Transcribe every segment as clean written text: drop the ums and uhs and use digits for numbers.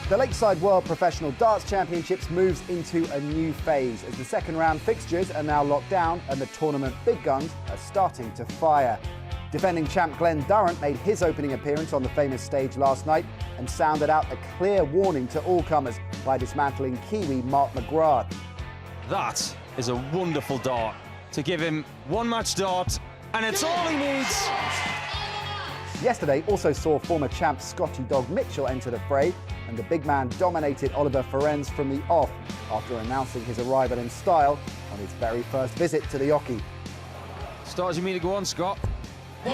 The Lakeside World Professional Darts Championships moves into a new phase as the second round fixtures are now locked down and the tournament big guns are starting to fire. Defending champ Glenn Durrant made his opening appearance on the famous stage last night and sounded out a clear warning to all comers by dismantling Kiwi Mark McGrath. That is a wonderful dart. To give him one match dart, and it's all he needs. Yesterday also saw former champ Scotty Dog Mitchell enter the fray, and the big man dominated Oliver Ferenz from the off after announcing his arrival in style on his very first visit to the Oki. Start as you mean to go on, Scott. Good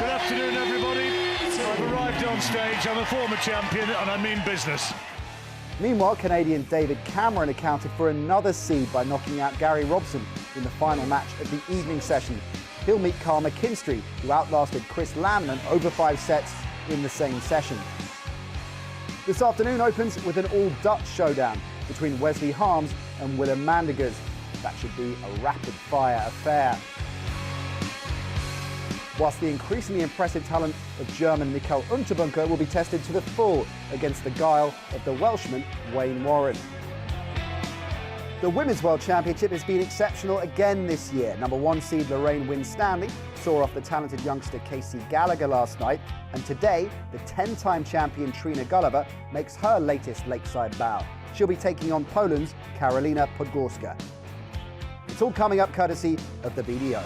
afternoon, everybody. I've arrived on stage. I'm a former champion and I mean business. Meanwhile, Canadian David Cameron accounted for another seed by knocking out Gary Robson in the final match of the evening session. He'll meet Carl McKinstry, who outlasted Chris Landman over 5 sets in the same session. This afternoon opens with an all-Dutch showdown between Wesley Harms and Willem Mandigers. That should be a rapid-fire affair. Whilst the increasingly impressive talent of German Michael Unterbuchner will be tested to the full against the guile of the Welshman Wayne Warren. The Women's World Championship has been exceptional again this year. Number 1 seed Lorraine Winstanley saw off the talented youngster Casey Gallagher last night, and today the 10-time champion Trina Gulliver makes her latest Lakeside bow. She'll be taking on Poland's Karolina Podgorska. It's all coming up courtesy of the BDO.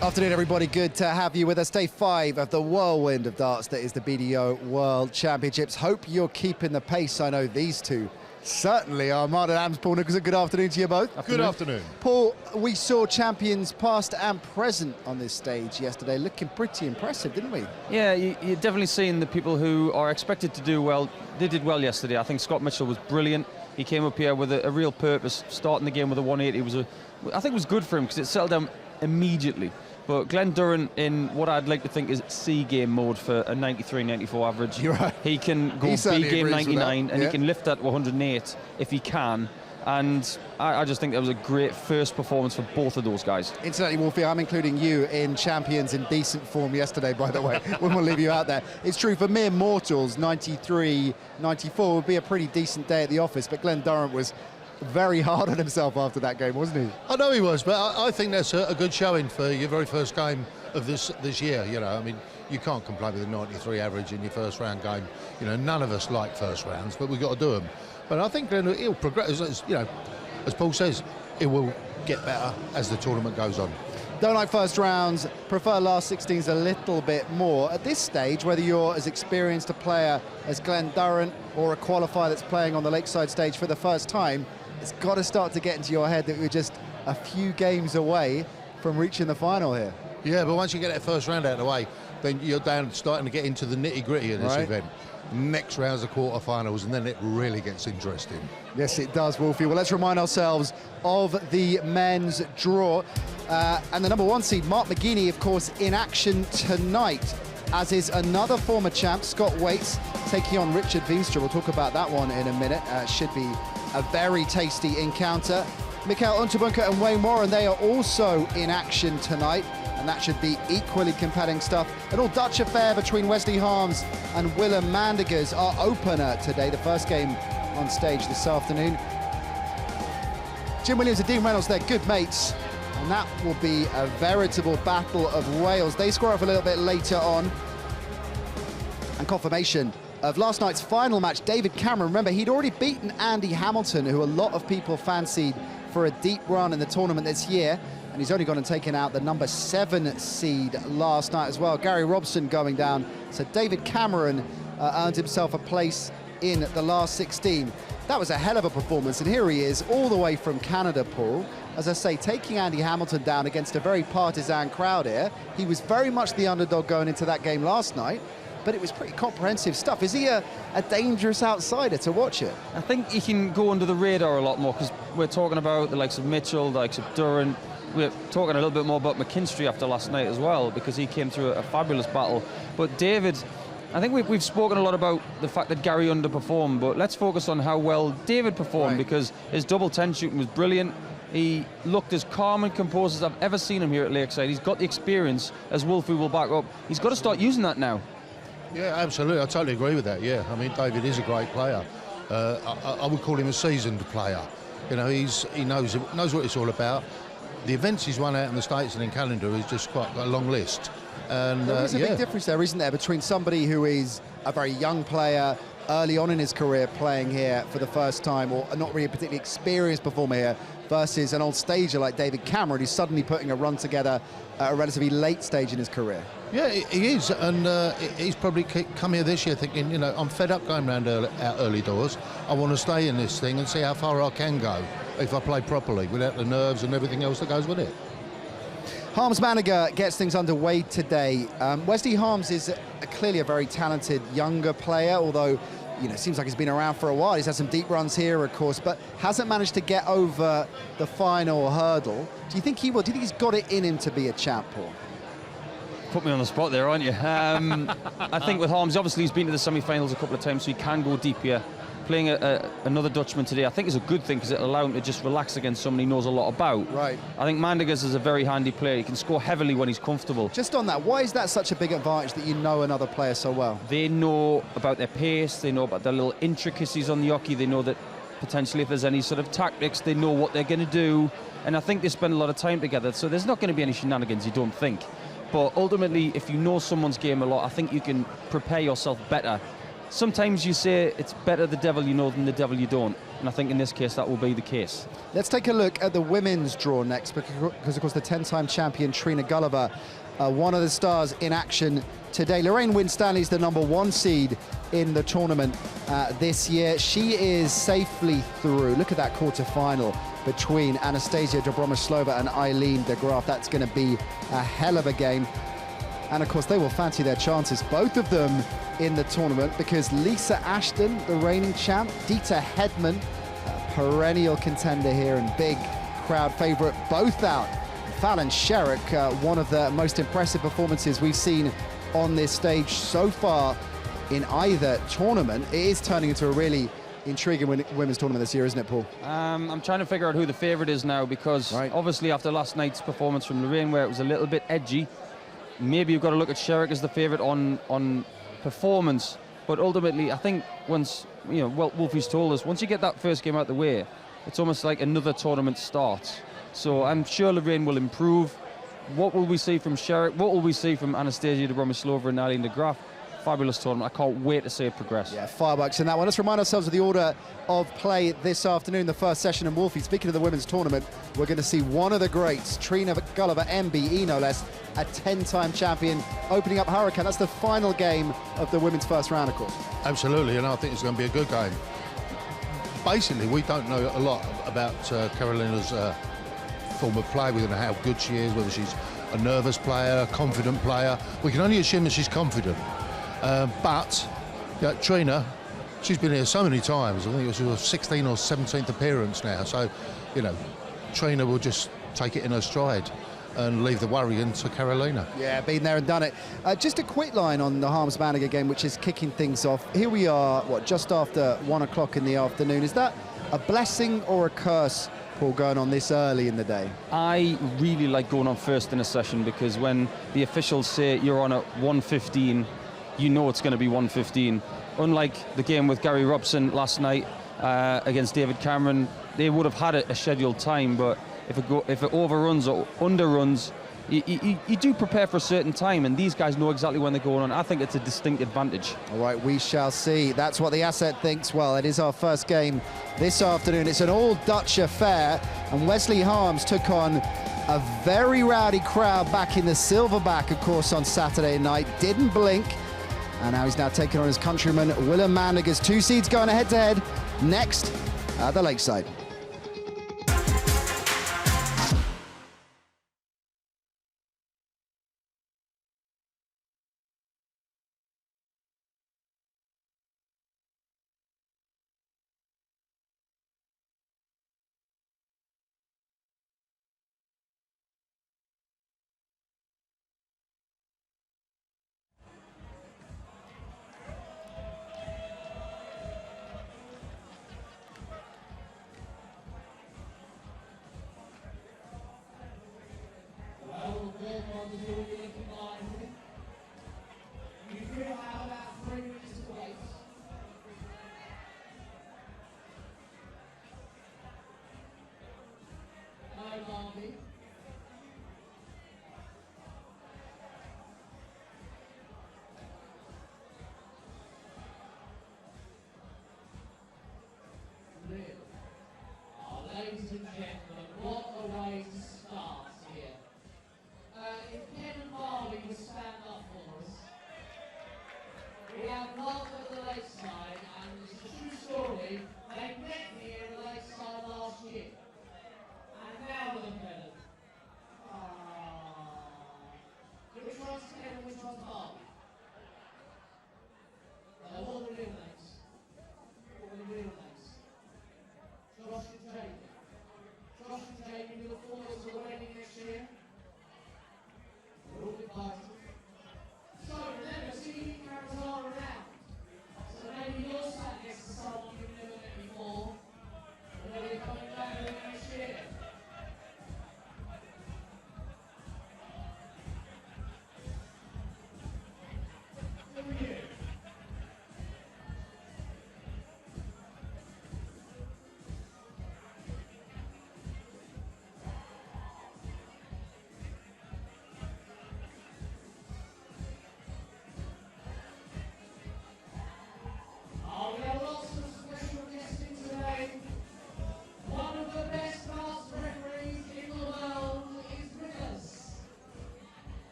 Afternoon, everybody. Good to have you with us. Day 5 of the whirlwind of darts that is the BDO World Championships. Hope you're keeping the pace. I know these two certainly are. Martin Adams, Paul Nicholson, good afternoon to you both. Good afternoon. Paul, we saw champions past and present on this stage yesterday, looking pretty impressive, didn't we? Yeah, you're definitely seeing the people who are expected to do well. They did well yesterday. I think Scott Mitchell was brilliant. He came up here with a real purpose, starting the game with a 180. I think it was good for him because it settled down immediately. But Glenn Durrant in what I'd like to think is C game mode for a 93, 94 average. You're right. He can go B game 99 and yeah. he can lift that to 108 if he can. And I just think that was a great first performance for both of those guys. Incidentally, Wolfie, I'm including you in champions in decent form yesterday, by the way. We won't leave you out there. It's true, for mere mortals, 93, 94 would be a pretty decent day at the office, but Glenn Durrant was very hard on himself after that game, wasn't he? I know he was, but I think that's a good showing for your very first game of this year. You know, I mean, you can't complain with a 93 average in your first round game. You know, none of us like first rounds, but we've got to do them. But I think Glenn, he'll progress. You know, as Paul says, it will get better as the tournament goes on. Don't like first rounds, prefer last 16s a little bit more. At this stage, whether you're as experienced a player as Glenn Durrant or a qualifier that's playing on the Lakeside stage for the first time, it's got to start to get into your head that we're just a few games away from reaching the final here. Yeah, but once you get that first round out of the way, then you're starting to get into the nitty-gritty of this event. Next round's the quarterfinals, and then it really gets interesting. Yes, it does, Wolfie. Well, let's remind ourselves of the men's draw. And the number 1 seed, Mark McGuinney, of course, in action tonight, as is another former champ, Scott Waits, taking on Richard Veenstra. We'll talk about that one in a minute. Should be a very tasty encounter. Michael Unterbuchner and Wayne Warren, they are also in action tonight, and that should be equally compelling stuff. An all-Dutch affair between Wesley Harms and Willem Mandigers, our opener today, the first game on stage this afternoon. Jim Williams and Dean Reynolds, they're good mates, and that will be a veritable battle of Wales. They score off a little bit later on. And confirmation of last night's final match, David Cameron. Remember, he'd already beaten Andy Hamilton, who a lot of people fancied for a deep run in the tournament this year, and he's only gone and taken out the number 7 seed last night as well. Gary Robson going down, so David Cameron earned himself a place in the last 16. That was a hell of a performance, and here he is all the way from Canada, Paul. As I say, taking Andy Hamilton down against a very partisan crowd here. He was very much the underdog going into that game last night, but it was pretty comprehensive stuff. Is he a dangerous outsider to watch it? I think he can go under the radar a lot more because we're talking about the likes of Mitchell, the likes of Durrant. We're talking a little bit more about McKinstry after last night as well, because he came through a fabulous battle. But David, I think we've spoken a lot about the fact that Gary underperformed, but let's focus on how well David performed, because his double 10 shooting was brilliant. He looked as calm and composed as I've ever seen him here at Lakeside. He's got the experience, as Wolfie will back up. He's got to start using that now. Yeah, absolutely. I totally agree with that. Yeah, I mean, David is a great player. I would call him a seasoned player. You know, he knows what it's all about. The events he's won out in the States and in Calendar is just quite a long list. And there is a big difference there, isn't there, between somebody who is a very young player, early on in his career playing here for the first time, or not really a particularly experienced performer here, versus an old stager like David Cameron, who's suddenly putting a run together at a relatively late stage in his career. Yeah, he is, and he's probably come here this year thinking, you know, I'm fed up going round out early doors. I want to stay in this thing and see how far I can go if I play properly, without the nerves and everything else that goes with it. Harms Mandiger gets things underway today. Wesley Harms is clearly a very talented younger player, although, you know, seems like he's been around for a while. He's had some deep runs here, of course, but hasn't managed to get over the final hurdle. Do you think he will? Do you think he's got it in him to be a champ, Paul? Put me on the spot there, aren't you? I think with Harms, obviously he's been to the semi-finals a couple of times, so he can go deep here. Playing another Dutchman today, I think is a good thing because it'll allow him to just relax against somebody he knows a lot about. Right. I think Mandigers is a very handy player. He can score heavily when he's comfortable. Just on that, why is that such a big advantage that you know another player so well? They know about their pace, they know about their little intricacies on the hockey, they know that potentially if there's any sort of tactics, they know what they're going to do. And I think they spend a lot of time together, so there's not going to be any shenanigans, you don't think. But ultimately, if you know someone's game a lot, I think you can prepare yourself better. Sometimes you say it's better the devil you know than the devil you don't. And I think in this case, that will be the case. Let's take a look at the women's draw next, because of course the 10-time champion Trina Gulliver, one of the stars in action today. Lorraine Winstanley's the #1 seed in the tournament this year. She is safely through. Look at that quarter-final between Anastasia Dobromoslova and Eileen de Graaf. That's going to be a hell of a game. And of course, they will fancy their chances, both of them, in the tournament, because Lisa Ashton, the reigning champ, Dieter Hedman, a perennial contender here and big crowd favourite, both out. Fallon Sherrick, one of the most impressive performances we've seen on this stage so far in either tournament. It is turning into a really intriguing women's tournament this year, isn't it, Paul? I'm trying to figure out who the favourite is now, because obviously after last night's performance from Lorraine, where it was a little bit edgy, maybe you've got to look at Sherrick as the favourite on performance. But ultimately, I think once, you know, well, Wolfie's told us, once you get that first game out the way, it's almost like another tournament starts. So I'm sure Lorraine will improve. What will we see from Sherrick? What will we see from Anastasia Dobromoslova and Eileen de Graaf? Fabulous tournament. I can't wait to see it progress. Yeah, fireworks in that one. Let's remind ourselves of the order of play this afternoon, the first session. And Wolfie, speaking of the women's tournament, we're going to see one of the greats, Trina Gulliver, MBE no less, a 10-time champion, opening up Hurricane. That's the final game of the women's first round, of course. Absolutely, and I think it's going to be a good game. Basically, we don't know a lot about Carolina's form of play. We don't know how good she is, whether she's a nervous player, a confident player. We can only assume that she's confident. But Trina, she's been here so many times. I think it was her 16th or 17th appearance now. So, you know, Trina will just take it in her stride and leave the worrying to Carolina. Yeah, been there and done it. Just a quick line on the Harms Mandiger game, which is kicking things off. Here we are, just after 1 o'clock in the afternoon. Is that a blessing or a curse, Paul, going on this early in the day? I really like going on first in a session, because when the officials say you're on at 1:15, you know it's going to be 1:15. Unlike the game with Gary Robson last night against David Cameron, they would have had a scheduled time, but if it overruns or underruns, you do prepare for a certain time, and these guys know exactly when they're going on. I think it's a distinct advantage. All right, we shall see. That's what the asset thinks. Well, it is our first game this afternoon. It's an all-Dutch affair, and Wesley Harms took on a very rowdy crowd back in the Silverback, of course, on Saturday night. Didn't blink, and now he's taking on his countryman, Willem Mandigers. 2 seeds going head-to-head next at the Lakeside.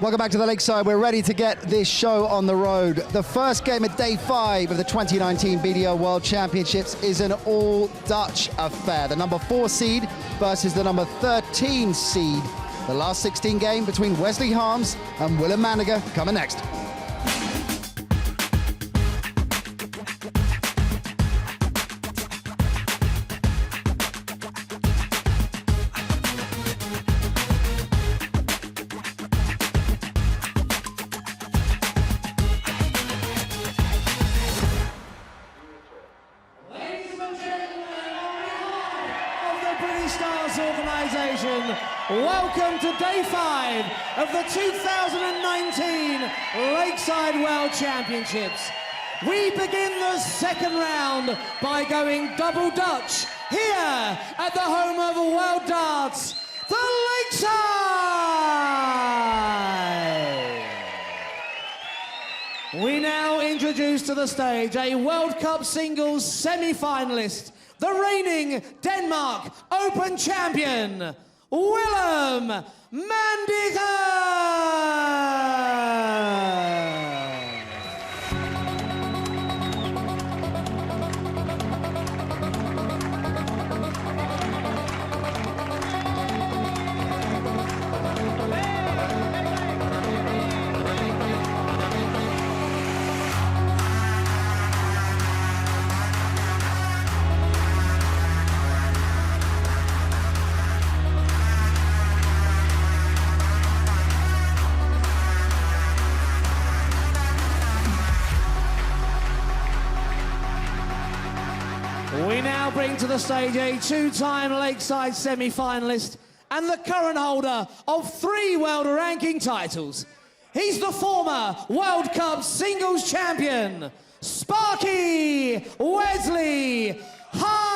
Welcome back to the Lakeside. We're ready to get this show on the road. The first game of day 5 of the 2019 BDO World Championships is an all-Dutch affair. The number 4 seed versus the number 13 seed. The last 16 game between Wesley Harms and Willem Mandiger coming next. Welcome to day 5 of the 2019 Lakeside World Championships. We begin the second round by going double Dutch here at the home of World Darts, the Lakeside. We now introduce to the stage a World Cup singles semi-finalist, the reigning Denmark Open champion, Willem Mandigers! We now bring to the stage a 2-time Lakeside semi-finalist and the current holder of 3 world ranking titles. He's the former World Cup singles champion, Sparky Wesley Harms.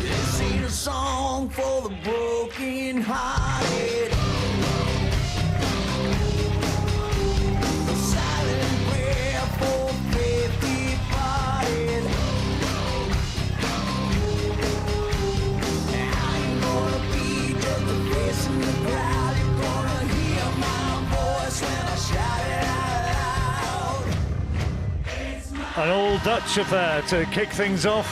This ain't a song for the broken-hearted. An all-Dutch affair to kick things off.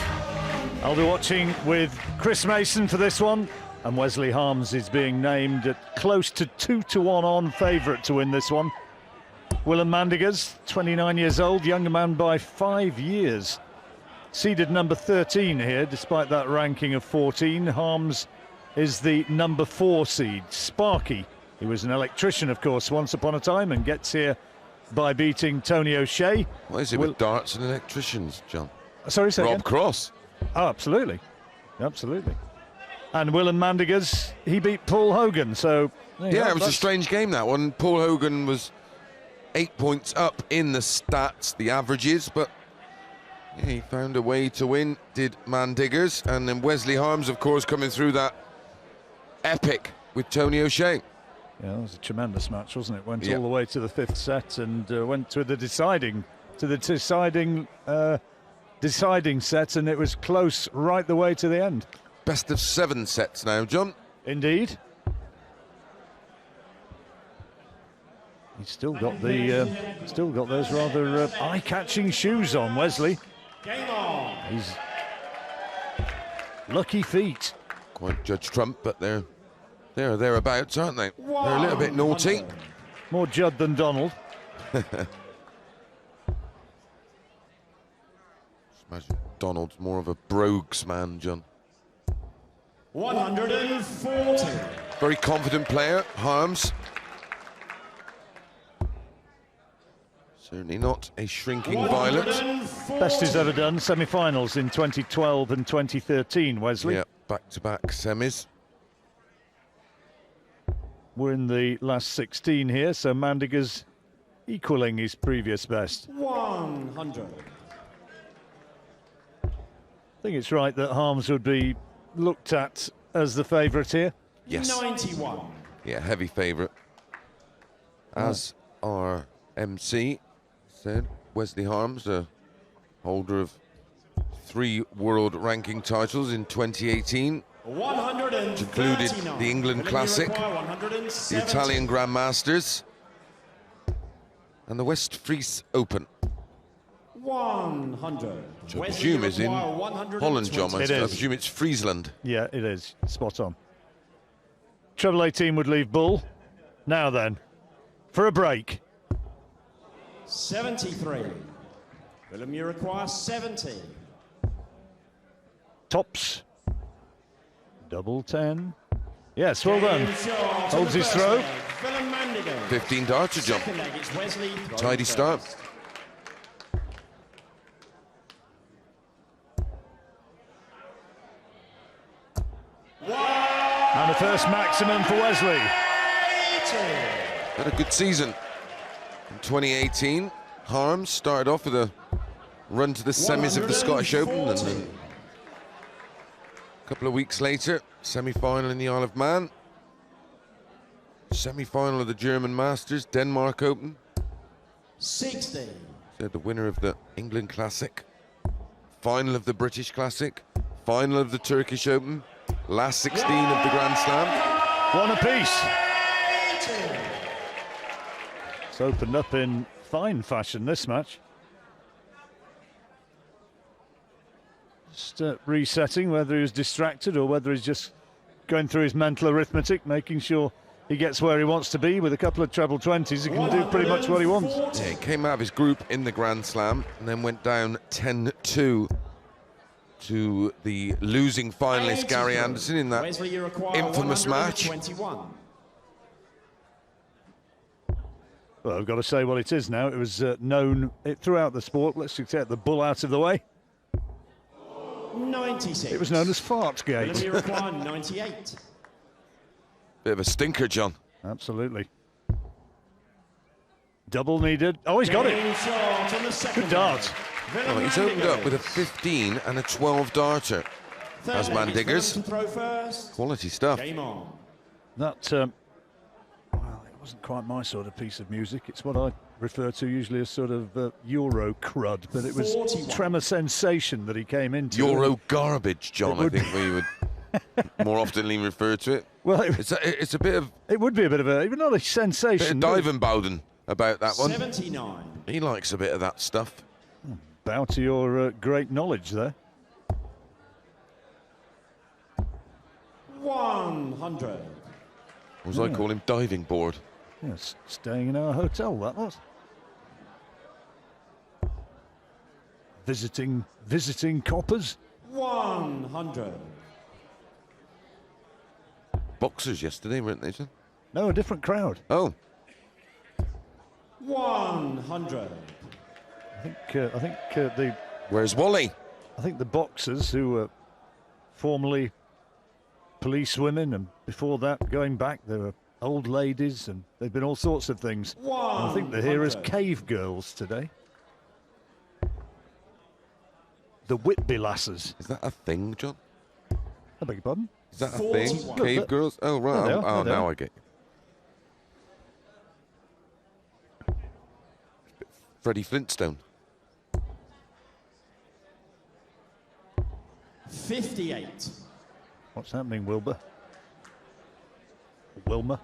I'll be watching with Chris Mason for this one, and Wesley Harms is being named at close to 2-1 on favourite to win this one. Willem Mandigers, 29 years old, younger man by 5 years. Seeded number 13 here, despite that ranking of 14. Harms is the number 4 seed. Sparky, he was an electrician, of course, once upon a time, and gets here by beating Tony O'Shea. What is it with darts and electricians, John? Sorry, say Rob again? Cross. Oh, absolutely. Absolutely. And Willem Mandigers, he beat Paul Hogan, so... Yeah, it was a strange game, that one. Paul Hogan was 8 points up in the stats, the averages, but yeah, he found a way to win, did Mandigers. And then Wesley Harms, of course, coming through that epic with Tony O'Shea. Yeah, that was a tremendous match, wasn't it? Went all the way to the 5th set and went to the deciding set, and it was close right the way to the end. Best of 7 sets now, John. Indeed. He's still got those rather eye-catching shoes on, Wesley. Game on. He's lucky feet. Quite Judge Trump, but they're thereabouts, aren't they? They're a little bit naughty. More Judd than Donald. Imagine Donald's more of a brogues man, John. 140. Very confident player, Harms. Certainly not a shrinking violet. Best he's ever done, semi-finals in 2012 and 2013, Wesley. Yeah, back-to-back semis. We're in the last 16 here, so Mandigers equaling his previous best. 100. I think it's right that Harms would be looked at as the favourite here. Yes. 91. Yeah, heavy favourite. As our MC said, Wesley Harms, a holder of 3 world ranking titles in 2018, which included the England Classic, the Italian Grandmasters, and the West Fries Open. 100. Which I presume is in Holland, John. I presume it's Friesland. Yeah, it is. Spot on. Treble 18 would leave Bull. Now then, for a break. 73. Willem, you require 70. Tops. Double 10. Yes, well done. Holds his throw. 15 darts, John. Tidy start. And the first maximum for Wesley. Had a good season in 2018. Harms started off with a run to the semis of the Scottish Open, and then a couple of weeks later, semi-final in the Isle of Man, semi-final of the German Masters, Denmark Open. 60. So the winner of the England Classic, final of the British Classic, final of the Turkish Open, last 16 of the Grand Slam. One apiece. It's opened up in fine fashion, this match. Just resetting, whether he was distracted or whether he's just going through his mental arithmetic, making sure he gets where he wants to be. With a couple of treble 20s, he can do pretty much what he wants. Yeah, he came out of his group in the Grand Slam and then went down 10-2 to the losing finalist Gary Anderson in that infamous match. Well, I've got to say what it is now. It was known throughout the sport. Let's just get the Bull out of the way. 96. It was known as Fartgate. You require 98. Bit of a stinker, John. Absolutely. Double needed. Oh, he's got it. Good dart. Well, he's opened up with a 15 and a 12 darter as Mandigers. Quality stuff. That, well, it wasn't quite my sort of piece of music. It's what I refer to usually as sort of Euro crud, but it was 41. Tremor Sensation that he came into. Euro garbage, John, I think we would more oftenly refer to it. Well, it's a bit of... It would be a bit of a, even not a sensation. Bit of Divenbowden about that one. 79. He likes a bit of that stuff. Bow to your great knowledge there. 100. Was I call him diving board? Yes, staying in our hotel, that was. Visiting coppers. 100. Boxers yesterday, weren't they, John? No, a different crowd. Oh. 100. I think the... Where's Wally? I think the boxers who were formerly police women, and before that, going back, they were old ladies, and they've been all sorts of things. And I think they're here as cave girls today. The Whitby lasses. Is that a thing, John? I beg your pardon? Is that a thing? Cave girls? Oh, right. Oh, now I get you. Freddie Flintstone. 58. What's happening, Wilbur? Wilma?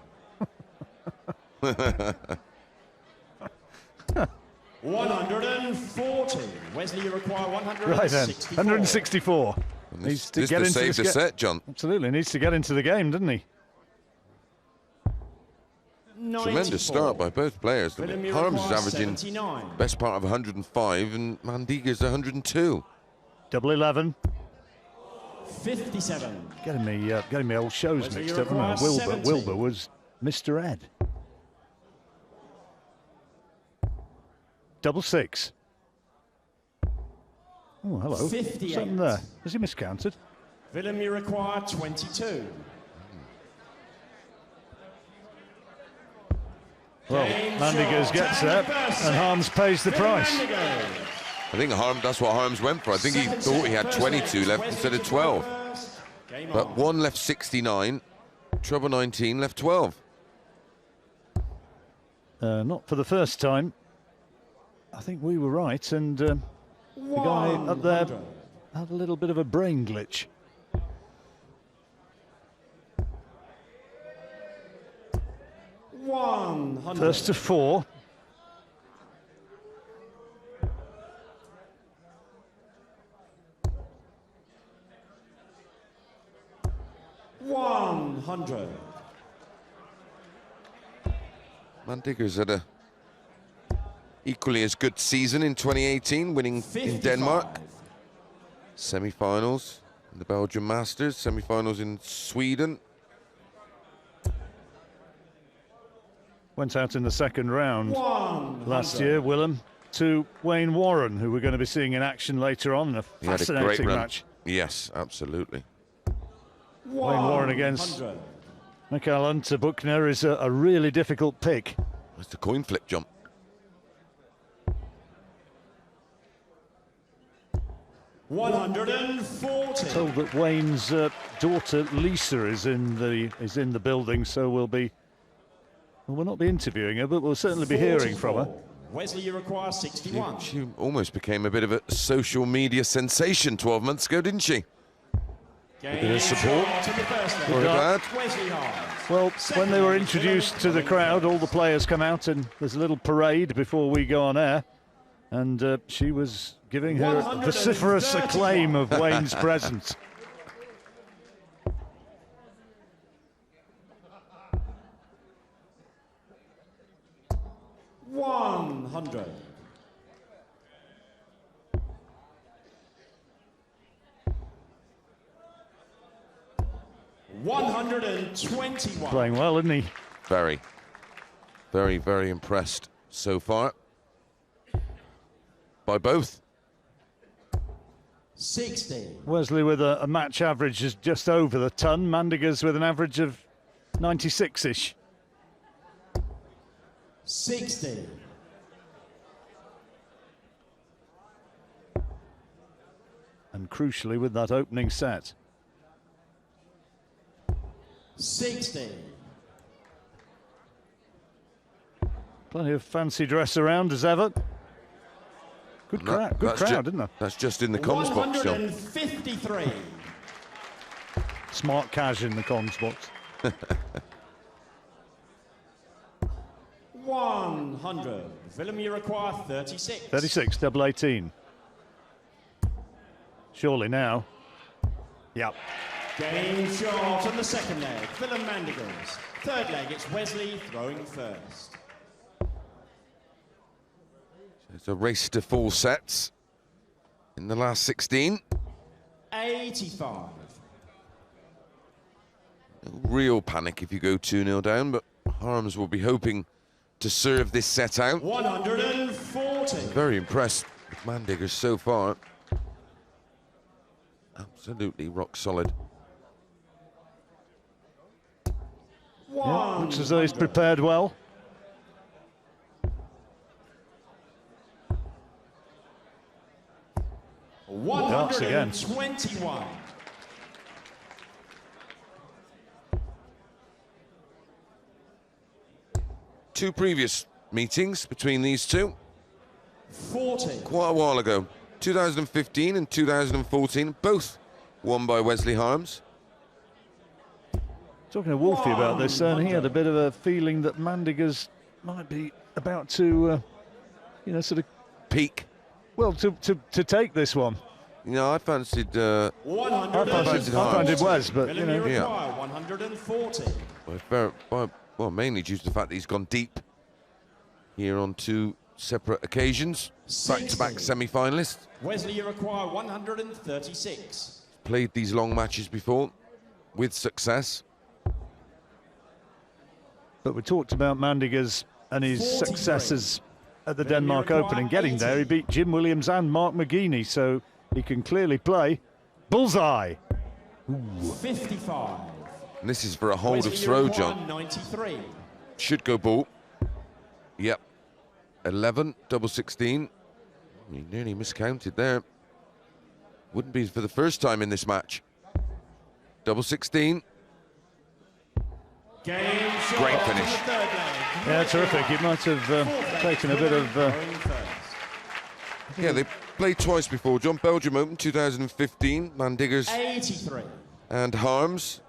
140. Wesley, you require 164. Right then, 164. Needs to get into the set, John. Absolutely, needs to get into the game, doesn't he? 94. Tremendous start by both players. Harms is averaging 79. best part of 105 and Mandigers 102. Double 11. 57. Getting me old shows mixed up. Wilbur was Mr. Ed. Double 6. Oh, hello. 58. Something there. Has he miscounted? Willem, you require 22. Well, Mandigers gets there, and Harms pays the price. I think that's what Harms went for. I think he thought he had 22 left instead of 12. But one left 69, treble 19 left 12. Not for the first time. I think we were right, and the guy up there had a little bit of a brain glitch. First to 4. Mandigers had a equally as good season in 2018, winning in Denmark. Semi-finals in the Belgian Masters, semi-finals in Sweden. Went out in the second round last year, Willem, to Wayne Warren, who we're going to be seeing in action later on. A fascinating match. Yes, absolutely. Wayne Warren against Mikael Unterbuchner is a really difficult pick. That's the coin flip jump. Told that Wayne's daughter Lisa is in the building, so we'll not be interviewing her, but we'll certainly be hearing from her. Wesley, you require 61. She almost became a bit of a social media sensation 12 months ago, didn't she? A bit of support. Very glad. Well, when they were introduced to the crowd, all the players come out and there's a little parade before we go on air. And she was giving her vociferous acclaim of Wayne's presence. Playing well, isn't he? Very, very, very impressed so far by both. 60. Wesley with a match average is just over the ton. Mandigers with an average of 96-ish. 60. And crucially with that opening set. 60. Plenty of fancy dress around as ever. Good crowd, isn't there? That's just in the comms box still. 153. Smart cash in the comms box. 100. Willem, you require 36. 36, double 18. Surely now. Yep. Game shot on the second leg. Willem Mandigers. Third leg, it's Wesley throwing first. It's a race to 4 sets in the last 16. 85. No real panic if you go 2-0 down, but Harms will be hoping to serve this set out. 140. Very impressed with Mandigers so far. Absolutely rock solid. Yeah, looks as though he's prepared well. Darts again. 121. Two previous meetings between these two. 40. Quite a while ago. 2015 and 2014, both won by Wesley Harms. Talking to Wolfie about this, and he had a bit of a feeling that Mandigers might be about to, sort of peak. Well, to take this one. I fancied. I fancied Wes, but yeah. 140. Well, mainly due to the fact that he's gone deep here on 2 separate occasions, back-to-back semi-finalists. Wesley, you require 136. Played these long matches before with success. But we talked about Mandigers and his successes at the Denmark Open, and getting there, he beat Jim Williams and Mark McGuinney, so he can clearly play. Bullseye. Ooh. 55. And this is for a hold of throw, John. 93. Should go ball. Yep. 11, double 16. He nearly miscounted there. Wouldn't be for the first time in this match. Double 16. Game shot. Great finish. Yeah, terrific. It might have taken a bit of... Yeah, played twice before, John. Belgium Open 2015, Mandigers 83. and Harms.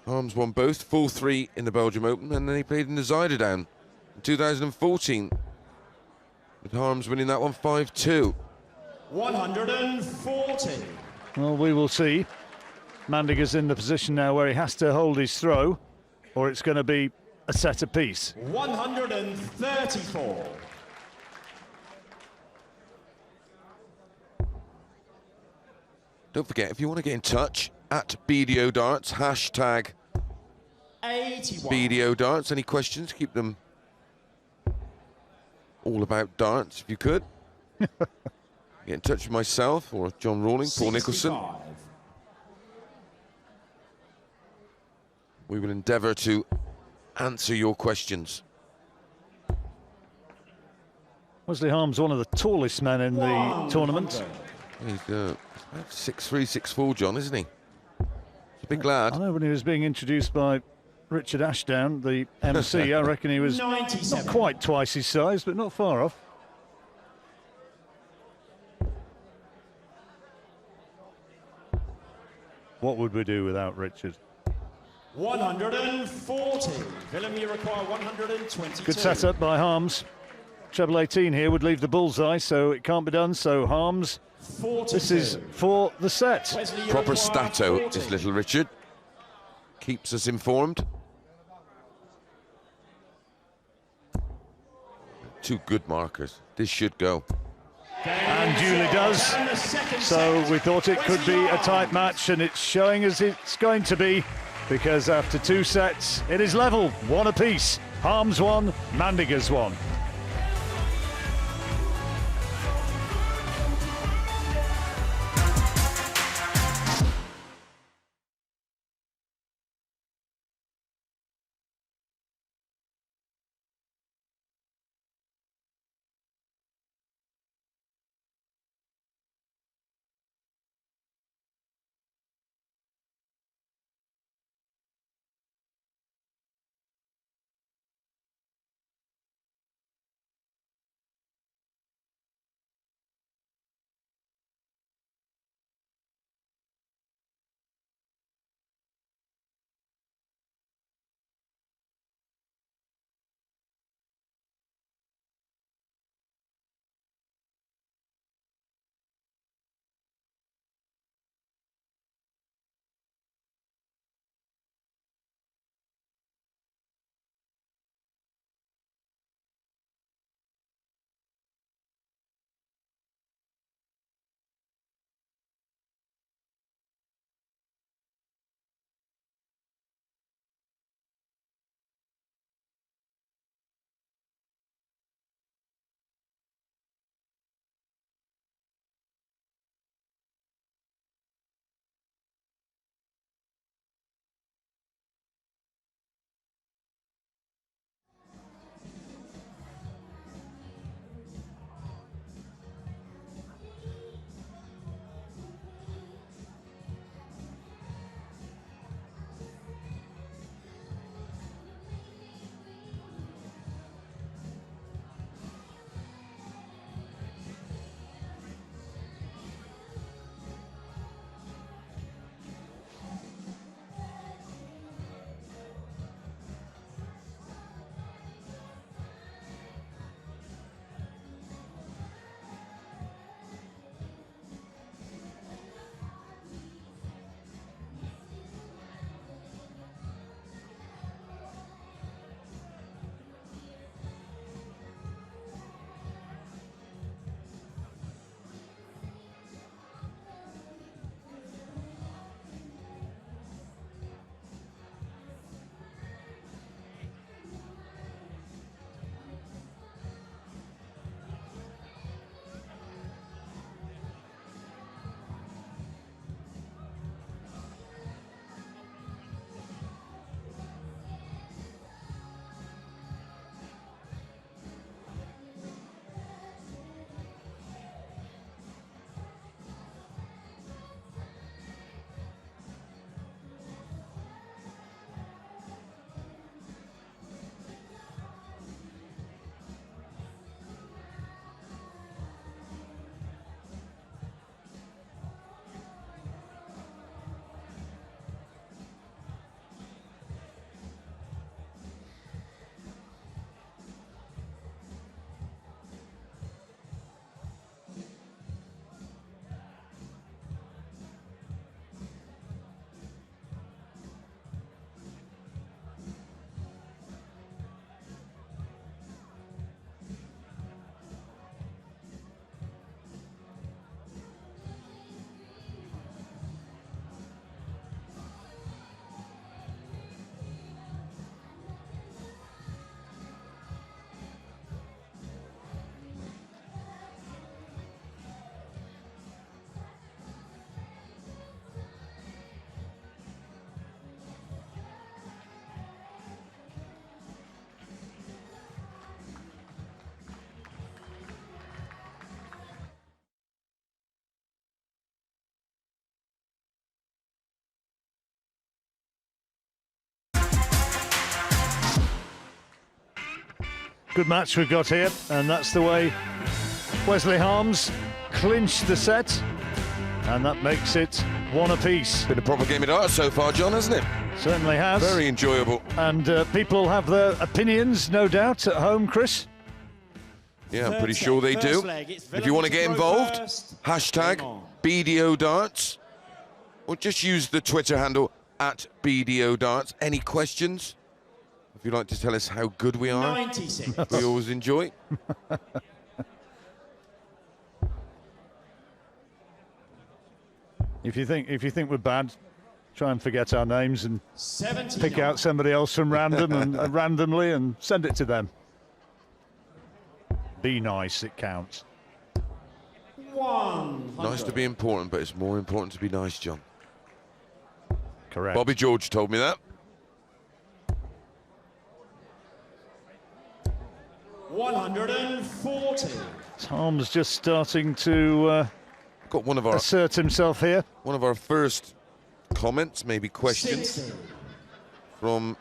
Harms won both, 4-3 in the Belgium Open, and then he played in the Zuiderdown in 2014, with Harms winning that one 5-2. 140. Well, we will see. Mandigers in the position now where he has to hold his throw, or it's going to be a set apiece. 134. Don't forget, if you want to get in touch, at BDO Darts, hashtag 81. BDO Darts. Any questions, keep them all about darts, if you could. Get in touch with myself or John Rawling, Paul Nicholson. 65. We will endeavour to answer your questions. Wesley Harms, one of the tallest men in the tournament. He's about 6'3", 6'4", John, isn't he? He's a big lad. I know when he was being introduced by Richard Ashdown, the MC, I reckon he was 97. not quite twice his size, but not far off. What would we do without Richard? 140. Willem, you require 122. Good setup by Harms. Treble 18 here would leave the bullseye, so it can't be done. So Harms, 42. this is for the set. Wesley, you Proper require stato 40. is little Richard. Keeps us informed. Two good markers. This should go. And duly does. So we thought it could be a tight match, and it's showing as it's going to be, because after two sets, it is level, one apiece. Harms 1, Mandigers 1. Good match we've got here, and that's the way Wesley Harms clinched the set, and that makes it 1 apiece. Been a proper game of darts so far, John, hasn't it? Certainly has. Very enjoyable. And people have their opinions, no doubt, at home, Chris. Yeah, I'm pretty sure they do. If you want to get involved, hashtag BDO Darts, or just use the Twitter handle at BDO Darts. Any questions? If you'd like to tell us how good we are, 96. we always enjoy. If you think we're bad, try and forget our names and 79. pick out somebody else from random and randomly and send it to them. Be nice, it counts. 100. Nice to be important, but it's more important to be nice, John. Correct. Bobby George told me that. 140. Tom's just starting to Got one of our assert himself here. one of our first comments, maybe questions, 60. from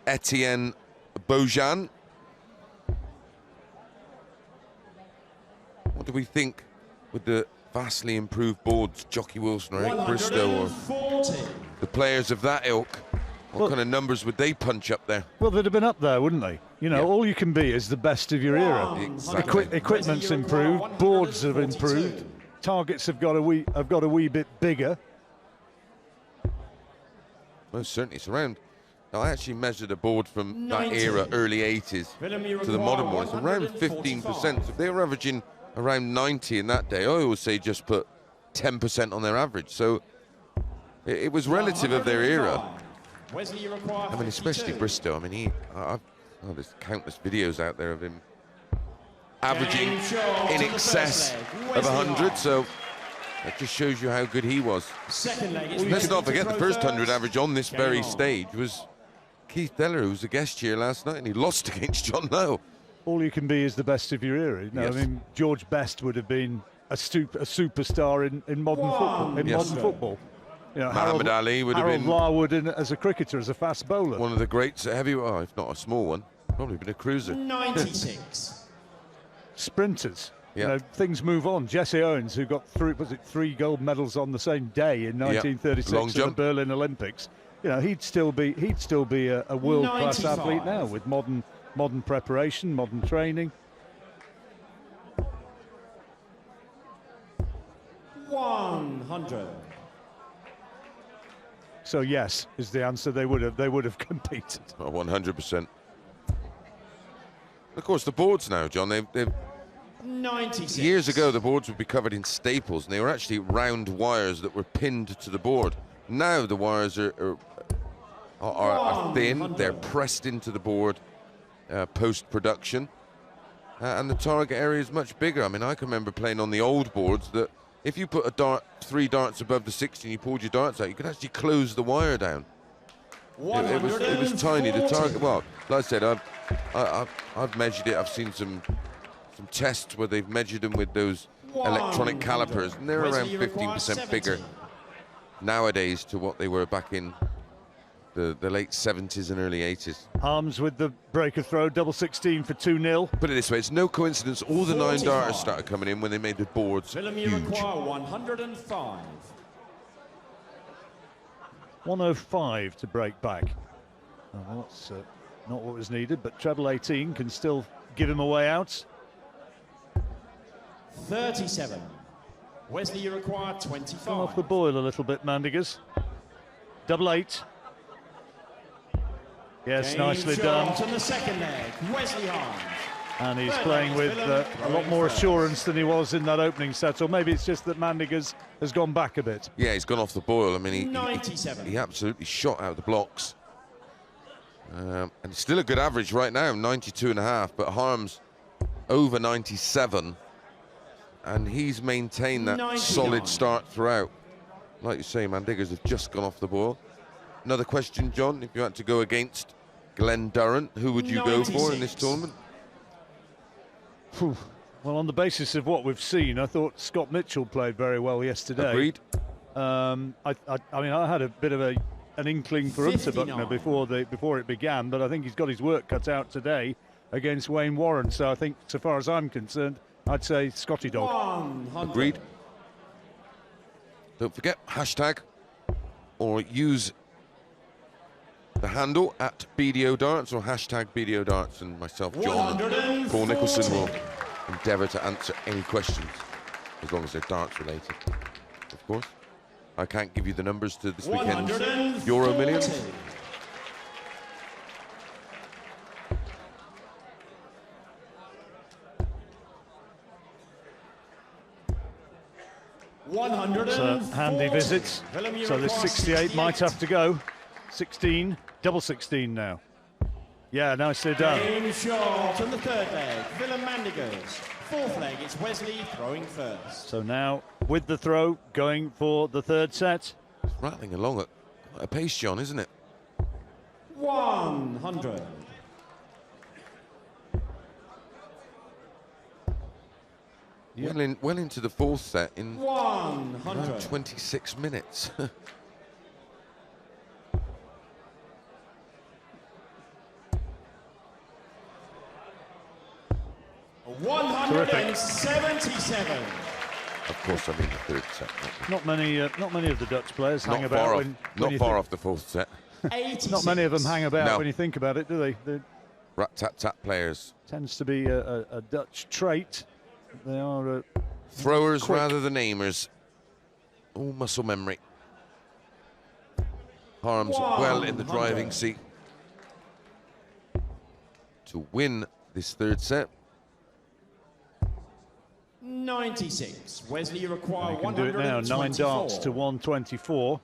Etienne Bojan. What do we think with the vastly improved boards, Jockey Wilson or Eric Bristow, or 140. the players of that ilk? What kind of numbers would they punch up there? Well, they'd have been up there, wouldn't they? You know, Yeah. all you can be is the best of your era. Exactly. Equipment's improved, boards have improved, targets have got a wee bit bigger. Most certainly, it's around. Now, I actually measured a board from that 90. era, early 80s, to the modern one. It's around 15%. So if they were averaging around 90 in that day, I always say just put 10% on their average. So it was relative of their era. Wesley, you require I mean, especially 52. Bristow. I mean, there's countless videos out there of him averaging in excess of 100. So that just shows you how good he was. Second leg. It's Let's not Wesley to forget the throw first 100 first. average on this Game very on. stage was Keith Deller, who was a guest here last night, and he lost against John Lowe. All you can be is the best of your era. You know, Yes. I mean, George Best would have been a superstar in modern football. In Yes. modern football, you know, Muhammad Ali would have Harold been Larwood as a cricketer, as a fast bowler. one of the greats at heavyweight, if not a small one, probably been a cruiser. 96. Sprinters. Yeah. You know, things move on. Jesse Owens, who got three gold medals on the same day in 1936 Long at the jump. Berlin Olympics. You know, he'd still be a world-class 95. athlete now with modern preparation, modern training. 100. So yes, is the answer. They would have competed. 100%. Of course, the boards now, John, they've 96. years ago, the boards would be covered in staples, and they were actually round wires that were pinned to the board. Now the wires are thin, they're pressed into the board post-production, and the target area is much bigger. I mean, I can remember playing on the old boards that if you put three darts above the 60 and you pulled your darts out, you could actually close the wire down. It was tiny. The target, well, like I said, I've measured it. I've seen some tests where they've measured them with those electronic calipers, and they're around 15% bigger nowadays to what they were back in the late 70s and early 80s. Harms with the breaker throw, double 16 for 2-0. Put it this way, it's no coincidence all the 9 darters started coming in when they made the boards Willem, you huge. require 105. 105 to break back. Oh, well, that's not what was needed, but treble 18 can still give him a way out. 37. Wesley, you require 25. Come off the boil a little bit, Mandigers. Double 8. Yes, Game nicely shot done. on the second leg, Wesley Harms. And he's Third playing leg is with Willem, a lot more assurance than he was in that opening set, or maybe it's just that Mandigers has gone back a bit. Yeah, he's gone off the boil. I mean, 97. he absolutely shot out the blocks. And it's still a good average right now, 92.5, but Harms over 97. And he's maintained that 99. solid start throughout. Like you say, Mandigers have just gone off the boil. Another question, John, if you had to go against Glenn Durrant, who would you go for in this 96. tournament? Whew. Well, on the basis of what we've seen, I thought Scott Mitchell played very well yesterday. Agreed. I mean, I had a bit of an inkling for 59. Unterbuchner before it began, but I think he's got his work cut out today against Wayne Warren. So I think, so far as I'm concerned, I'd say Scotty Dog. 100. Agreed. Don't forget, hashtag or use the handle at BDO Darts or hashtag BDO Darts, and myself, John, and Paul Nicholson will endeavour to answer any questions as long as they're darts related, of course. I can't give you the numbers to this weekend's Euro Millions. 140. Handy visits. So this 68 might have to go. 16, double 16 now. Yeah, nicely done. Game shot on the third leg, Willem Mandigers. Fourth leg, it's Wesley throwing first. So now, with the throw, going for the third set. It's rattling along at a pace, John, isn't it? 100. Yeah. Well into the fourth set in 100. around 26 minutes. 177. Of course, I mean the third set. Not many of the Dutch players hang Not about far off, when not you far think- off the fourth set. 86. Not many of them hang about No. when you think about it, do they? There Rat-tat-tat players. tends to be a Dutch trait. They are Throwers quick. rather than aimers. All muscle memory. Harms well in the driving 100. seat to win this third set. 96. Wesley, you require They can do it now. 9 darts to 124.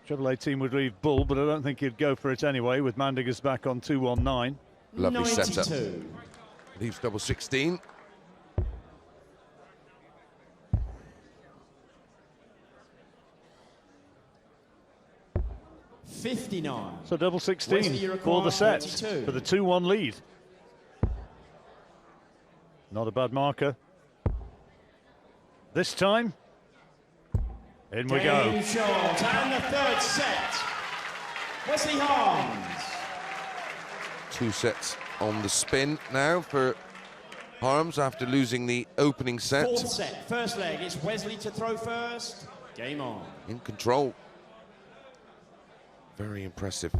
Triple A team would leave Bull, but I don't think he'd go for it anyway, with Mandigers back on 219. Lovely setup. 92. Leaves double 16. $59. So double 16 Wesley, you for the require set, 42. for the 2-1 lead. Not a bad marker. This time, in we go. Game shot and the third set. Wesley Harms. 2 sets on the spin now for Harms after losing the opening set. Fourth set. First leg, it's Wesley to throw first. Game on. In control. Very impressive.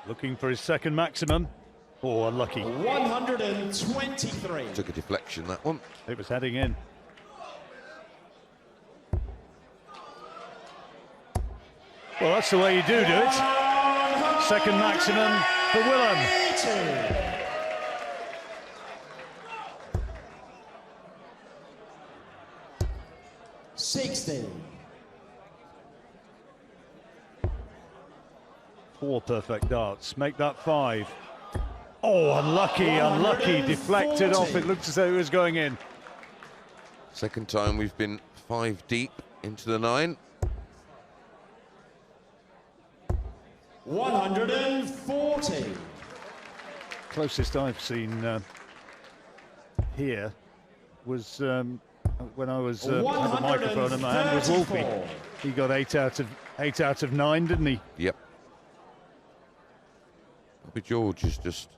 Looking for his second maximum. Oh, unlucky. 123. Took a deflection, that one. It was heading in. Well, that's the way you do it. Second maximum for Willem. 60. 4 perfect darts. Make that 5. Oh, unlucky. Deflected off. It looked as though it was going in. Second time we've been 5 deep into the 9. 140. Closest I've seen here was when I was had the microphone in my hand, was Wolfie. 134. He got 8 out of 9, didn't he? Yep. Bobby George has just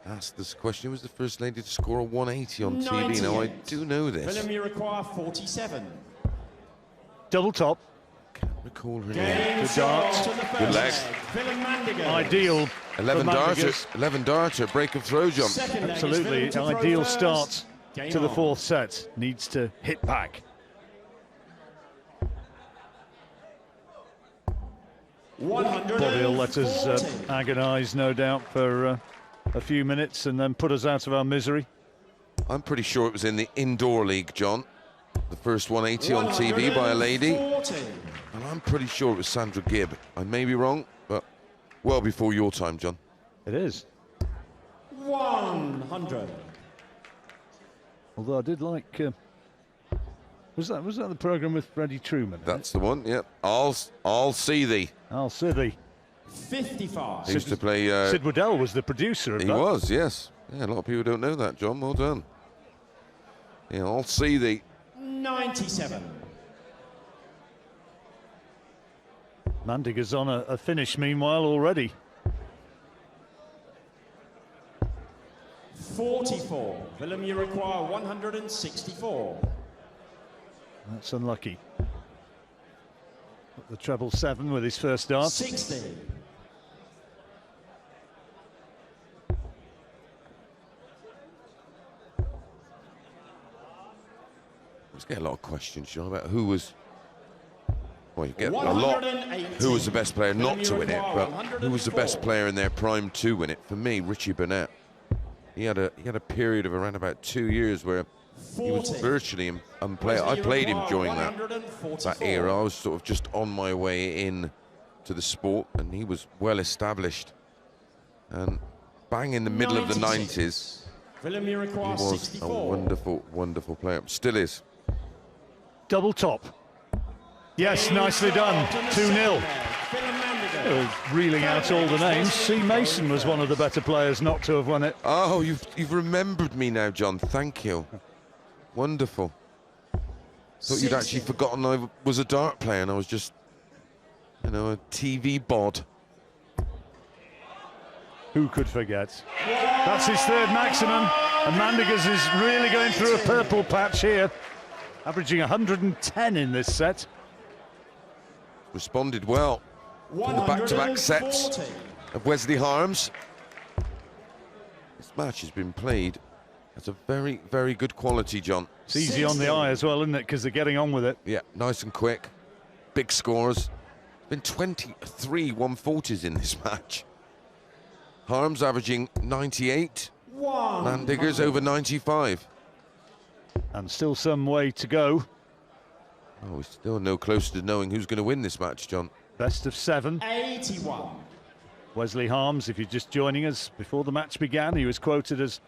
asked this question. Who was the first lady to score a 180 on TV? Now, I 98. do know this. Willem, you require 47. Double top, Can't recall her name. Game Good shot darts. to the first Good leg. Willem Mandigers. ideal. 11 for darter, Mandigers. 11 darter, break of throw jump. Second leg is Absolutely, Willem to throw ideal first. start Game to the on. fourth set. Needs to hit back. Bobby will let us 140. agonise, no doubt, for a few minutes and then put us out of our misery. I'm pretty sure it was in the indoor league, John. The first 180 on TV by a lady. 140. And I'm pretty sure it was Sandra Gibb. I may be wrong, but well before your time, John. It is. 100. Although I did like. Was that the programme with Freddie Truman? That's the one, yep. I'll see thee. I'll see thee. 55. He used to play... Sid Waddell was the producer of he that. was, yes. Yeah, a lot of people don't know that, John. Well done. Yeah, I'll see thee. 97. Mandigers on a finish meanwhile already. 44. Willem, you require 164. That's unlucky. The treble 7 with his first dart. 60. Let's get a lot of questions, Sean, about who was. Well, you get a lot. Who was the best player not to win it, but who was the best player in their prime to win it? For me, Richie Burnett. He had a period of around about 2 years where he was virtually unplayable. I played him during that era. I was sort of just on my way in to the sport, and he was well established. And bang in the middle of the 90s, he was a wonderful, wonderful player. Still is. Double top. Yes, nicely done. 2-0. Reeling out all the names. C. Mason was one of the better players not to have won it. Oh, you've remembered me now, John. Thank you. Wonderful. Thought you'd actually forgotten I was a dart player and I was just, you know, a TV bod. Who could forget? That's his third maximum, and Mandigers is really going through a purple patch here, averaging 110 in this set. Responded well to the back-to-back sets of Wesley Harms. This match has been played at a very, very good quality, John. It's easy on the eye as well, isn't it? Because they're getting on with it. Yeah, nice and quick. Big scores. Been 23 140s in this match. Harms averaging 98. Mandigers over 95. And still some way to go. Oh, we're still no closer to knowing who's going to win this match, John. Best of 7. 81. Wesley Harms, if you're just joining us, before the match began, he was quoted as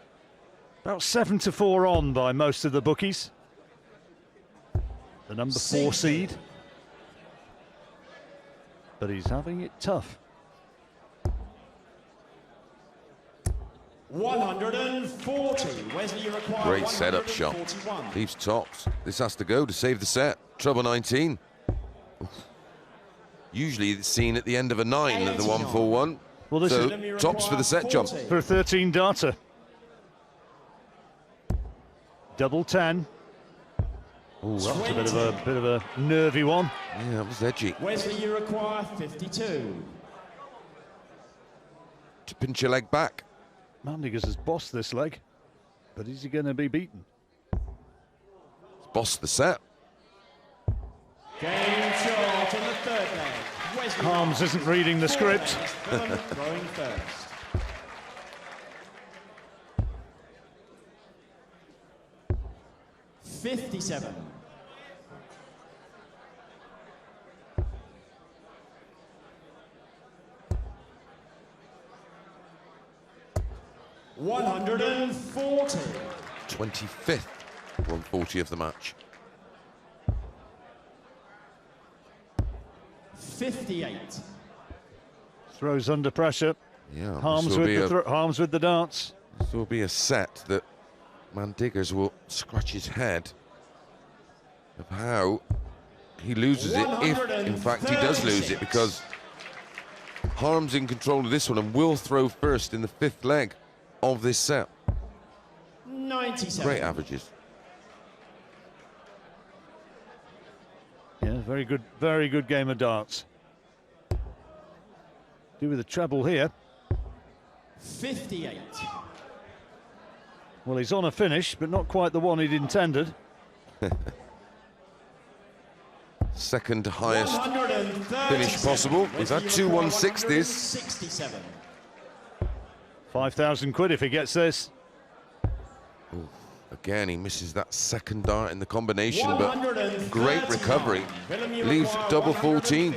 about 7-4 on by most of the bookies. The number 4 seed. But he's having it tough. 140. Wesley, you require great setup shot. Leaves tops. This has to go to save the set. Trouble 19. Oof. Usually it's seen at the end of a 9 at the 141. Well, this so is tops for the set, John. For a 13 darter. Double 10. Oh, that was a bit of a nervy one. Yeah, that was edgy. Wesley, you require 52. To pinch your leg back. Mandigers has bossed this leg, but is he going to be beaten? Boss the set. Game short in the third leg. Wesley Harms isn't reading the script. Throwing first. $57. $140. 25th 140 of the match. 58. Throws under pressure. Yeah, Harms with the darts. This will be a set that Mandigers will scratch his head of how he loses it, if in fact he does lose it, because Harms in control of this one and will throw first in the 5th leg of this set. 97. Great averages. Yeah, very good game of darts. Do with a treble here. 58. Well, he's on a finish, but not quite the one he'd intended. Second highest finish possible. We've had 2 160s. 67. 5,000 quid if he gets this. Ooh, again, he misses that second dart in the combination, but great recovery. Leaves double 14.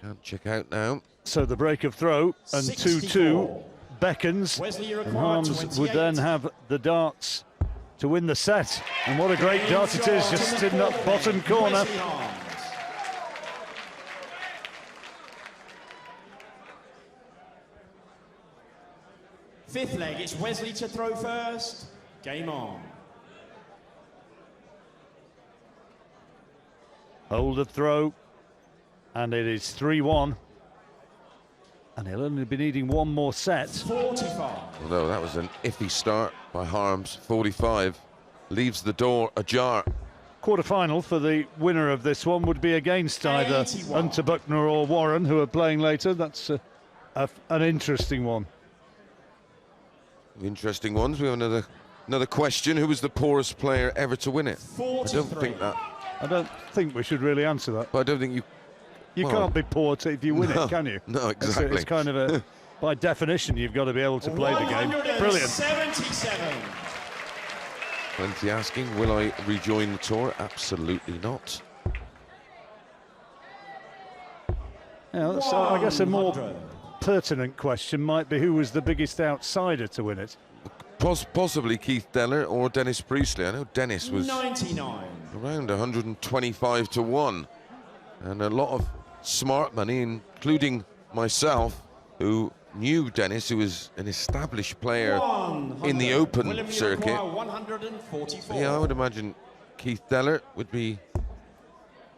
Can't check out now. So the break of throw and 2-2 beckons, and Harms would then have the darts to win the set. And what a great dart it is, just in that bottom corner. Fifth leg, it's Wesley to throw first. Game on. Older throw, and it is 3-1. And he'll only be needing one more set. 45. Although that was an iffy start by Harms, 45. Leaves the door ajar. Quarter-final for the winner of this one would be against either 81. Unterbuchner or Warren, who are playing later. That's an interesting one. Interesting ones. We have another question. Who was the poorest player ever to win it? 43. I don't think we should really answer that. But I don't think you... You well, can't be poor if you win no, it, can you? No, exactly. It's kind of a... By definition, you've got to be able to play the game. Brilliant. 77. Plenty asking, will I rejoin the tour? Absolutely not. Yeah, so I guess a more pertinent question might be who was the biggest outsider to win it? Possibly Keith Deller or Dennis Priestley. I know Dennis was 99. around 125 to 1. And a lot of smart money, including myself, who knew Dennis, who was an established player in the open circuit. 144. Yeah, I would imagine Keith Deller would be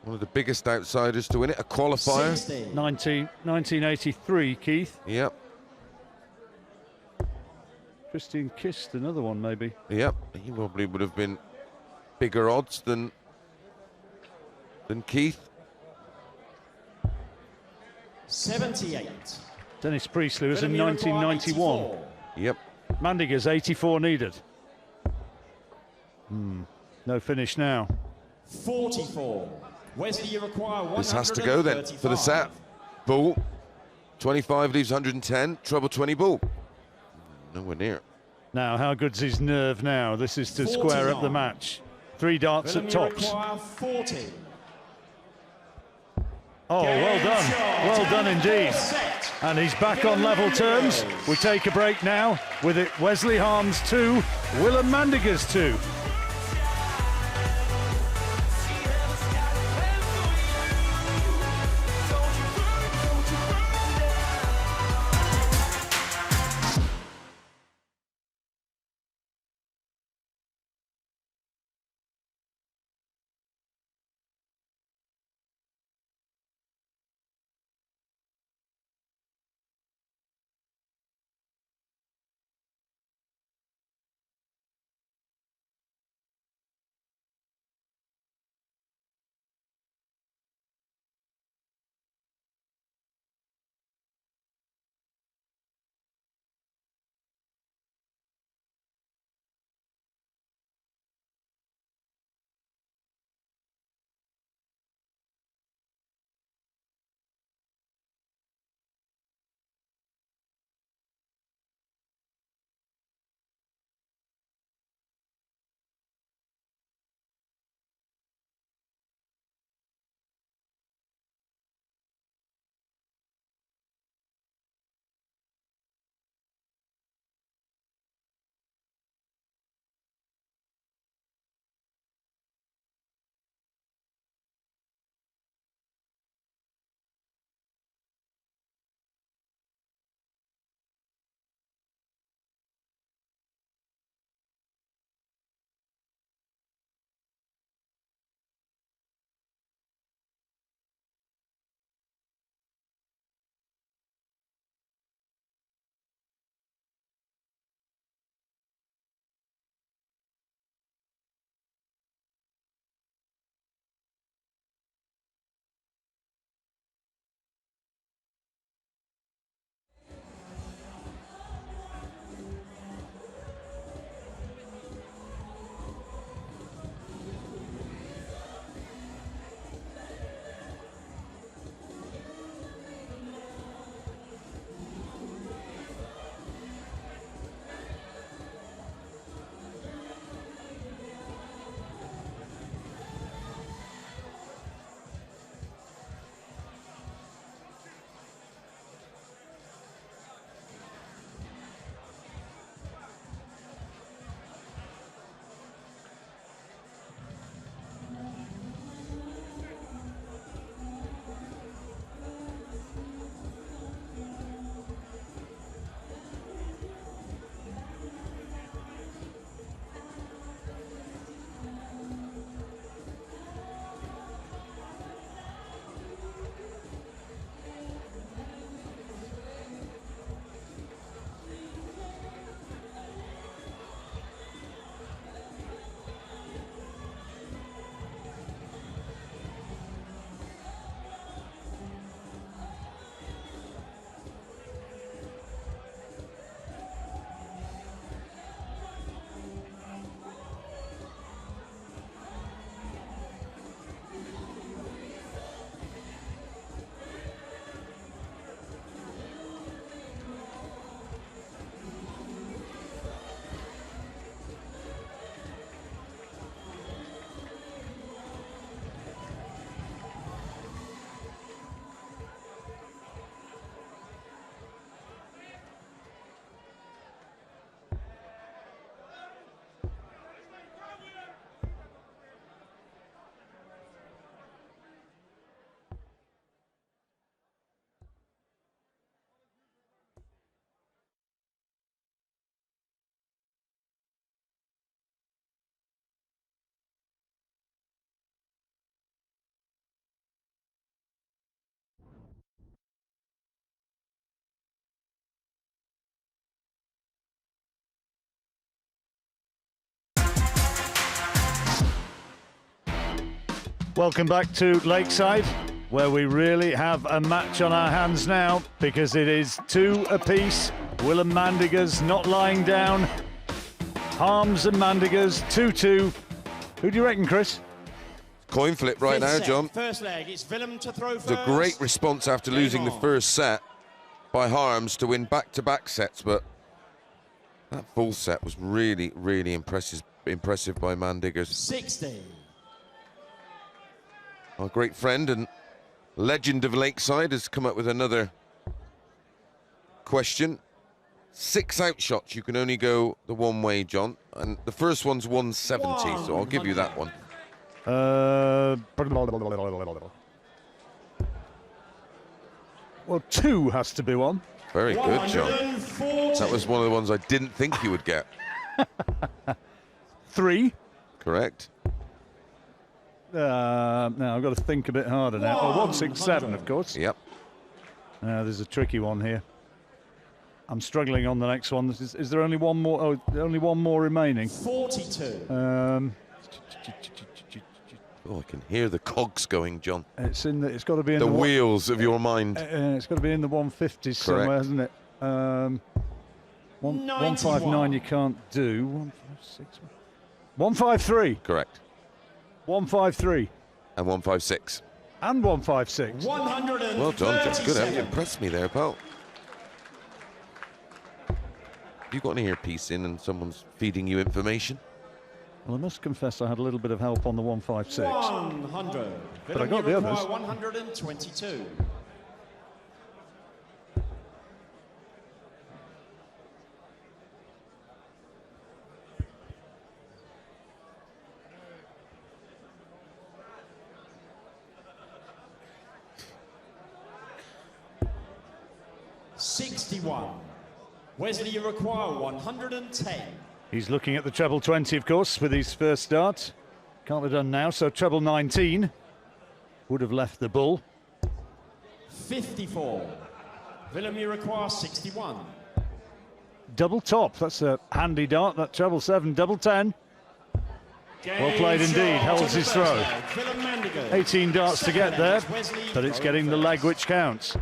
one of the biggest outsiders to win it. A qualifier. 60. 1983, Keith. Yep, Christian Kist, another one maybe. yep. He probably would have been bigger odds than Keith. 78. Dennis Priestley was in William Uruguay, 1991. 84. Yep. Mandigers, 84 needed. No finish now. 44. Wesley, you require 135. This has to go then for the set. Bull. 25 leaves 110. Trouble 20 bull. Nowhere near. Now, how good's his nerve now? This is to square up the 49. match. 3 darts Willem, at you tops. require 40. Oh, well done. Well done indeed. Set. And he's back on level terms. We take a break now with it Wesley Harms 2, Willem Mandigers 2. Welcome back to Lakeside, where we really have a match on our hands now, because it is 2 apiece. Willem Mandigers not lying down. Harms and Mandigers 2-2. Who do you reckon, Chris? Coin flip right now, John. First leg, it's Willem to throw first. It's a great response after losing the first set by Harms to win back-to-back sets, but that full set was really, really impressive by Mandigers. 60. Our great friend and legend of Lakeside has come up with another question. 6 out shots, you can only go the one way, John, and the first one's 170, so I'll give you that one. Well, 2 has to be one. Very good, John. That was one of the ones I didn't think you would get. 3. Correct. Now I've got to think a bit harder now. Oh, 167, of course. Yep. There's a tricky one here. I'm struggling on the next one. Is there only one more? Oh, only one more remaining. 42. Oh, I can hear the cogs going, John. It's in the. It's got to be in the wheels of your mind. It's got to be in the 150s somewhere, hasn't it? 159 you can't do. 156. 153. Correct. 153. And 156. And 156. 137. Well done, John. Good. You impressed me there, pal. You got an earpiece in and someone's feeding you information? Well, I must confess I had a little bit of help on the 156. 100. But I got the others. 122. $61. Wesley, you require 110. He's looking at the treble 20, of course, with his first start. Can't be done now, so treble 19 would have left the bull. 54. Willem, you require 61. Double top, that's a handy dart, that treble 7, double 10. Well played indeed, holds his throw. 18 darts to get there, but it's getting the leg which counts.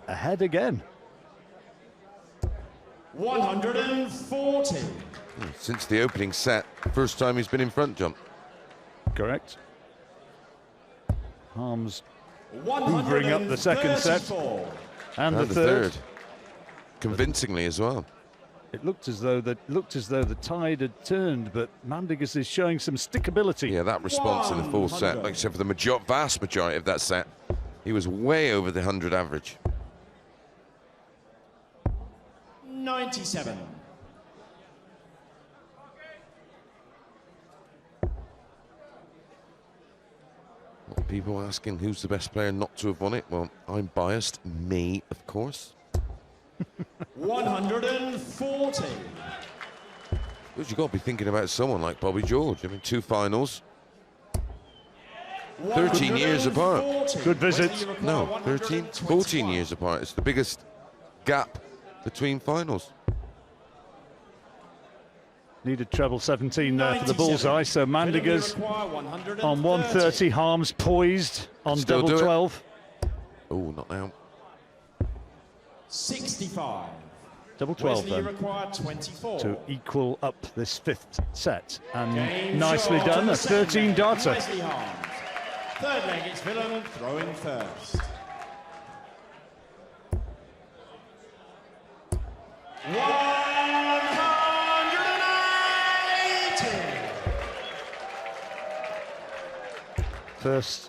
Ahead again. 140. Since the opening set, first time he's been in front, John. Correct. Harms hoovering up the second set. And the third. Convincingly as well. It looked as though the tide had turned, but Mandigers is showing some stickability. Yeah, that response in the full set, like I said, for the vast majority of that set, he was way over the 100 average. 97. People asking who's the best player not to have won it. Well, I'm biased. Me, of course. 140. You've got to be thinking about someone like Bobby George. I mean, 2 finals. 13 years apart. Good visit. No, 13, 14 years apart. It's the biggest gap between finals. Needed treble 17 there for the bullseye, so Mandigers on 130, Harms poised on Still double 12. Oh, not now. 65. Double 12 Wesley, then, you require 24. to equal up this 5th set. And nicely done, a 13 darter. Wesley Harms. Third leg, it's Willem throwing first. 180.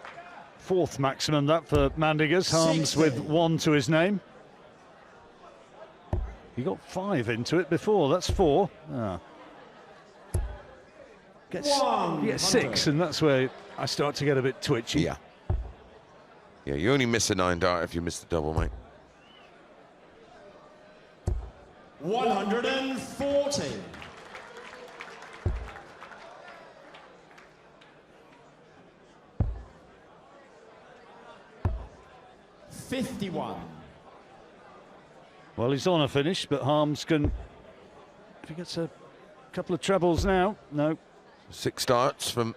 Fourth maximum that for Mandigers. Harms with 1 to his name. He got 5 into it before, that's 4. You get 6, and that's where I start to get a bit twitchy. Yeah. Yeah, you only miss a 9 dart if you miss the double, mate. 140. 51. Well, he's on a finish, but Harms can, if he gets a couple of trebles now, no, 6 starts from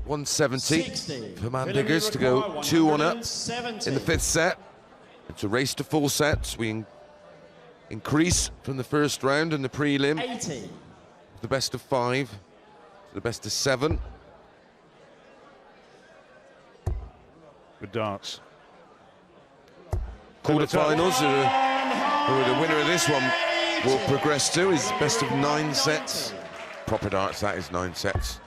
170 60. for Mandigers to go 2-1 up 170. in the 5th set. It's a race to 4 sets. We increase from the first round in the prelim. 80. The best of 5, to the best of 7. Good darts. Quarterfinals, who the winner of this one will progress to, is best of 9 sets. Proper darts, that is 9 sets.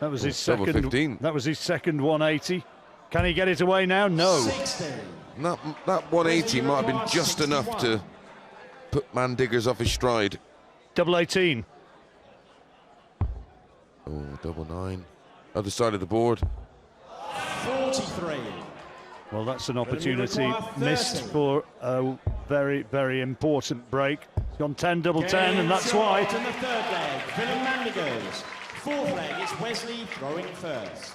That was his Double second. 15. That was his second 180. Can he get it away now? No. 60. That 180 might have been just enough to put Mandigers off his stride. Double 18. Oh, double 9. Other side of the board. 43. Well, that's an opportunity missed for a very, very important break. It's gone 10, double 10, and that's why. In the 3rd leg, Willem Mandigers. 4th leg, it's Wesley throwing first.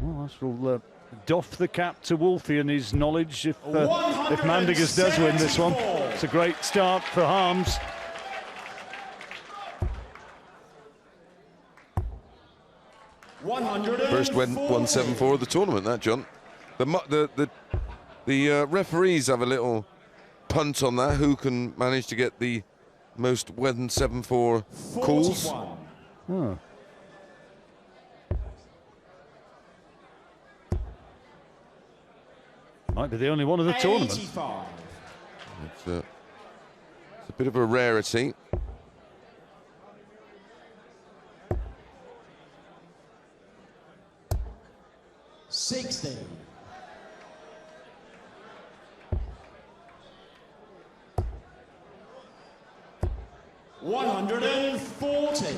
Well, this will doff the cap to Wolfie and his knowledge if Mandigers does win this one. It's a great start for Harms. First 174 of the tournament, that, John. The referees have a little punt on that. Who can manage to get the most 174 calls? Oh. Might be the only one of the tournament. It's a bit of a rarity. $60. $140.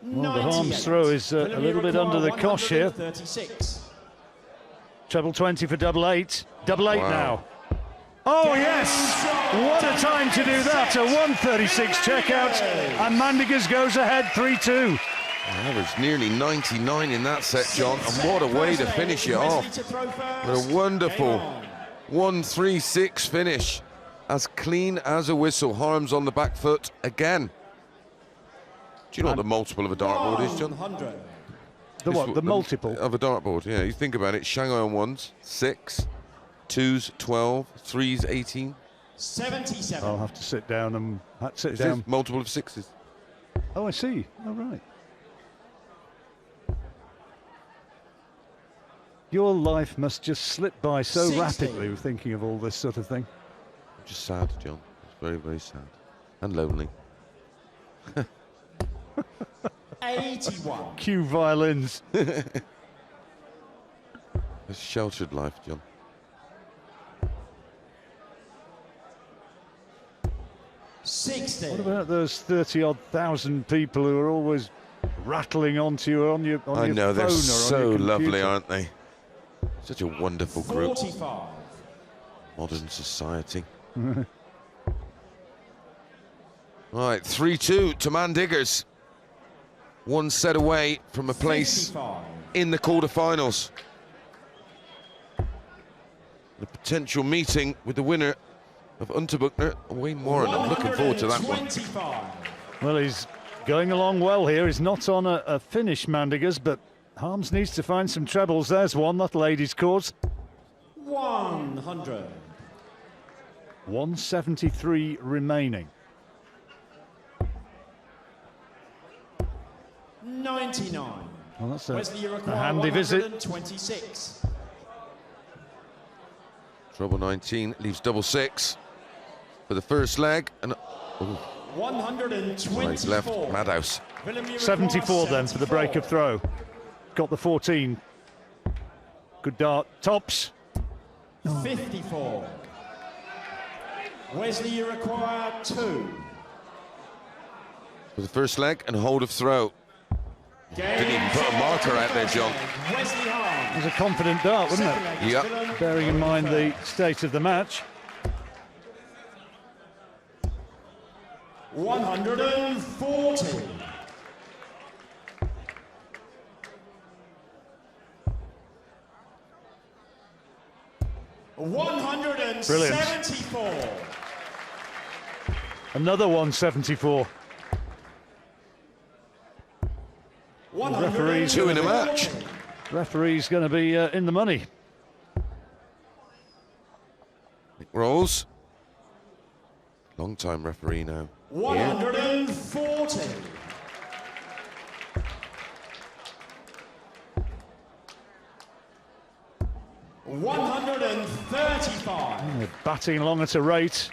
Well, the Harms throw is a little bit under the cosh here. 36. Treble 20 for double 8. Double 8 now. Oh, yes! What a time to do that. A 136 checkout. And Mandigers goes ahead 3-2. Average nearly 99 in that set, John. And what a way to finish it off. What a wonderful 136 finish. As clean as a whistle. Harms on the back foot again. Do you know what the multiple of a dartboard is, John? The what? The multiple? Of a dartboard, yeah. You think about it. Shanghai on 1s, 6, 2s, 12, 3s, 18. 77. I'll have to sit down and sit It down. says multiple of 6s. Oh, I see. All right. Your life must just slip by so 60. rapidly thinking of all this sort of thing. Just sad, John. It's very, very sad. And lonely. 81. Cue violins. A sheltered life, John. $60. What about those 30-odd thousand people who are always rattling onto you on your I know, phone they're or so on your lovely, computer? aren't they? Such a wonderful group. 45. Modern society. Right, 3-2 to Mandigers. 1 set away from a place 55. in the quarterfinals. The potential meeting with the winner of Unterbuchner and Wayne Warren. I'm looking forward to that one. 125. Well, he's going along well here. He's not on a finish, Mandigers, but Harms needs to find some trebles. There's one, that lady's cause. 100. 173 remaining. 99. Well, that's Wesley, you a require handy visit. 126. Treble 19 leaves double 6 for the first leg. And 124. he's left Madhouse. 74 then for the break of throw. Got the 14. Good dart. Tops. 54. Wesley, you require 2. For the first leg and hold of throw. Didn't even put a marker out there, John. Wesley Harms. It was a confident dart, wasn't it? Yep. Bearing in mind the state of the match. 140. 174. Another 174. Referee's two in a match. Referee's going to be in the money. Nick Rolls, long-time referee now. 140. Here. 135. Batting along at a rate.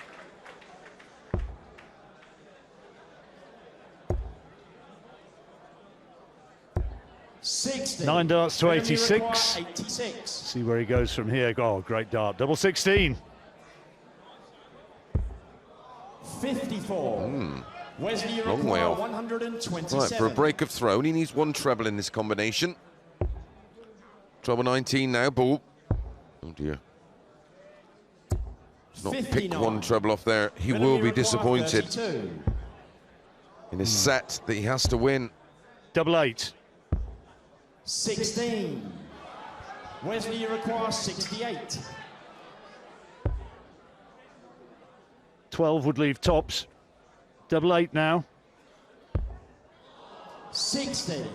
Nine darts to 86. 86. See where he goes from here. Oh, great dart. Double 16. 54. Wesley, you Long way require off. 127. Right, for a break of thrown, he needs one treble in this combination. Treble 19 now, ball. Oh dear. He's not picked 59. one treble off there. He Wesley, will you be require disappointed 32. in a set that he has to win. Double 8. 16. Wesley, you require 68. 12 would leave tops. Double 8 now. 60.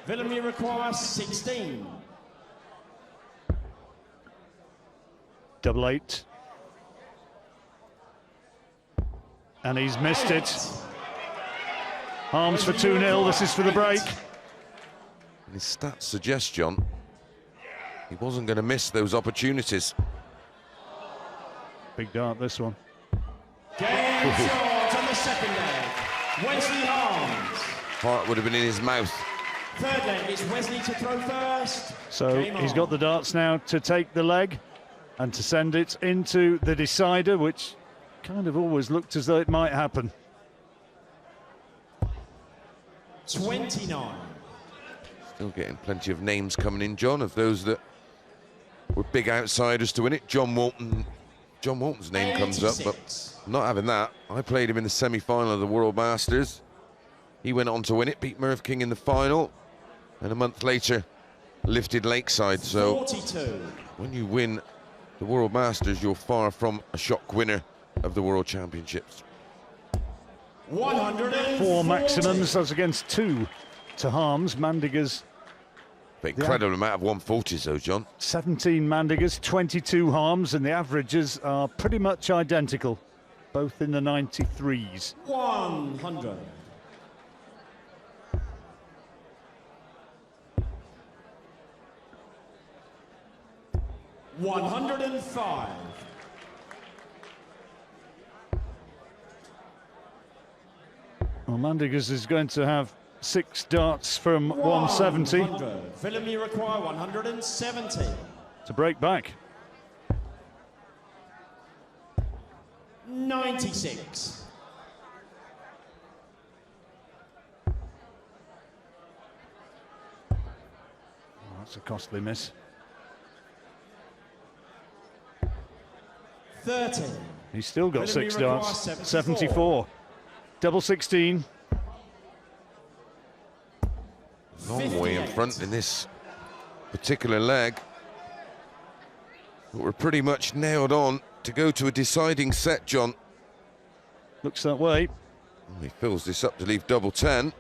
Villamy requires 16. Double 8. And he's missed it. Harms for 2-0. This is for the break. And his stats suggest, John, he wasn't going to miss those opportunities. Big dart, this one. Game short on the second leg. Wesley Harms. Heart would have been in his mouth. Third leg, it's Wesley to throw first. So Game he's on. got the darts now to take the leg and to send it into the decider, which kind of always looked as though it might happen. 29. Still getting plenty of names coming in, John, of those that were big outsiders to win it. John Walton's name comes up, but 86. I'm not having that. I played him in the semi-final of the World Masters. He went on to win it, beat Merv King in the final, and a month later lifted Lakeside. So 42. when you win the World Masters, you're far from a shock winner of the World Championships. 140. 4 maximums, that's against 2 to Harms. Mandigers, But incredible amount of 140s though, John. 17 Mandigers, 22 Harms, and the averages are pretty much identical, both in the 93s. 100. 105. Well, Mandigers is going to have 6 darts from 170 100. Film, you require 170. to break back. 96. Oh, that's a costly miss. 30. He's still got Film, you 6 require darts. 74. 74. Double 16. Long way in 58. front in this particular leg. But we're pretty much nailed on to go to a deciding set, John. Looks that way. Oh, he fills this up to leave double 10.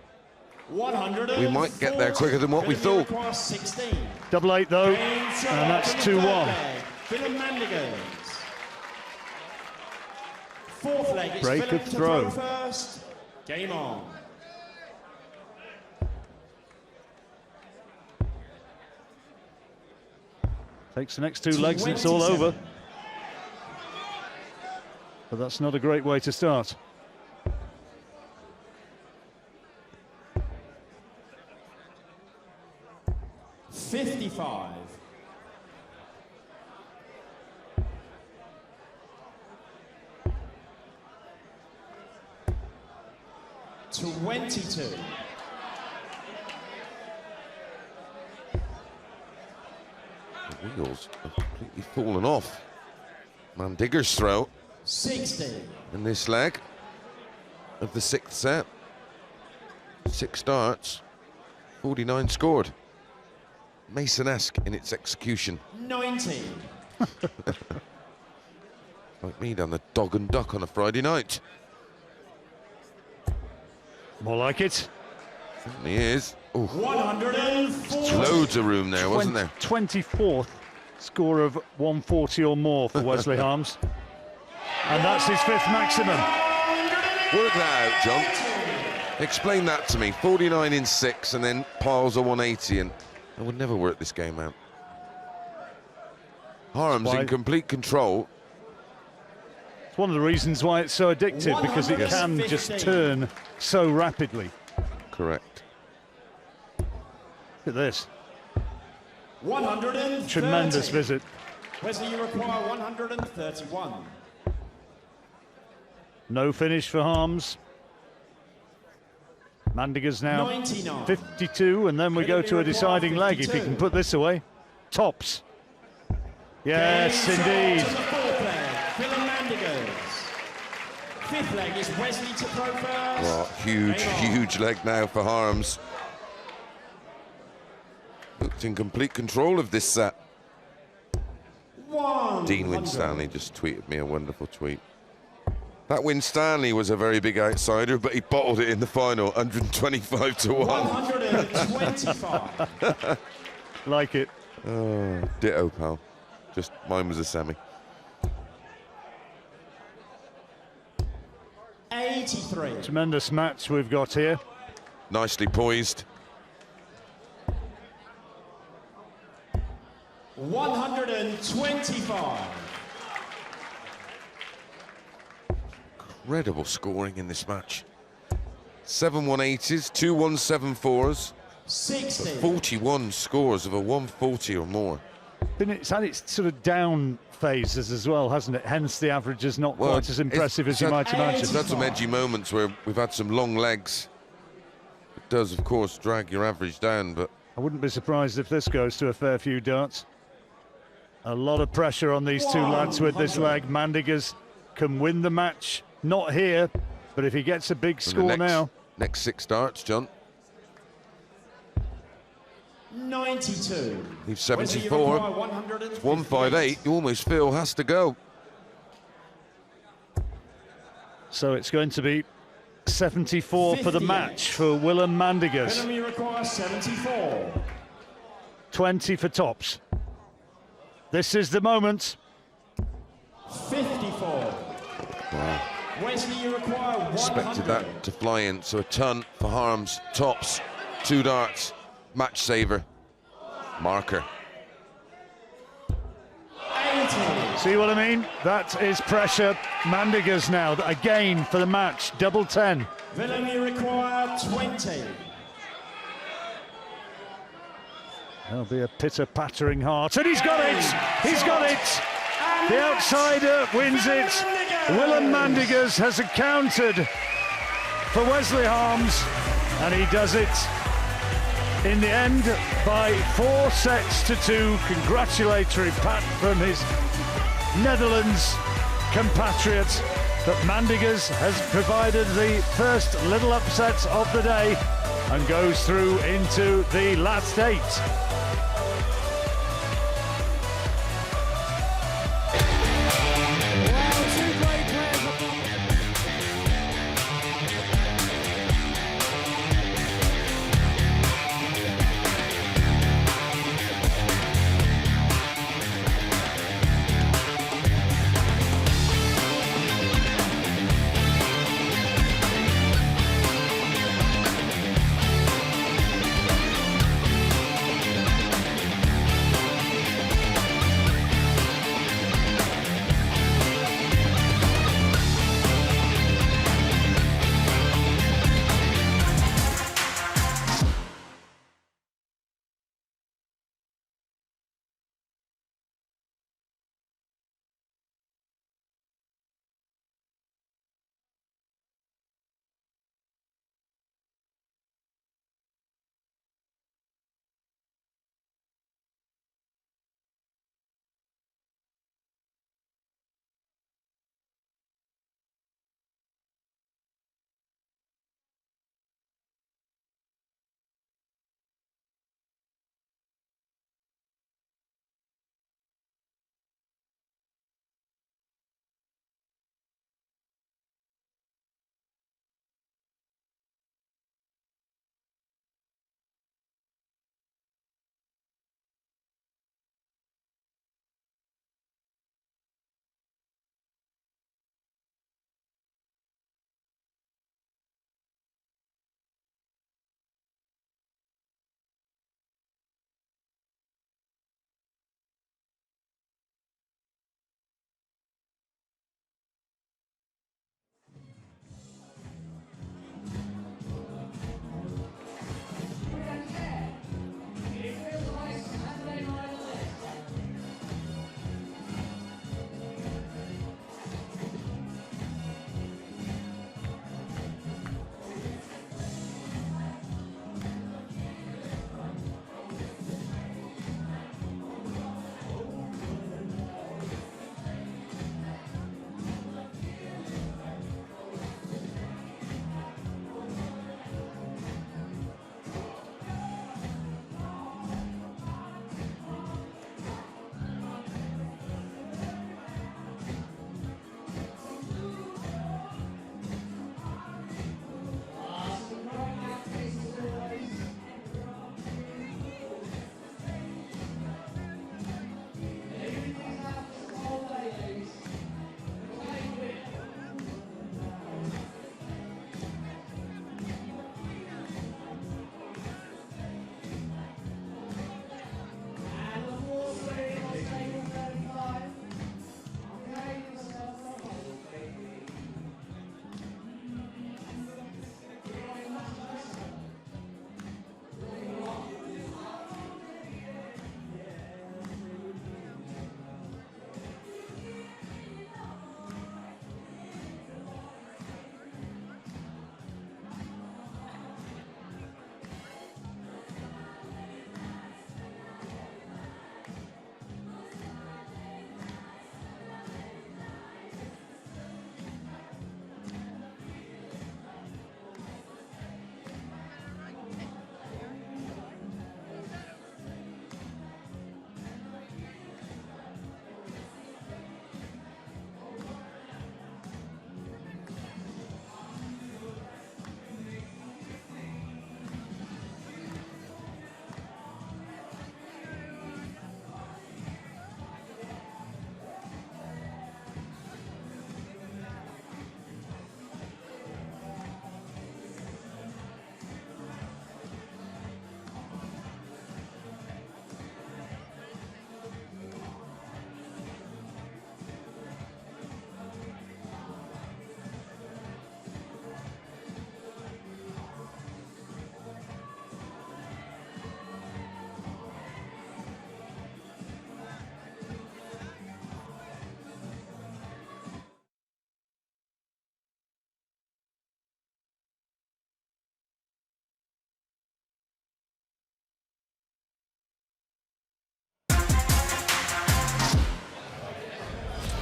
100. We might get there quicker than what we thought. Requires 16. Double 8 though, Game shot and that's in the third 2-1. leg. Film Mandigers. Fourth leg, it's Break Film of to throw. first. Game on. Takes the next 2 legs and it's all over. 27. But that's not a great way to start. $55. $22. The wheels have completely fallen off. Mandigers throw 60. in this leg of the 6th set. 6 darts, 49 scored. Mason-esque in its execution. 90. Like me down the Dog and Duck on a Friday night. More like it. Certainly is. Ooh. 140. Loads of room there, wasn't there? 24th score of 140 or more for Wesley Harms. And that's his 5th maximum. Work that out, John. Explain that to me. 49 in 6 and then piles of 180, and I would never work this game out. Harms in complete control. It's one of the reasons why it's so addictive, because it can just turn so rapidly. Correct. Look at this. 130. Tremendous visit. Wesley, you require 131. No finish for Harms. Mandigers now 99. 52, and then we go to a deciding leg if he can put this away. Tops. Yes, indeed. To the 4th leg, Mandigers. 5th leg is Wesley to throw first. Well, huge leg now for Harms. Looked in complete control of this set. Dean Winstanley just tweeted me a wonderful tweet. That Winstanley was a very big outsider, but he bottled it in the final, 125 to 1. 125. Like it. Oh, ditto, pal. Just mine was a semi. 83. Tremendous match we've got here. Nicely poised. 125. Incredible scoring in this match. 7 180s, 2 174s, 60. 41 scores of a 140 or more. It's had its sort of down phases as well, hasn't it? Hence the average is not quite as impressive as you might imagine. We've had some edgy moments where we've had some long legs. It does, of course, drag your average down, but I wouldn't be surprised if this goes to a fair few darts. A lot of pressure on these two lads with this leg. Mandigers can win the match. Not here, but if he gets a big score now. Next 6 darts, John. 92. Leaves 74. 158, you almost feel has to go. So it's going to be 74 for the match for Willem Mandigers. Enemy requires 74. 20 for Tops. This is the moment. 54. Wow. Wesley, you require 100. Expected that to fly in, so a ton for Harms. Tops, 2 darts, match saver, marker. 80. See what I mean? That is pressure. Mandigers now, again for the match, double 10. Willem, you require 20. There'll be a pitter-pattering heart, and he's got it! He's got it! The outsider wins it. Willem Mandigers has accounted for Wesley Harms, and he does it in the end by 4 sets to 2. Congratulatory pat from his Netherlands compatriot. But Mandigers has provided the first little upset of the day and goes through into the last 8.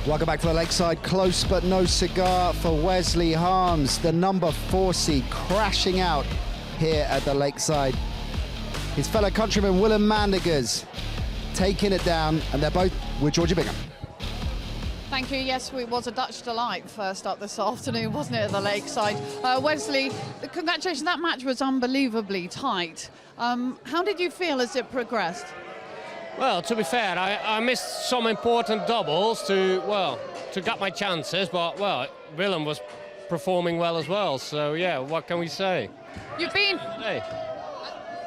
Welcome back to the Lakeside. Close but no cigar for Wesley Harms, the number 4 seed, crashing out here at the Lakeside. His fellow countryman Willem Mandigers taking it down, and they're both with Georgie Bingham. Thank you. Yes, it was a Dutch delight first up this afternoon, wasn't it, at the Lakeside? Wesley, congratulations. That match was unbelievably tight. How did you feel as it progressed? Well, to be fair, I missed some important doubles to get my chances, but, well, Willem was performing well as well, so, yeah, what can we say? You've been... Hey.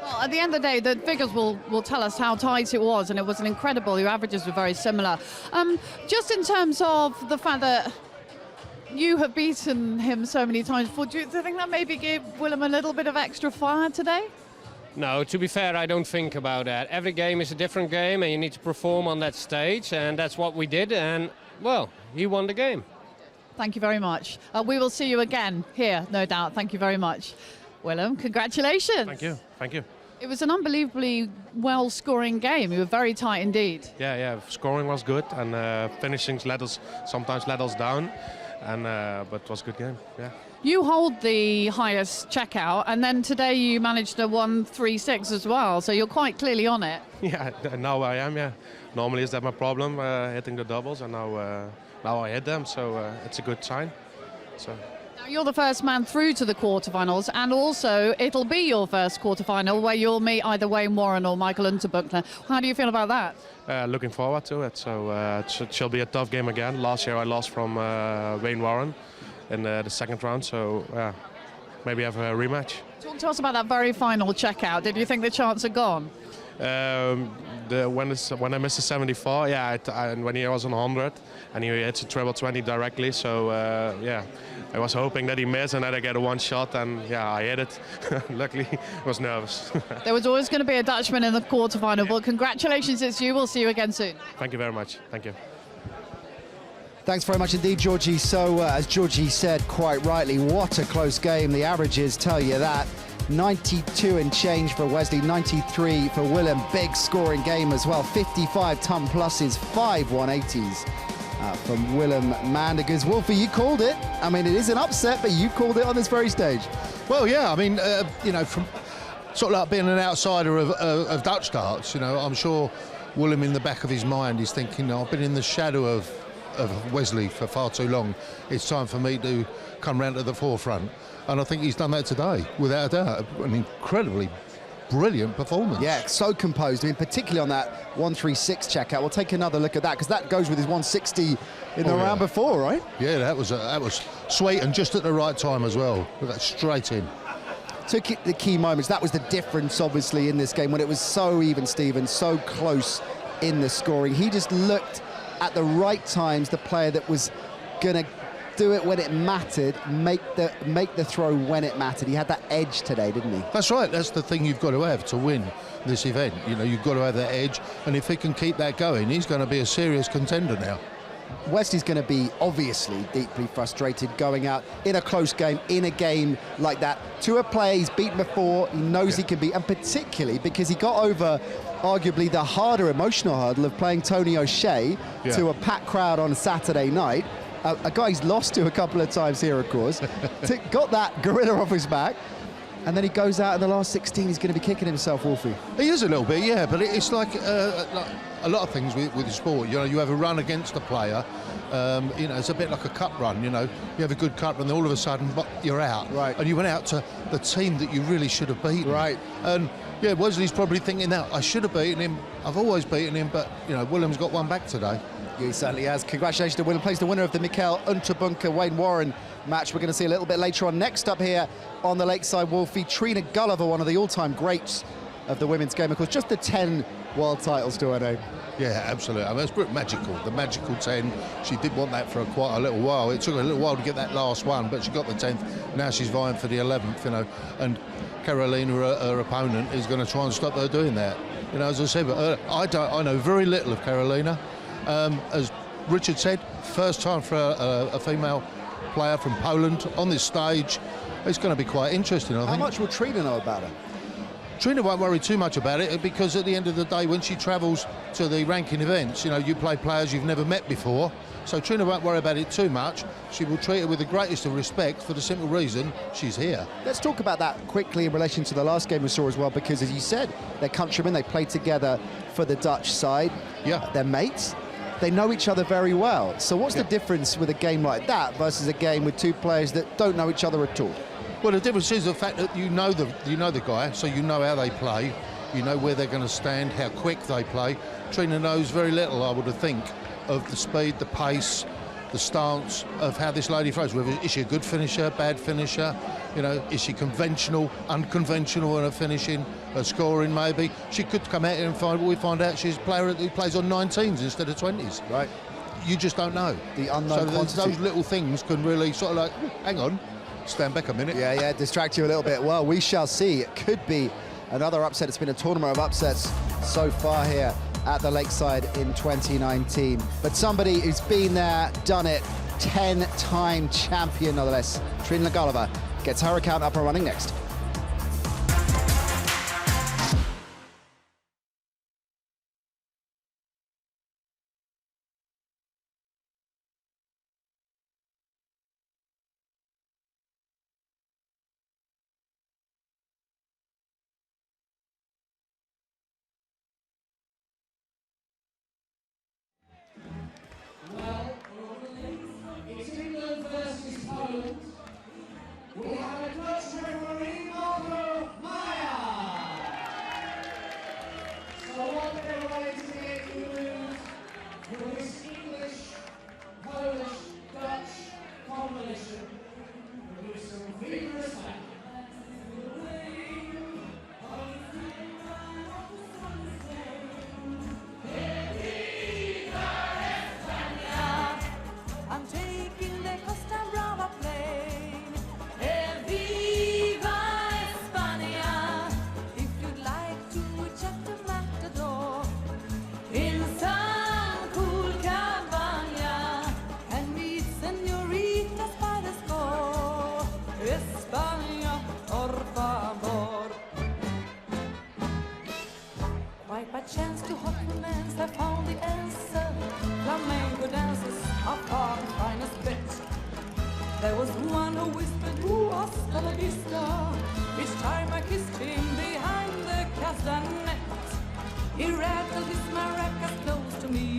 Well, at the end of the day, the figures will tell us how tight it was, and it was an incredible. Your averages were very similar. Just in terms of the fact that you have beaten him so many times before, do you think that maybe gave Willem a little bit of extra fire today? No, to be fair, I don't think about that. Every game is a different game, and you need to perform on that stage, and that's what we did, and, well, he won the game. Thank you very much. We will see you again here, no doubt. Thank you very much. Willem, congratulations. Thank you. Thank you. It was an unbelievably well-scoring game. You were very tight indeed. Yeah. Scoring was good, and finishings sometimes let us down, and but it was a good game. Yeah. You hold the highest checkout, and then today you managed a 1.36 as well, so you're quite clearly on it. Yeah. Now I am. Yeah. Normally is that my problem, hitting the doubles, and now I hit them, so it's a good sign. So. Now you're the first man through to the quarterfinals, and also it'll be your first quarterfinal where you'll meet either Wayne Warren or Michael Unterbuchner. How do you feel about that? Looking forward to it. So it shall be a tough game again. Last year I lost from Wayne Warren in the second round, so maybe have a rematch. Talk to us about that very final checkout. Did you think the chance had gone? When I missed the 74, and when he was on 100, and he hits a treble 20 directly, so I was hoping that he missed and that I get a one shot, and I hit it. Luckily, I was nervous. There was always going to be a Dutchman in the quarterfinal. Yeah. Well, congratulations, it's you. We'll see you again soon. Thank you very much. Thank you. Thanks very much indeed, Georgie. So, as Georgie said quite rightly, what a close game. The averages tell you that. 92 and change for Wesley, 93 for Willem. Big scoring game as well. 55 ton pluses, 5 180s from Willem Mandigers. Wolfie, you called it. I mean, it is an upset, but you called it on this very stage. Well, yeah, I mean, from sort of like being an outsider of Dutch darts, I'm sure Willem in the back of his mind is thinking, I've been in the shadow of Wesley for far too long. It's time for me to come round to the forefront. And I think he's done that today, without a doubt. An incredibly brilliant performance. Yeah, so composed. I mean, particularly on that 136 checkout. We'll take another look at that, because that goes with his 160 in the round before, right? Yeah, that was sweet, and just at the right time as well. With that straight in. So the key moments, that was the difference, obviously, in this game, when it was so even, Stephen, so close in the scoring. He just looked at the right times, the player that was going to do it when it mattered, make the throw when it mattered. He had that edge today, didn't he? That's right. That's the thing you've got to have to win this event. You've got to have that edge, and if he can keep that going, he's going to be a serious contender now. Wesley's going to be obviously deeply frustrated going out in a close game, in a game like that, to a player he's beaten before, he knows he can beat, and particularly because he got over arguably the harder emotional hurdle of playing Tony O'Shea to a packed crowd on Saturday night. A guy he's lost to a couple of times here, of course. Got that gorilla off his back, and then he goes out in the last 16. He's going to be kicking himself, Wolfie. He is a little bit, yeah, but it's like a lot of things with the sport. You have a run against a player. It's a bit like a cup run. You have a good cup run, then all of a sudden you're out. Right. And you went out to the team that you really should have beaten. Right. And yeah, Wesley's probably thinking that I should have beaten him. I've always beaten him, but Willem's got one back today. He certainly has. Congratulations to Willem. Plays the winner of the Michael Unterbuchner Wayne Warren match. We're going to see a little bit later on. Next up here on the Lakeside, Wolfie, Trina Gulliver, one of the all-time greats of the women's game. Of course, just the 10 world titles to her name. Yeah, absolutely. I mean, it's magical. The magical 10. She did want that for quite a little while. It took her a little while to get that last one, but she got the 10th. Now she's vying for the 11th, And Carolina, her opponent, is going to try and stop her doing that. As I said, I know very little of Carolina. As Richard said, first time for a female player from Poland on this stage. It's going to be quite interesting, I think. How much will Trina know about her? Trina won't worry too much about it, because at the end of the day, when she travels to the ranking events, you play players you've never met before, So Trina won't worry about it too much. She will treat her with the greatest of respect for the simple reason she's here. Let's talk about that quickly in relation to the last game we saw as well, because as you said, they're countrymen, they played together for the Dutch side. Yeah. They're mates. They know each other very well. So what's the difference with a game like that versus a game with two players that don't know each other at all? Well, the difference is the fact that you know the guy, so you know how they play, you know where they're going to stand, how quick they play. Trina knows very little, I would think, of the speed, the pace, the stance of how this lady throws. Whether is she a good finisher, bad finisher? You know, is she conventional, unconventional in her finishing, her scoring? Maybe she could come out here and we find out she's a player who plays on 19s instead of 20s. Right. You just don't know. The unknown quantity. Those little things can really sort of like, hang on, stand back a minute. Yeah, distract you a little bit. Well, we shall see. It could be another upset. It's been a tournament of upsets so far here at the Lakeside in 2019. But somebody who's been there, done it, 10-time champion nonetheless. Trina Gulliver gets her account up and running next. It's England versus Poland. We have a Dutch referee, Marco Meyer. So what better way to get you lose with this English, Polish, Dutch combination with some vigorous attack. I'm taking the Costa Brava plane. Viva España! If you'd like to chat to Matador in some cool cabana and meet senoritas by the score. España, por favor. Quite by chance to hot romance I found the answer. Flamenco dances are far the finest bit. There was one who whispered, ooh, hasta la vista, each time I kissed him behind the castanet. He rattled his maracas close to me.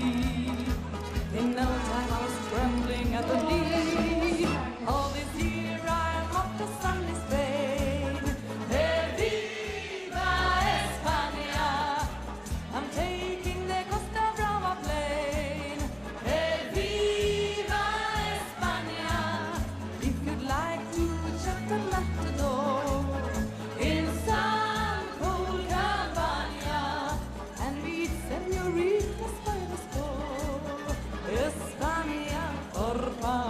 In no time I was trembling at the knee. All this year I'm up to sunny Spain. Viva España! I'm taking the Costa Brava plane. Viva España! If you'd like to chat the Matador in some cool cabana and meet senoritas by the score. España, por favor.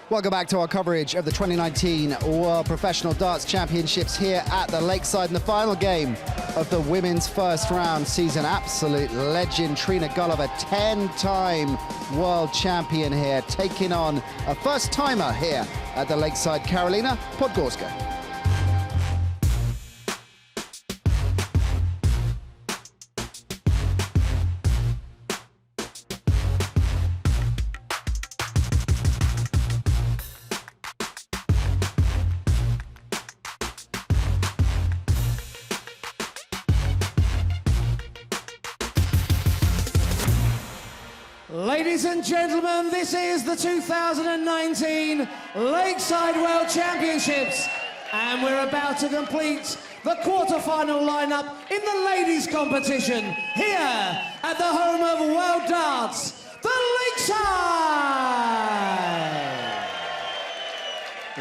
Welcome back to our coverage of the 2019 World Professional Darts Championships here at the Lakeside, in the final game of the women's first round season. Absolute legend Trina Gulliver, 10-time world champion here, taking on a first-timer here at the Lakeside, Karolina Podgorska. Ladies and gentlemen, this is the 2019 Lakeside World Championships, and we're about to complete the quarter-final lineup in the ladies' competition here at the home of World Darts, the Lakeside.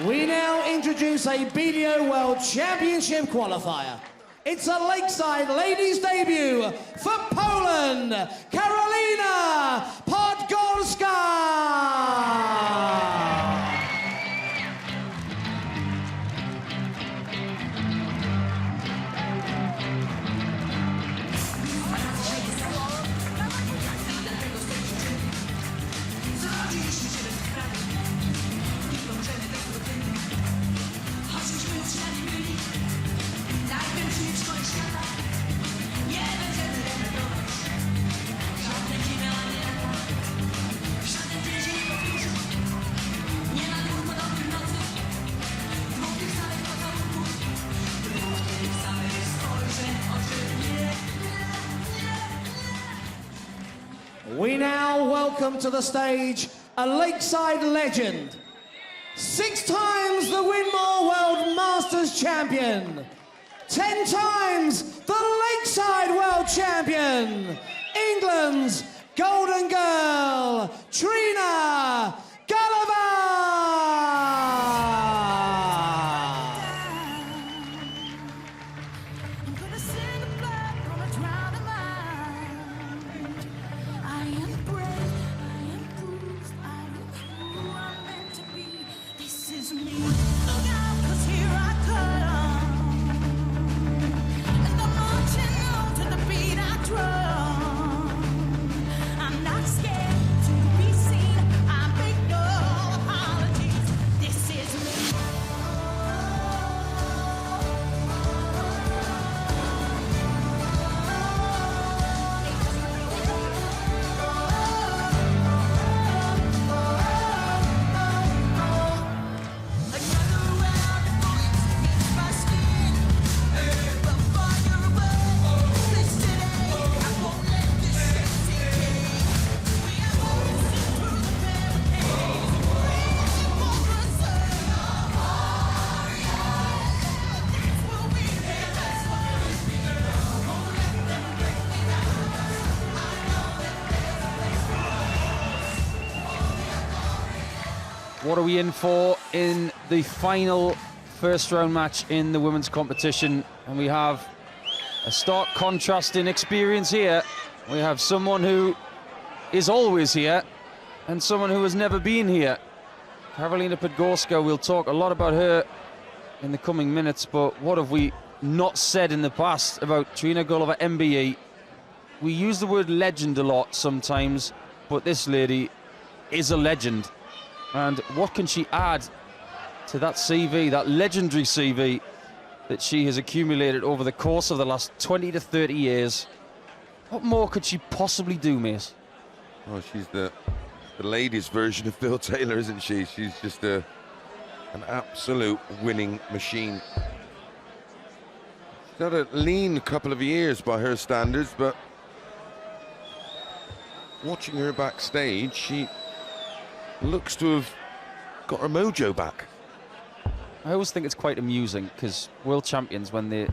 We now introduce a BDO World Championship qualifier. It's a Lakeside ladies' debut for Poland, Karolina Podgorska! We now welcome to the stage a Lakeside legend, 6 times the Winmore World Masters champion, 10 times the Lakeside World champion, England's Golden Girl, Trina Gulliver! What are we in for in the final first round match in the women's competition? And we have a stark contrast in experience here. We have someone who is always here and someone who has never been here. Karolina Podgorska, we'll talk a lot about her in the coming minutes, but what have we not said in the past about Trina Gulliver, MBE? We use the word legend a lot sometimes, but this lady is a legend. And what can she add to that CV, that legendary CV that she has accumulated over the course of the last 20 to 30 years? What more could she possibly do, Mace? Oh, she's the ladies' version of Phil Taylor, isn't she? She's just an absolute winning machine. She's had a lean couple of years by her standards, but watching her backstage, she looks to have got her mojo back. I always think it's quite amusing because world champions, when they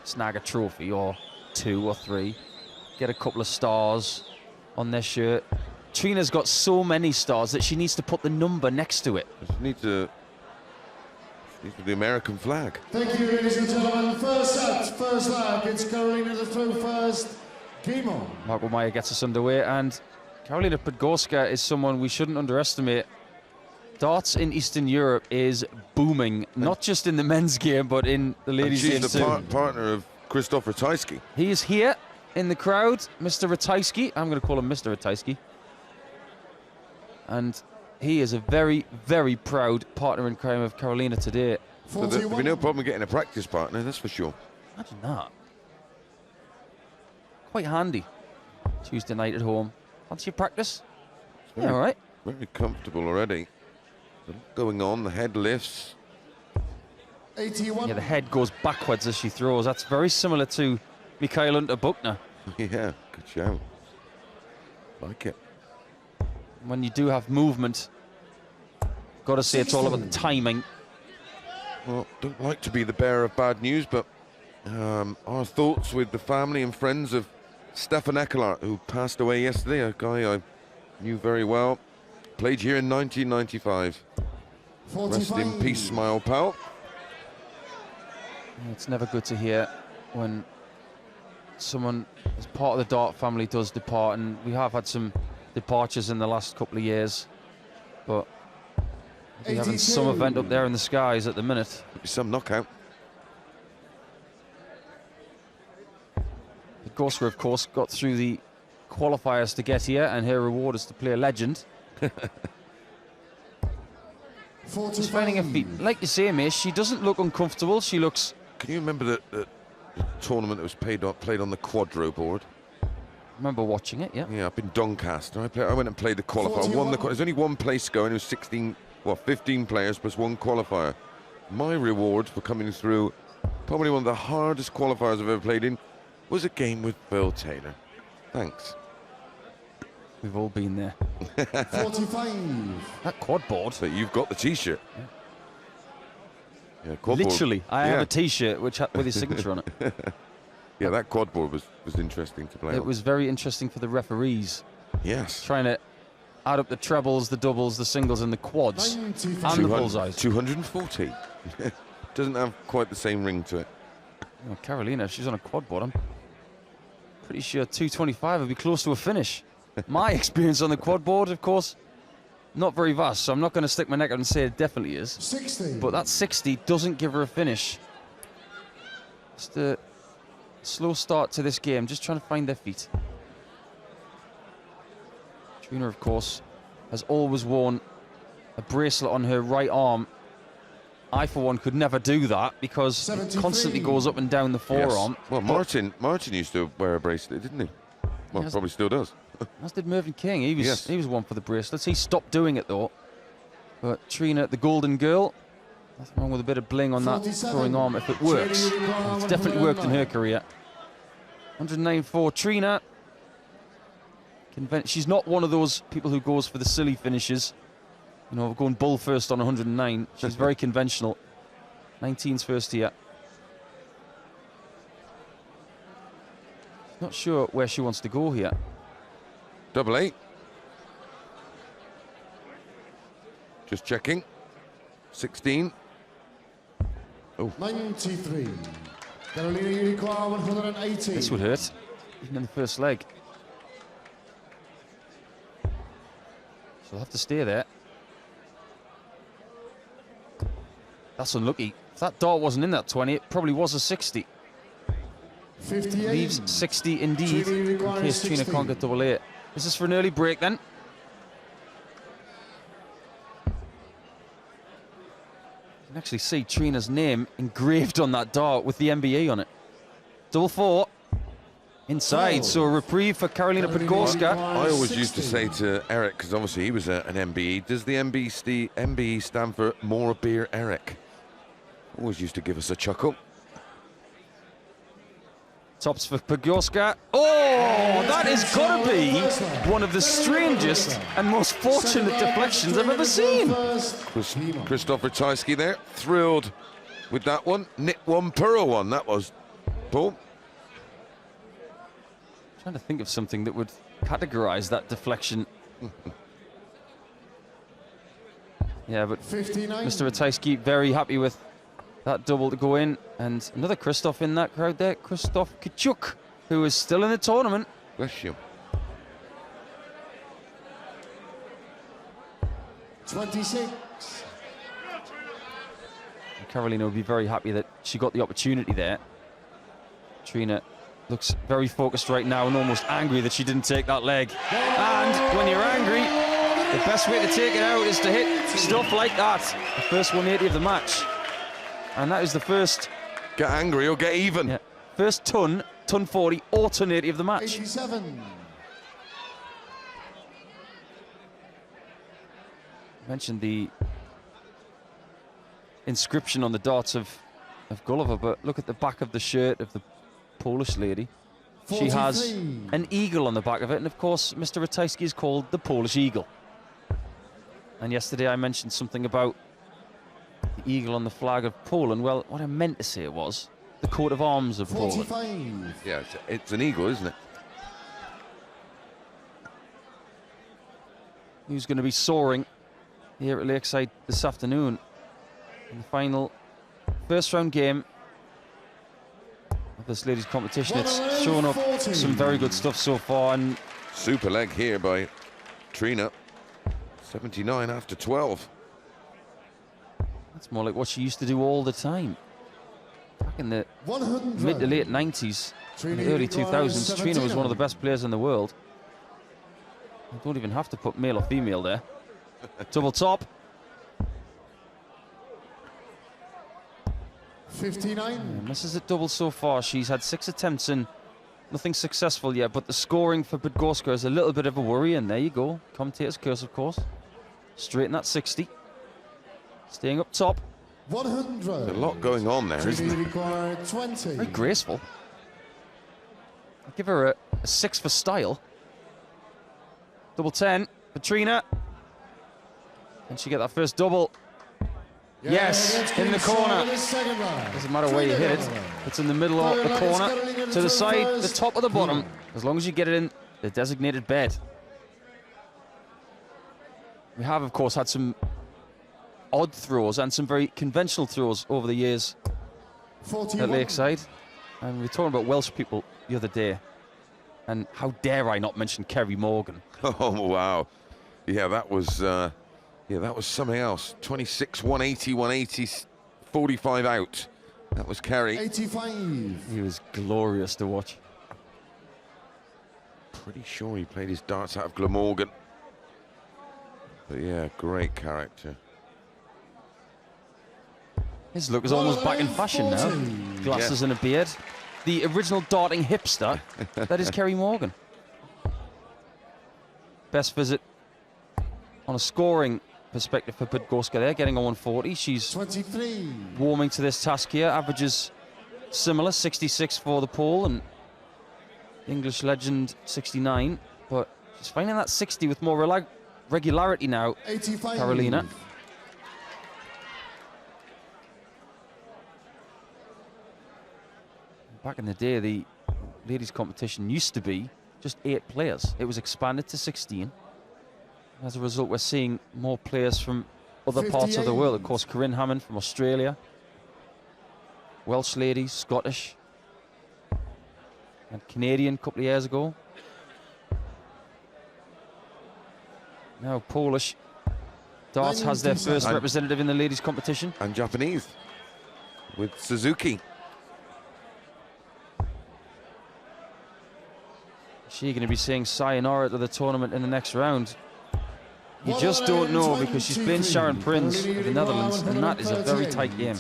snag a trophy or 2 or 3, get a couple of stars on their shirt. Trina's got so many stars that she needs to put the number next to it. She needs the American flag. Thank you, ladies and gentlemen. First set, first leg. It's Karolina to throw first. Game on. Marco Meyer gets us underway, and Karolina Podgorska is someone we shouldn't underestimate. Darts in Eastern Europe is booming, not just in the men's game, but in the ladies' game too. She's the partner of Krzysztof Ratajski. He is here in the crowd, Mr. Ratajski. I'm going to call him Mr. Ratajski. And he is a very, very proud partner in crime of Karolina today. So there'll be no problem getting a practice partner, that's for sure. Imagine that. Quite handy. Tuesday night at home. Fancy your practice? Yeah, all right. Very comfortable already. Going on, the head lifts. 81. Yeah, the head goes backwards as she throws. That's very similar to Mikhail Unterbuchner. Yeah, good shout. Like it. When you do have movement, got to say it's all about the timing. Well, don't like to be the bearer of bad news, but our thoughts with the family and friends of Stefan Eckelart, who passed away yesterday, a guy I knew very well. Played here in 1995. 45. Rest in peace, my old pal. It's never good to hear when someone as part of the Dart family does depart, and we have had some departures in the last couple of years, but we're having some event up there in the skies at the minute. Could be some knockout. Podgorska, of course, got through the qualifiers to get here, and her reward is to play a legend. She's finding her feet. Like you say, Mish, she doesn't look uncomfortable. She looks... Can you remember the tournament that was played on the quadro board? I remember watching it, yeah. Yeah, up in Doncaster. I went and played the qualifier. I won the There's only one place going. It was 15 players plus one qualifier. My reward for coming through, probably one of the hardest qualifiers I've ever played in, was a game with Bill Taylor. Thanks. We've all been there. 45. That quad board. So you've got the T-shirt. Yeah, quad Literally, board. I have a T-shirt with his signature on it. Yeah, that quad board was interesting to play It on. was very interesting for the referees. Yes. Trying to add up the trebles, the doubles, the singles, and the quads, 95. and the bullseyes. 240. Doesn't have quite the same ring to it. Oh, Karolina, if she's on a quad board, I'm pretty sure 225 would be close to a finish. My experience on the quad board, of course, not very vast, so I'm not going to stick my neck out and say it definitely is. 60. But that 60 doesn't give her a finish. Just a slow start to this game, just trying to find their feet. Trina, of course, has always worn a bracelet on her right arm. I, for one, could never do that because 73. it constantly goes up and down the forearm. Yes. Well, Martin used to wear a bracelet, didn't he? Well, Yes. probably still does. As did Mervyn King. He was one for the bracelets. He stopped doing it though. But Trina, the golden girl, nothing wrong with a bit of bling on 47. that throwing arm if it works. It's definitely worked in her career. 109.4 Trina. She's not one of those people who goes for the silly finishes. You know, going bull first on 109. She's very conventional. 19's first here. Not sure where she wants to go here. Double 8. Just checking. 16. Oh. 93. Karolina Uniqua 180. This would hurt, even in the first leg. She'll have to stay there. That's unlucky. If that dart wasn't in that 20, it probably was a 60. 58. Leaves 60 indeed, Trina in requires case Trina 60. can't get double 8. This is for an early break then. You can actually see Trina's name engraved on that dart with the MBE on it. Double 4. Inside, so a reprieve for Karolina Podgorska. I always used to say to Eric, because obviously he was an MBE, does the MBE stand for More Beer Eric? Always used to give us a chuckle. Tops for Podgorska. Oh, that is got to be one of the strangest and most fortunate deflections I've ever seen. Krzysztof Ratajski there, thrilled with that one. Nit 1, Puro 1, that was. Paul? Trying to think of something that would categorize that deflection. Yeah, but 59. Mr. Ratajski very happy with that double to go in. And another Krzysztof in that crowd there, Krzysztof Kachuk, who is still in the tournament. Bless you. 26. And Carolina would be very happy that she got the opportunity there. Trina looks very focused right now and almost angry that she didn't take that leg. And when you're angry, the best way to take it out is to hit stuff like that. The first 180 of the match. And that is the first... Get angry or get even. Yeah, first ton 40 or ton 80 of the match. 87. Mentioned the inscription on the darts of Gulliver, but look at the back of the shirt of the Polish lady. 43. She has an eagle on the back of it, and of course Mr. Ratajski is called the Polish Eagle. And yesterday I mentioned something about the eagle on the flag of Poland. Well, what I meant to say was the coat of arms of 45. Poland. Yeah, it's an eagle, isn't it? Who's going to be soaring here at Lakeside this afternoon in the final first round game of this ladies competition. It's shown up some very good stuff so far, and super leg here by Trina. 79 after 12. That's more like what she used to do all the time. Back in the mid to late 90s, in the early 2000s, Trina was one of the best players in the world. You don't even have to put male or female there. Double top. 59. Misses at double so far. She's had 6 attempts and nothing successful yet, but the scoring for Podgorska is a little bit of a worry, and there you go. Commentator's curse, of course. Straight in that 60. Staying up top. 100. There's a lot going on there, isn't there? Required 20. Very graceful. I'd give her a 6 for style. Double 10 for Trina. Can she get that first double? Yes, in the corner. Doesn't matter where you hit it. It's in the middle of the corner, to the side, the top or the bottom. As long as you get it in the designated bed. We have, of course, had some odd throws and some very conventional throws over the years 41. at Lakeside. And we were talking about Welsh people the other day. And how dare I not mention Kerry Morgan? Oh, wow. Yeah, that was something else. 26, 180, 180, 45 out. That was Kerry. 85. He was glorious to watch. Pretty sure he played his darts out of Glamorgan. But yeah, great character. His look is almost back in fashion now. Glasses and a beard. The original darting hipster, that is Kerry Morgan. Best visit on a scoring perspective for Podgorska there, getting on 140. She's 23. Warming to this task here. Averages similar, 66 for the pole, and English legend 69. But she's finding that 60 with more regularity now, 85. Carolina. Back in the day, the ladies' competition used to be just 8 players. It was expanded to 16. As a result, we're seeing more players from other parts of the world. Of course, Corinne Hammond from Australia, Welsh ladies, Scottish, and Canadian a couple of years ago. Now Polish. Darts has their first representative in the ladies' competition. And Japanese with Suzuki. She's going to be saying sayonara to the tournament in the next round. You just don't know, because she's playing Sharon Prinz of the Netherlands, and that is a very tight game.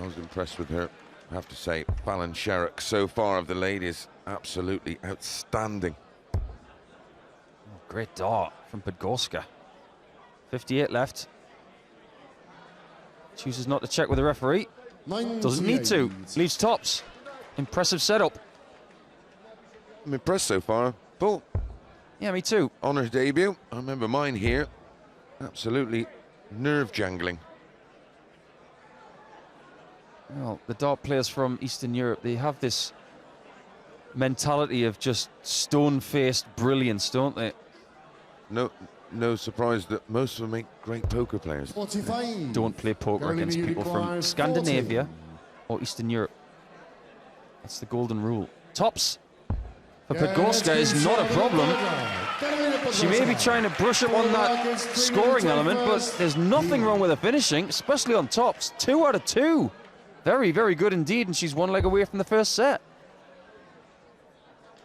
I was impressed with her, I have to say. Fallon Sherrock so far of the ladies, absolutely outstanding. Oh, great dart from Podgorska. 58 left. Chooses not to check with the referee. Doesn't need to. Leaves tops. Impressive setup. I'm impressed so far. Paul. Yeah, me too. On her debut. I remember mine here. Absolutely nerve-jangling. Well, the dart players from Eastern Europe, they have this mentality of just stone-faced brilliance, don't they? No surprise that most of them make great poker players. 45. Don't play poker against people from Scandinavia or Eastern Europe. That's the golden rule. Tops for Podgorska is not a problem. She may be trying to brush up on that scoring element, but there's nothing wrong with her finishing, especially on tops. 2 out of 2. Very, very good indeed, and she's 1 leg away from the first set.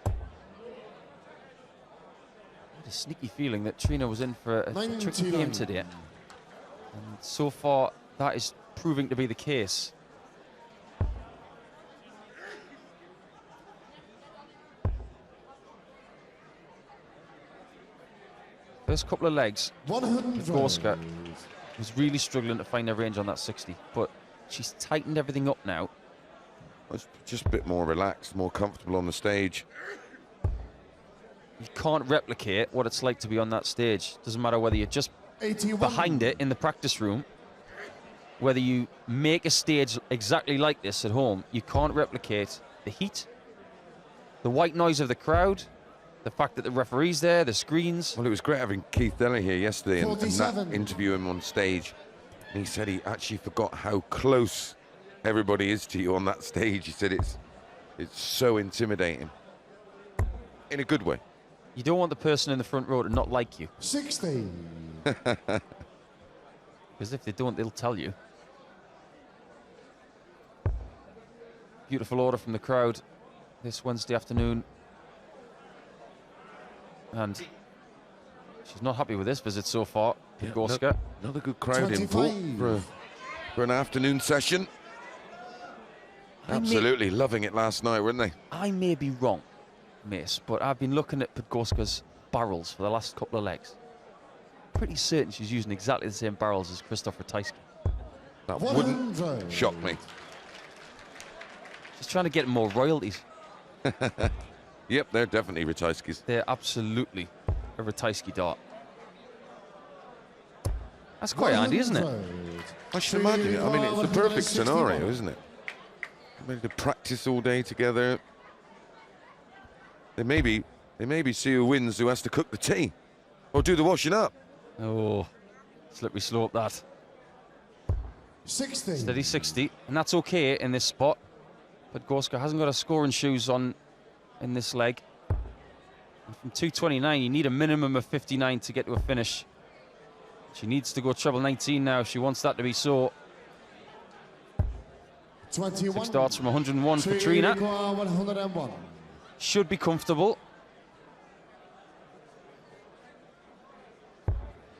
I had a sneaky feeling that Trina was in for a tricky game today. And so far, that is proving to be the case. First couple of legs, Podgorska was really struggling to find her range on that 60, but she's tightened everything up now. It's just a bit more relaxed, more comfortable on the stage. You can't replicate what it's like to be on that stage. Doesn't matter whether you're just 81. behind it in the practice room, whether you make a stage exactly like this at home, you can't replicate the heat, the white noise of the crowd, the fact that the referee's there, the screens. Well, it was great having Keith Deli here yesterday and that interview him on stage. And he said he actually forgot how close everybody is to you on that stage. He said it's so intimidating. In a good way. You don't want the person in the front row to not like you. 60. Because if they don't, they'll tell you. Beautiful order from the crowd this Wednesday afternoon. And she's not happy with this visit so far, Podgorska. Yeah, another good crowd in for an afternoon session. Absolutely loving it last night, weren't they? I may be wrong, miss, but I've been looking at Podgorska's barrels for the last couple of legs. Pretty certain she's using exactly the same barrels as Krzysztof Ratajski. That wouldn't shock me. She's trying to get more royalties. Yep, they're definitely Ratajski's. They're absolutely a Ratajski dart. That's quite handy, isn't it? I should imagine it. I mean, it's the perfect scenario, isn't it? Maybe to practice all day together. They maybe see who wins, who has to cook the tea or do the washing up. Oh, slippery slope that. 60. Steady 60, and that's okay in this spot. Podgorska hasn't got her scoring shoes on in this leg. And from 229, you need a minimum of 59 to get to a finish. She needs to go treble 19 now if she wants that to be so. 21. 6 darts from 101 for Trina. 101. Should be comfortable.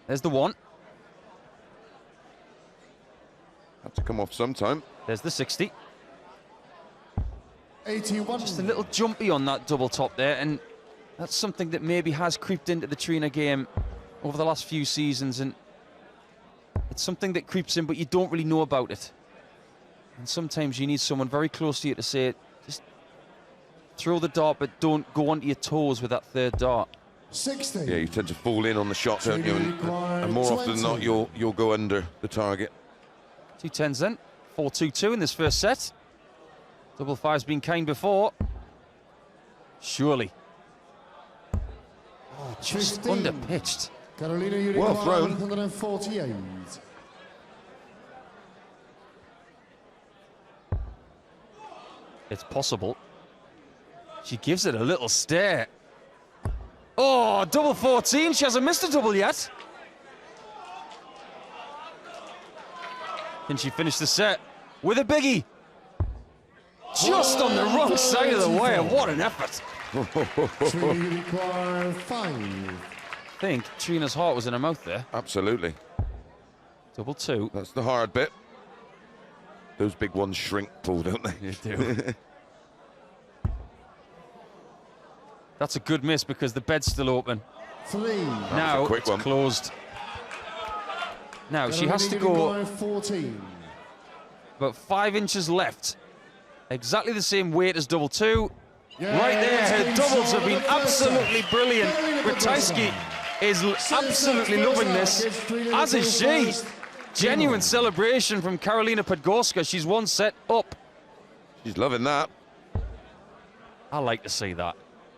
There's the 1. Had to come off sometime. There's the 60. 81. Just a little jumpy on that double top there, and that's something that maybe has creeped into the Trina game over the last few seasons, and it's something that creeps in, but you don't really know about it. And sometimes you need someone very close to you to say, just throw the dart, but don't go onto your toes with that third dart. 60. Yeah, you tend to fall in on the shot, don't you? And more often than not, you'll go under the target. 2-10s then. 4-2-2 in this first set. Double five's been kind before. Surely. Oh, just 15. underpitched. Carolina Well thrown. 148. It's possible. She gives it a little stare. Oh, double 14. She hasn't missed a double yet. Can she finish the set with a biggie? Just on the wrong side of the wire. What an effort. Require 5. I think Trina's heart was in her mouth there. Absolutely. Double 2. That's the hard bit. Those big ones shrink, Paul, don't they? They do. That's a good miss because the bed's still open. 3. Now quick it's one. Closed. Now she has to go 14. about 5 inches left. Exactly the same weight as double 2. Yeah, Right there, her doubles have been absolutely brilliant. Ratajski Ratajski is absolutely loving this, as is she. Genuine celebration from Karolina Podgorska. She's 1 set up. She's loving that. I like to see that.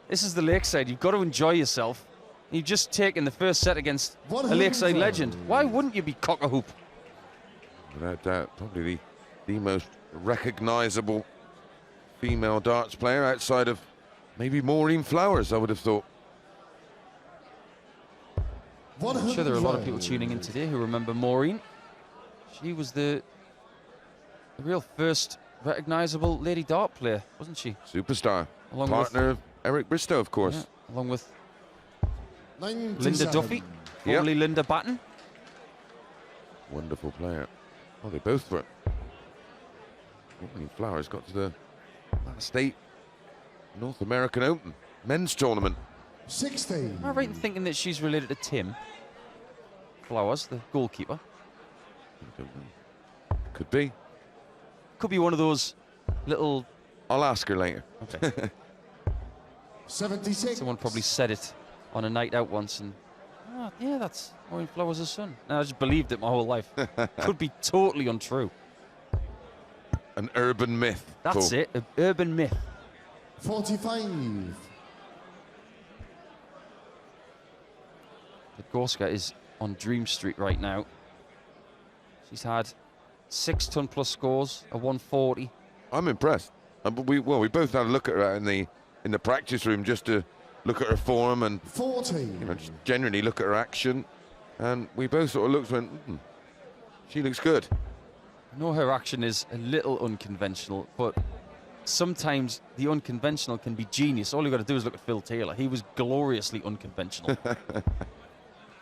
This is the Lakeside. You've got to enjoy yourself. You've just taken the first set against a Lakeside legend. Why wouldn't you be cock-a-hoop? Without doubt, probably the most recognisable female darts player outside of maybe Maureen Flowers, I would have thought. I'm sure there are a lot of people tuning in today who remember Maureen. She was the real first recognisable lady dart player, wasn't she? Superstar. Partner of Eric Bristow, of course. Yeah, along with 97. Linda Duffy, formerly Linda Batten. Wonderful player. Oh, they both were. Flowers got to the state North American Open men's tournament. 16. Am I right in thinking that she's related to Tim Flowers, the goalkeeper? I don't know. Could be. Could be one of those little... I'll ask her later. Okay. 76. Someone probably said it on a night out once and... Oh, yeah, that's Maureen Flowers' son. And I just believed it my whole life. Could be totally untrue. An urban myth. That's it, an urban myth. 45. Podgorska is on Dream Street right now. She's had 6-ton plus scores, a 140. I'm impressed. We both had a look at her in the practice room just to look at her form and 40. Just generally look at her action. And we both sort of looked and went, she looks good. I know her action is a little unconventional, but sometimes the unconventional can be genius. All you've got to do is look at Phil Taylor. He was gloriously unconventional.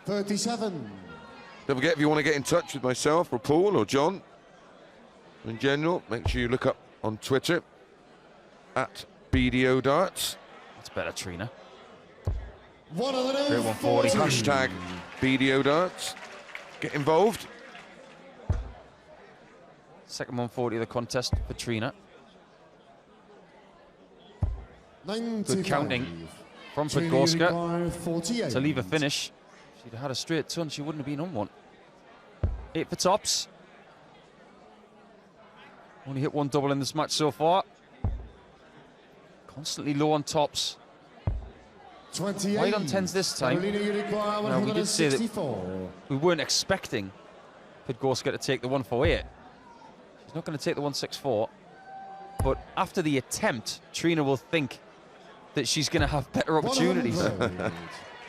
37. Don't forget, if you want to get in touch with myself or Paul or John, in general, make sure you look up on Twitter at BDO Darts. That's better, Trina. One of the new 140. Hashtag BDO Darts. Get involved. Second 140 of the contest for Trina. 95. Good counting from Trina Podgorska 48. to leave a finish. She'd have had a straight ton, she wouldn't have been on one. 8 for tops. Only hit one double in this match so far. Constantly low on tops. 28. Wide on 10s this time. Now, we did say that we weren't expecting Podgorska to take the 148. She's not going to take the 164. But after the attempt, Trina will think that she's going to have better opportunities.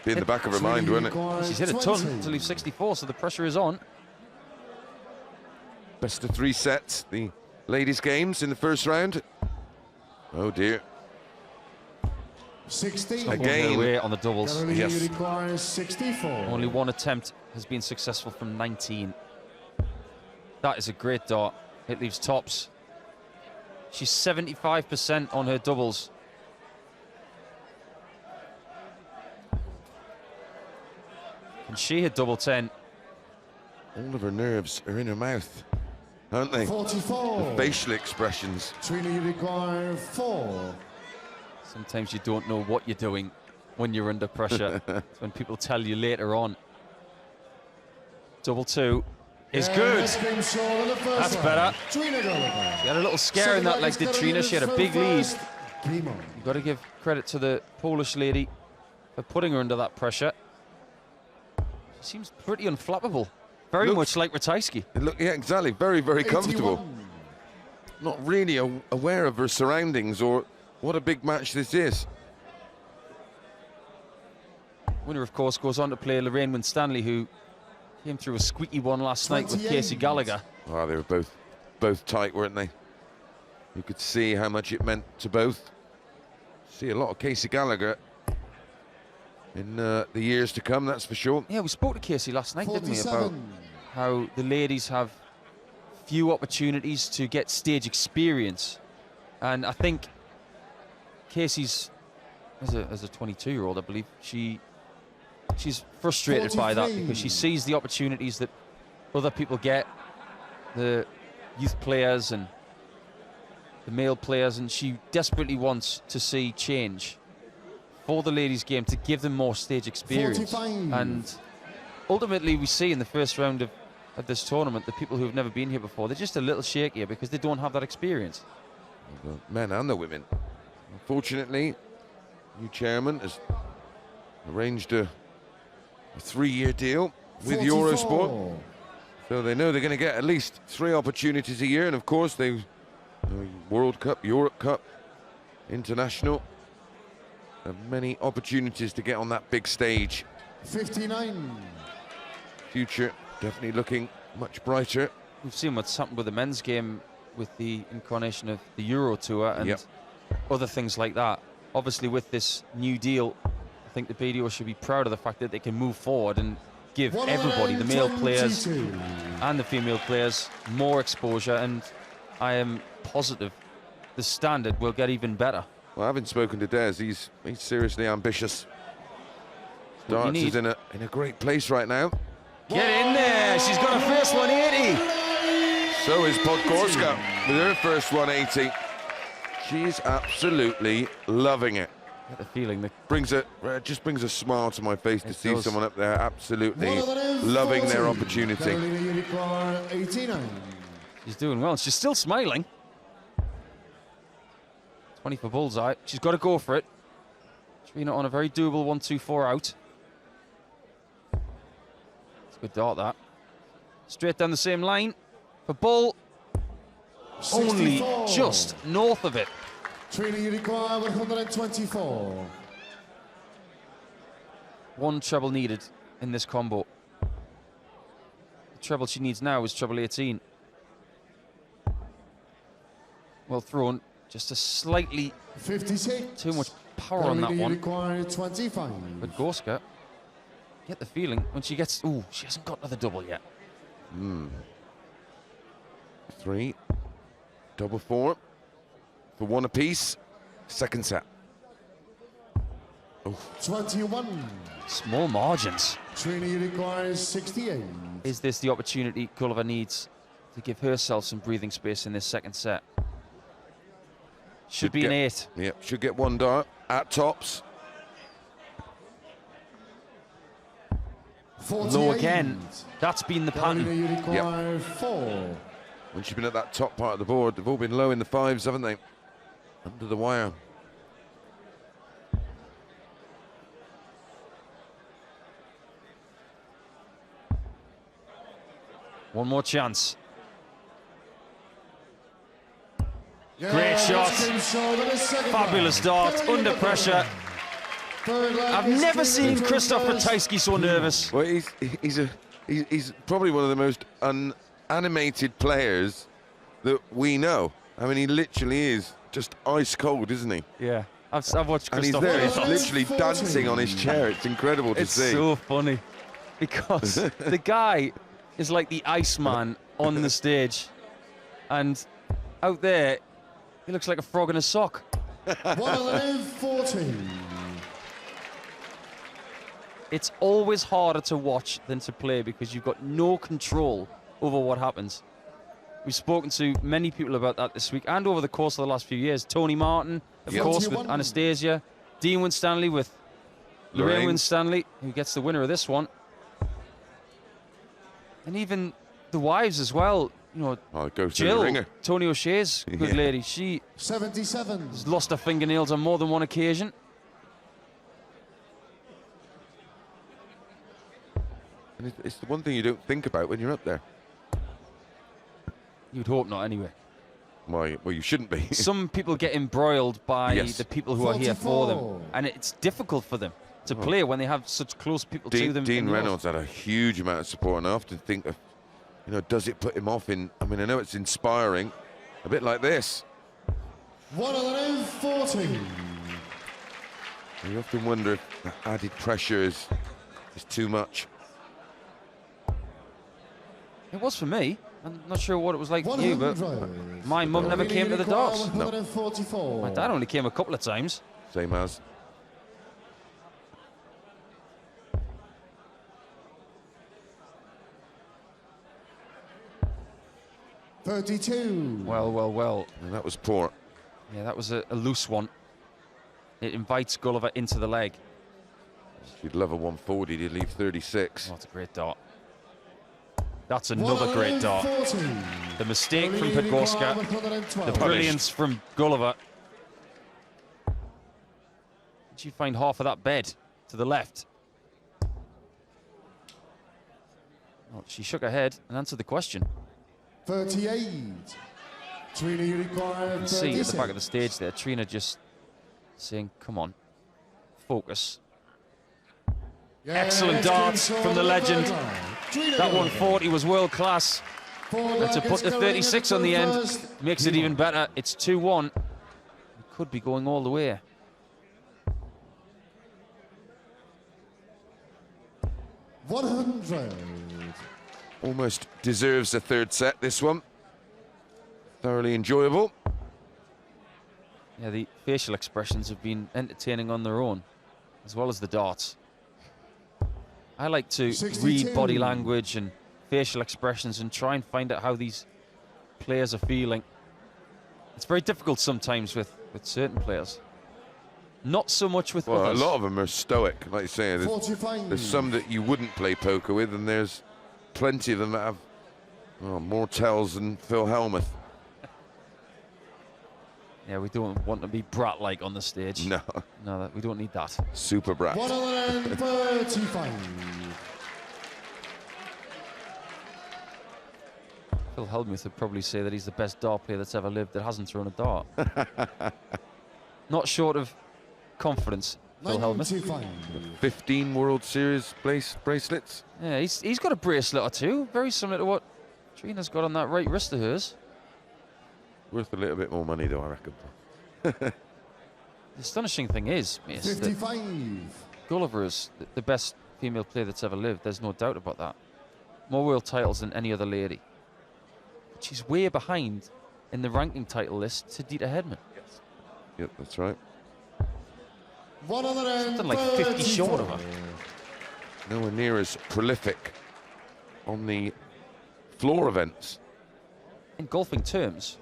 Be in the back of her mind, wouldn't it? She's hit a ton to leave 64, so the pressure is on. Best of 3 sets, the ladies' games in the first round. Oh dear. 16. Again. Away on the doubles. Yes. Requires 64. Only one attempt has been successful from 19. That is a great dart. It leaves tops. She's 75% on her doubles. Can she hit double 10? All of her nerves are in her mouth, aren't they? 44. The facial expressions. Trina, you require 4. Sometimes you don't know what you're doing when you're under pressure. It's when people tell you later on. Double 2 is good. That's better. Trina Gulliver. She had a little scare in that leg, did Trina? She had a big lead. You've got to give credit to the Polish lady for putting her under that pressure. She seems pretty unflappable. Very much like Ratajski. Yeah, exactly. Very, very comfortable. Not really aware of her surroundings or what a big match this is. Winner, of course, goes on to play Lorraine Winstanley, who came through a squeaky one last night with Casey Gallagher. Oh, they were both tight, weren't they? You could see how much it meant to both. See a lot of Casey Gallagher in the years to come, that's for sure. Yeah, we spoke to Casey last night, didn't we, about how the ladies have few opportunities to get stage experience. And I think Casey's, as a 22-year-old, I believe, she's frustrated by that because she sees the opportunities that other people get, the youth players and the male players, and she desperately wants to see change for the ladies' game to give them more stage experience. 45. And ultimately, we see in the first round of this tournament, the people who have never been here before, they're just a little shakier because they don't have that experience. The men and the women. Unfortunately, new chairman has arranged a 3-year deal with 44. Eurosport. So they know they're going to get at least 3 opportunities a year. And of course, they World Cup, Europe Cup, International. Have many opportunities to get on that big stage 59. Future definitely looking much brighter. We've seen what's happened with the men's game with the incarnation of the Euro Tour and other things like that. Obviously, with this new deal, I think the BDO should be proud of the fact that they can move forward and give everybody, the male players and the female players, more exposure, and I am positive the standard will get even better. Well, having spoken to Des, he's seriously ambitious. Darts is in a great place right now. Get in there! She's got her first 180. So is Podgorska with her first 180. She's absolutely loving it. I get the feeling that just brings a smile to my face to see someone up there absolutely loving their opportunity. She's doing well. She's still smiling. 20 for bullseye. She's got to go for it. Trina on a very doable 1-2-4 out. It's a good dart, that. Straight down the same line for Bull. 64. Only just north of it. Trina, you require 124. One treble needed in this combo. The treble she needs now is treble 18. Well thrown. Just a slightly 56. Too much power on that one. Require 25. But Gorska, get the feeling when she gets. Ooh, she hasn't got another double yet. 3, double 4 for one apiece. Second set. 21. Small margins. Trina, you require 68. Is this the opportunity Gulliver needs to give herself some breathing space in this second set? Should be an 8. Yep, should get one dart at tops. 48. Low again. That's been the pattern. You require 4. When she's been at that top part of the board, they've all been low in the 5s, haven't they? Under the wire. One more chance. Great shot. Fabulous dart, under pressure. I've never seen Christoph Ratajski so nervous. Well, he's probably one of the most unanimated players that we know. I mean, he literally is just ice cold, isn't he? Yeah, I've watched Christoph. And he's there, he's literally dancing on his chair. It's incredible to see. It's so funny because the guy is like the Iceman on the stage, and out there, he looks like a frog in a sock. 114. It's always harder to watch than to play because you've got no control over what happens. We've spoken to many people about that this week and over the course of the last few years. Tony Martin, of course, with Anastasia. Dean Winstanley with Lorraine Winstanley, who gets the winner of this one. And even the wives as well. You know, Jill, Tony O'Shea's good lady. She 77. has lost her fingernails on more than one occasion. And it's the one thing you don't think about when you're up there. You'd hope not, anyway. Well, you shouldn't be. Some people get embroiled by the people who are here for them, and it's difficult for them to play when they have such close people to them. Dean Reynolds had a huge amount of support, and I often think of, you know, does it put him off in? I mean, I know it's inspiring, a bit like this. 114. You often wonder if the added pressure is too much. It was for me. I'm not sure what it was like for you, but my mum never came to the darts. No. My dad only came a couple of times. Same as. $32. Well. And that was poor. Yeah, that was a loose one. It invites Gulliver into the leg. You'd love a 140, you'd leave 36. Oh, it's a great dart. That's another great dart. The mistake from Podgorska, the brilliance from Gulliver. Did you find half of that bed to the left? Well, she shook her head and answered the question. 38. Trina, you require 36. You can see at the back of the stage there, Trina just saying, come on, focus. Excellent darts from the legend. That 140 was world class. And to put the 36 on the end makes it even better. It's 2-1. It could be going all the way. $100. Almost deserves a third set, this one. Thoroughly enjoyable. Yeah, the facial expressions have been entertaining on their own, as well as the darts. I like to 62. read body language and facial expressions and try and find out how these players are feeling. It's very difficult sometimes with certain players. Not so much with Well, others. a lot of them are stoic, like you say. There's 45. some that you wouldn't play poker with, and there's plenty of them that have more tells than Phil Hellmuth. Yeah, we don't want to be brat-like on the stage. No. No, we don't need that. Super brat. 135. Phil Hellmuth would probably say that he's the best dart player that's ever lived that hasn't thrown a dart. Not short of confidence, Phil Hellmuth. 95. 15 World Series bracelets. Yeah, he's got a bracelet or two, very similar to what Trina's got on that right wrist of hers. Worth a little bit more money, though, I reckon. The astonishing thing is, Mace, that 55. Gulliver is the best female player that's ever lived. There's no doubt about that. More world titles than any other lady. But she's way behind in the ranking title list to Dieter Hedman. Yes. Yep, that's right. Something like 50 short of her. Nowhere near as prolific on the floor events. In golfing terms,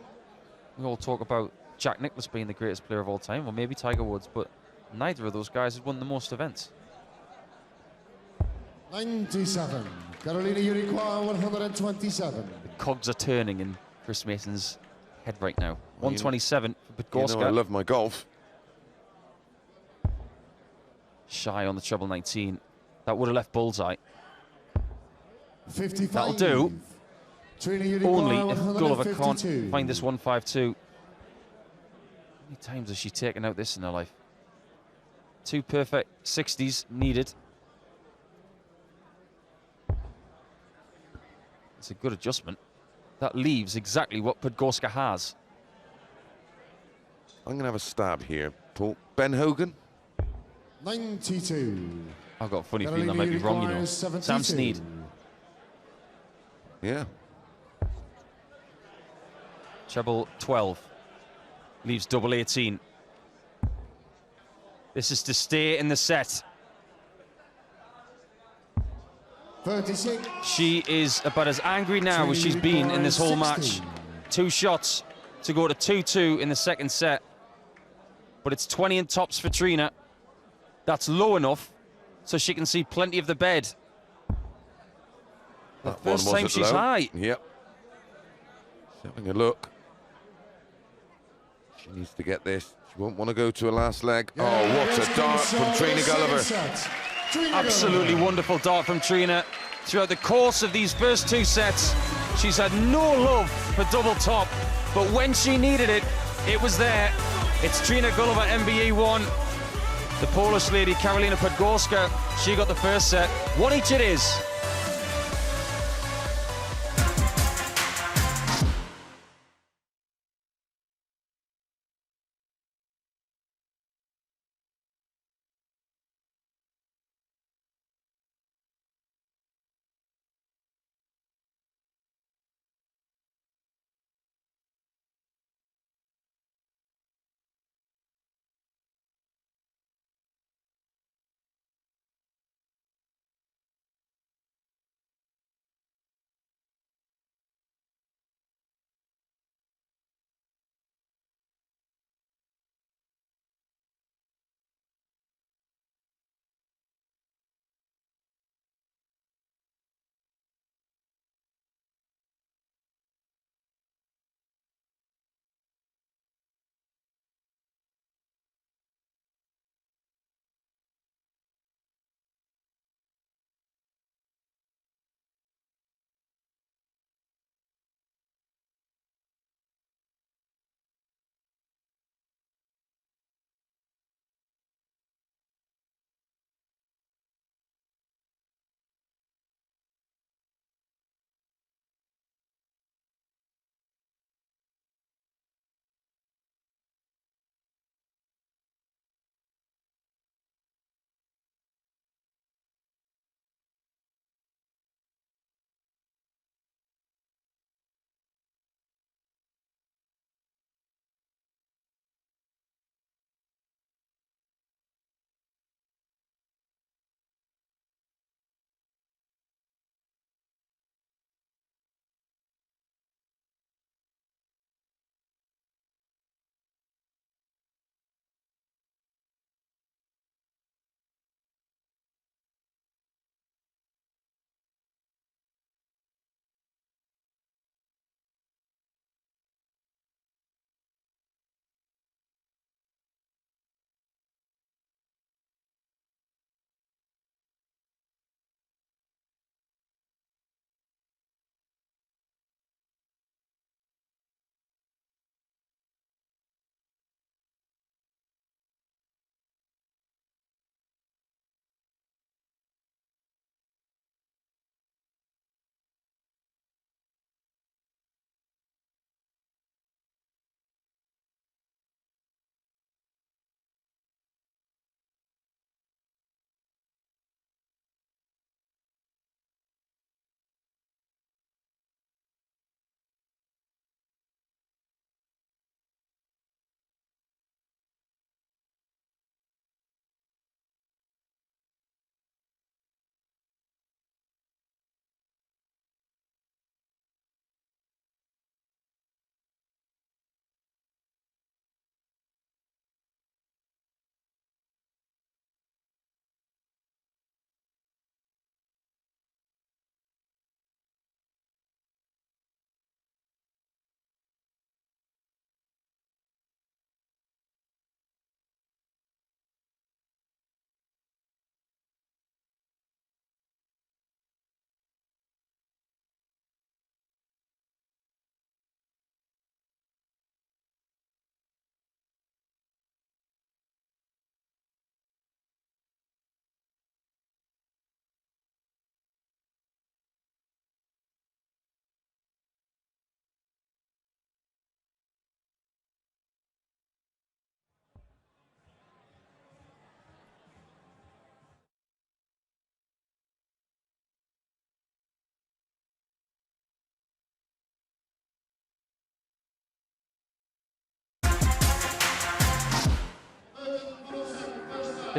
we all talk about Jack Nicklaus being the greatest player of all time, or maybe Tiger Woods, but neither of those guys have won the most events. 97. Carolina, you require 127. The cogs are turning in Chris Mason's head right now. Well, 127 for Podgorski. You know, I love my golf. Shy on the treble 19. That would have left bullseye. 55. That'll do. Trina, you Only require if Gulliver can't 152. find this 152. How many times has she taken out this in her life? 2 perfect 60s needed. It's a good adjustment. That leaves exactly what Podgorska has. I'm going to have a stab here, Paul. Ben Hogan? 92. I've got a funny feeling I might be wrong, you know. Requires Sam 72. Snead. Yeah. Treble 12. Leaves double 18. This is to stay in the set. 36. She is about as angry now as she's been in this whole match. 2 shots to go to 2-2 in the second set. But it's 20 in tops for Trina. That's low enough so she can see plenty of the bed. The That one first time wasn't she's low. high. Yep. She's having a look. She needs to get this. She won't want to go to a last leg. Yeah, oh, what let's a dart give from us Trina the Gulliver. second set. Trina Absolutely Gulliver. wonderful dart from Trina. Throughout the course of these first 2 sets, she's had no love for double top, but when she needed it, it was there. It's Trina Gulliver, MBE 1. The Polish lady, Karolina Podgorska, she got the first set. 1 each it is.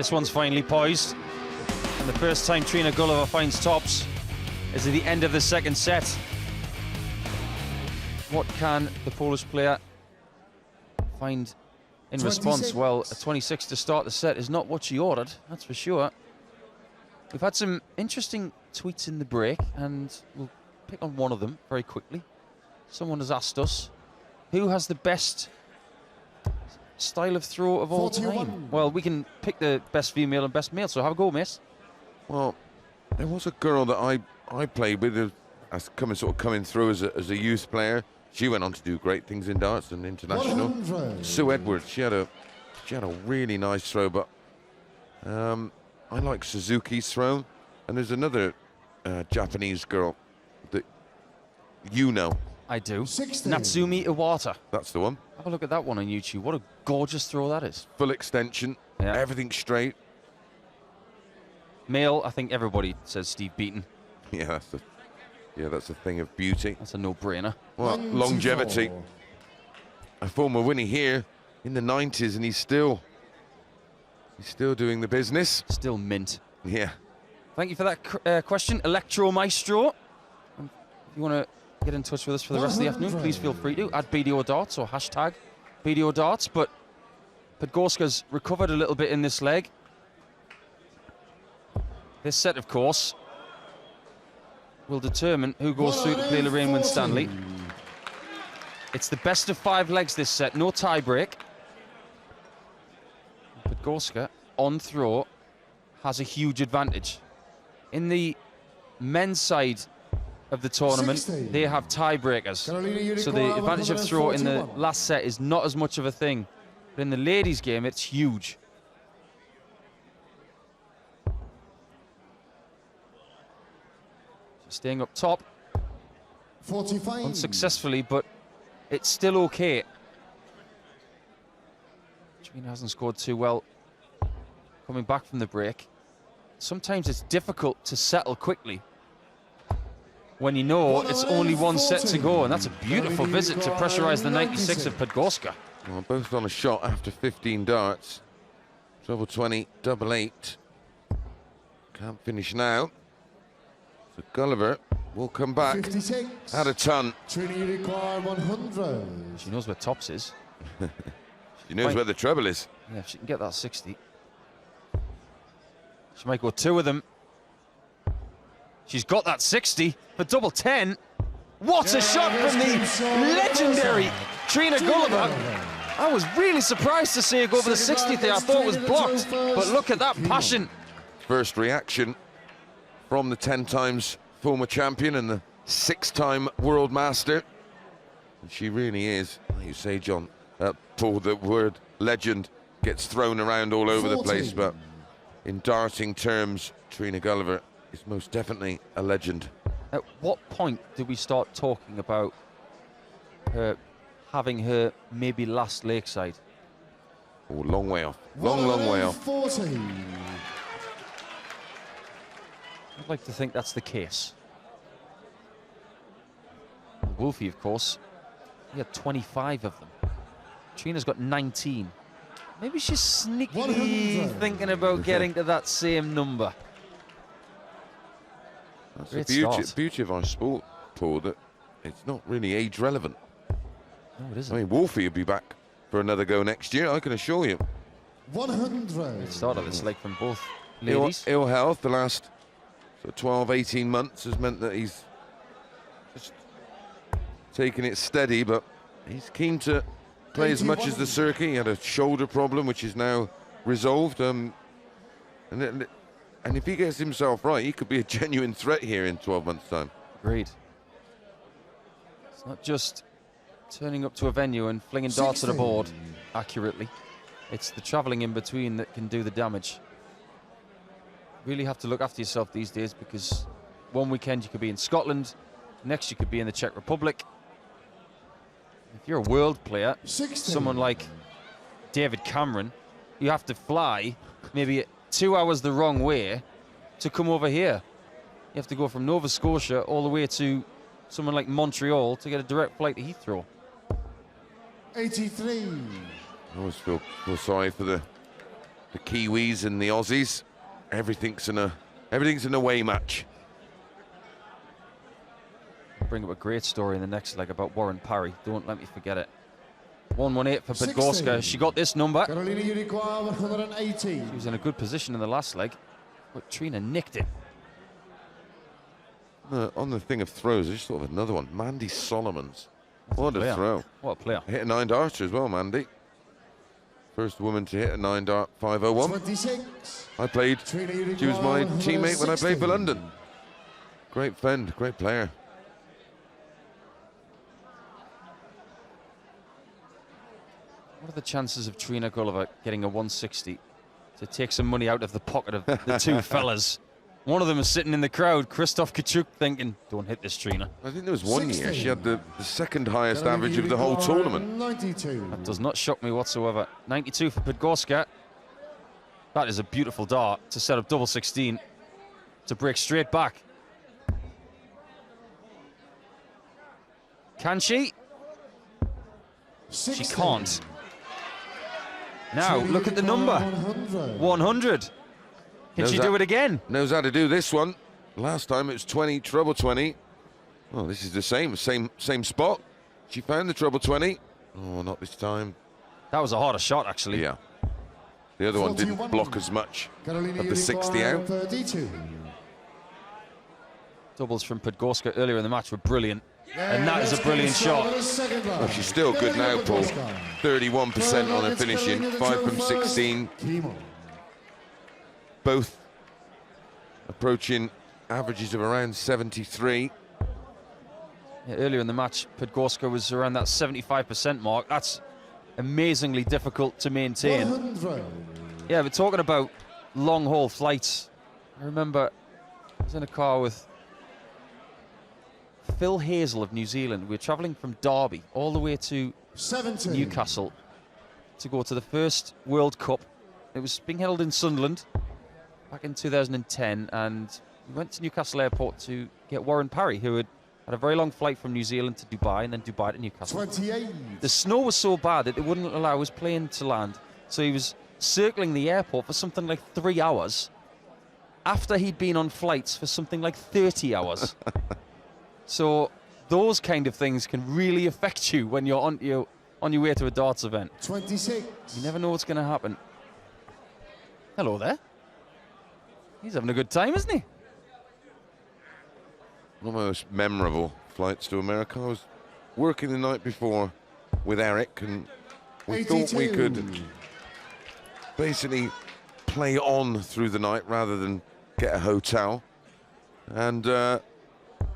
This one's finally poised. And the first time Trina Gulliver finds tops is at the end of the second set. What can the Polish player find in response? Well, a 26 to start the set is not what she ordered, that's for sure. We've had some interesting tweets in the break, and we'll pick on one of them very quickly. Someone has asked us, who has the best style of throw of all time? Well, we can pick the best female and best male, so have a go, miss. Well, there was a girl that I played with as coming through as a youth player. She went on to do great things in darts and international. 100. Sue Edwards, she had a really nice throw, but I like Suzuki's throw. And there's another Japanese girl that you know. I do. 60. Natsumi Iwata. That's the one. Have a look at that one on YouTube. What a gorgeous throw that is. Full extension, everything straight. Male, I think everybody says Steve Beaton. Yeah, that's a thing of beauty. That's a no-brainer. Well, longevity. A former winner here in the 90s, and he's still doing the business. Still mint. Yeah. Thank you for that question, Electro Maestro. If you want to get in touch with us for the rest of the afternoon, please feel free to at BDO Darts or hashtag BDO Darts. But Podgorska's recovered a little bit in this leg. This set, of course, will determine who goes through to play Lorraine Winstanley. It's the best of 5 legs this set, no tie break. Podgorska, on throw, has a huge advantage. In the men's side of the tournament, 60. they have tiebreakers. So the advantage of throw in the last set is not as much of a thing. But in the ladies' game, it's huge. Staying up top. 45. Unsuccessfully, but it's still okay. Trina hasn't scored too well coming back from the break. Sometimes it's difficult to settle quickly when you know it's only one set to go, and that's a beautiful visit to pressurize the 96 of Podgorska. Well, both on a shot after 15 darts. Treble 20, double 8. Can't finish now. So Gulliver will come back. 56. Had a ton. Trina, you require 100. She knows where tops is. She knows where the treble is. Yeah, if she can get that 60. She might go 2 of them. She's got that 60 for double 10. What a shot from the legendary Trina Gulliver. I was really surprised to see her go for the 60th there. I thought it was blocked, but look at that passion. First reaction from the 10 times former champion and the 6-time world master. And she really is, like you say, John, Paul, the word legend gets thrown around all over the place, but in darting terms, Trina Gulliver is most definitely a legend. At what point did we start talking about her having her maybe last Lakeside? Oh, long way off. Long way off. 40. I'd like to think that's the case. Wolfie, of course, he had 25 of them. Trina's got 19. Maybe she's sneakily thinking about getting to that same number. That's the beauty of our sport, Paul, that it's not really age relevant. No, it isn't. I mean, Wolfie will be back for another go next year, I can assure you. 100. It started this leg from both ladies. Ill health the last 12, 18 months has meant that he's just taking it steady, but he's keen to play as much as the circuit. He had a shoulder problem, which is now resolved. And if he gets himself right, he could be a genuine threat here in 12 months' time. Agreed. It's not just turning up to a venue and flinging darts at a board accurately. It's the travelling in between that can do the damage. Really have to look after yourself these days, because one weekend you could be in Scotland, next you could be in the Czech Republic. If you're a world player, 60. someone like David Cameron, you have to fly maybe 2 hours the wrong way to come over here. You have to go from Nova Scotia all the way to someone like Montreal to get a direct flight to Heathrow. 83. I always feel sorry for the the Kiwis and the Aussies. Everything's an away match. Bring up a great story in the next leg about Warren Parry. Don't let me forget it. 118 for Podgorska. She got this number. Carolina, you require 180. She was in a good position in the last leg, but Trina nicked it. On the thing of throws, I just thought of another one. Mandy Solomons. What a throw. What a player. Hit a 9-darter as well, Mandy. First woman to hit a 9-dart 501. 26. She was my teammate when I played for London. Great friend, great player. What are the chances of Trina Gulliver getting a 160 to take some money out of the pocket of the two fellas? One of them is sitting in the crowd, Christoph Kachuk, thinking, don't hit this, Trina. I think there was one year she had the second highest average of the whole tournament. 92. That does not shock me whatsoever. 92 for Podgorska. That is a beautiful dart to set up double 16, to break straight back. Can she? 60. She can't. Now, look at the number. 100. Can she do it again? Knows how to do this one. Last time it was 20, treble 20. Oh, this is the same spot. She found the treble 20. Oh, not this time. That was a harder shot, actually. Yeah. The other one didn't block as much of the 60 out. 32. Doubles from Podgorska earlier in the match were brilliant. And that is a brilliant shot. Well, she's still good now, Paul. 31% on her finishing, 5 from 16. Both approaching averages of around 73. Yeah, earlier in the match, Podgorska was around that 75% mark. That's amazingly difficult to maintain. 100. Yeah, we're talking about long-haul flights. I remember I was in a car with Phil Hazel of New Zealand. We were travelling from Derby all the way to 17. Newcastle to go to the first World Cup. It was being held in Sunderland back in 2010, and we went to Newcastle Airport to get Warren Parry, who had a very long flight from New Zealand to Dubai and then Dubai to Newcastle. 28. The snow was so bad that it wouldn't allow his plane to land, so he was circling the airport for something like 3 hours after he'd been on flights for something like 30 hours. So those kind of things can really affect you when you're on your way to a darts event. 26. You never know what's going to happen. Hello there. He's having a good time, isn't he? One of my most memorable flights to America. I was working the night before with Eric, and we 82. thought we could basically play on through the night rather than get a hotel. And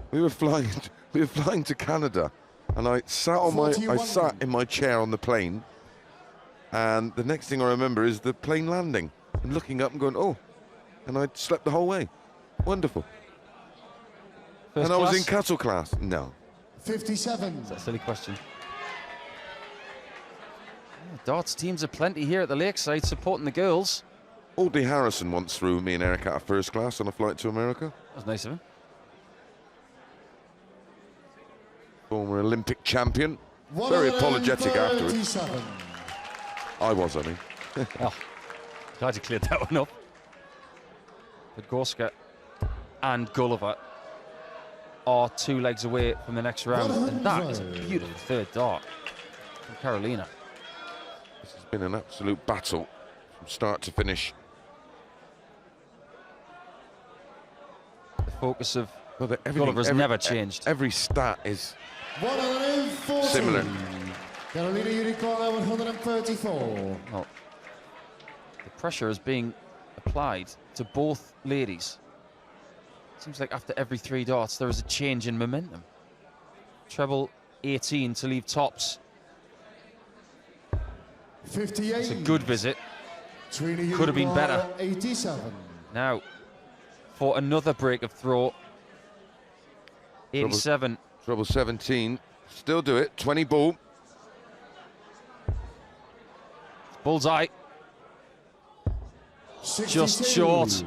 we were flying to Canada, and I sat in my chair on the plane, and the next thing I remember is the plane landing and looking up and going, oh, and I slept the whole way. Wonderful. First and I was class? in cattle class. No. 57. Is that a silly question? Yeah, darts teams are plenty here at the Lakeside supporting the girls. Audley Harrison once threw me and Eric out of first class on a flight to America. That was nice of him. Former Olympic champion. Very apologetic afterwards. 37. I was, I mean. Oh, glad you cleared that one up. Podgorska and Gulliver are 2 legs away from the next round, and that is a beautiful third dart from Carolina. This has been an absolute battle from start to finish. The focus of everything- Gulliver's never changed. Every stat is 140. similar. Carolina, you require 134. Well, the pressure is being applied to both ladies. Seems like after every 3 darts there is a change in momentum. Treble 18 to leave tops. 58. It's a good visit. Trina, Could have been better. 87. Now, for another break of throw. 87. Treble 17. Still do it. 20 ball. Bullseye. 62. Just short.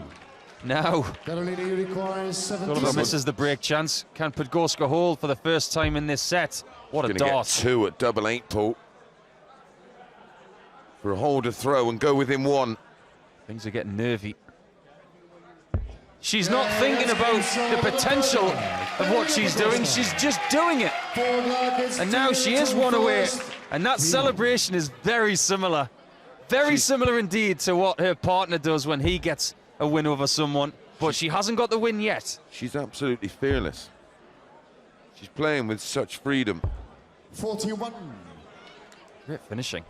Now, Carolina, you require 70. Gulliver misses the break chance. Can Podgorska hold for the first time in this set? What a Gonna get dart. 2 at double 8, Paul. For a hold to throw and go within 1. Things are getting nervy. She's not thinking about the potential of what she's doing. She's just doing it. And now she is one away. And that celebration is very similar. Very similar indeed to what her partner does when he gets a win over someone. But she hasn't got the win yet. She's absolutely fearless. She's playing with such freedom. 41. Great finishing.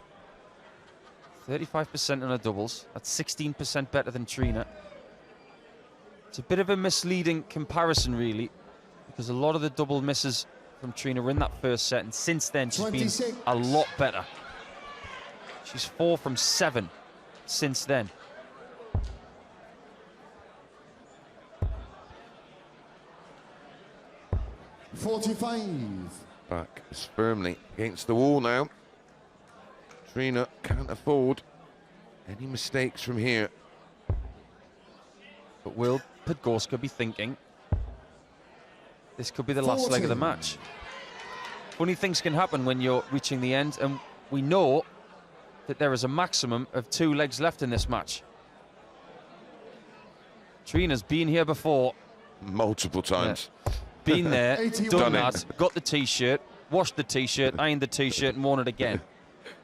35% on her doubles. That's 16% better than Trina. It's a bit of a misleading comparison, really, because a lot of the double misses from Trina were in that first set, and since then she's 26. Been a lot better. She's 4 from 7 since then. $45. Back is firmly against the wall now. Trina can't afford any mistakes from here. But will Podgorska be thinking this could be the last leg of the match? Funny things can happen when you're reaching the end, and we know that there is a maximum of 2 legs left in this match. Trina's been here before. Multiple times. Yeah. Been there, done that, got the T-shirt, washed the T-shirt, ironed the T-shirt and worn it again.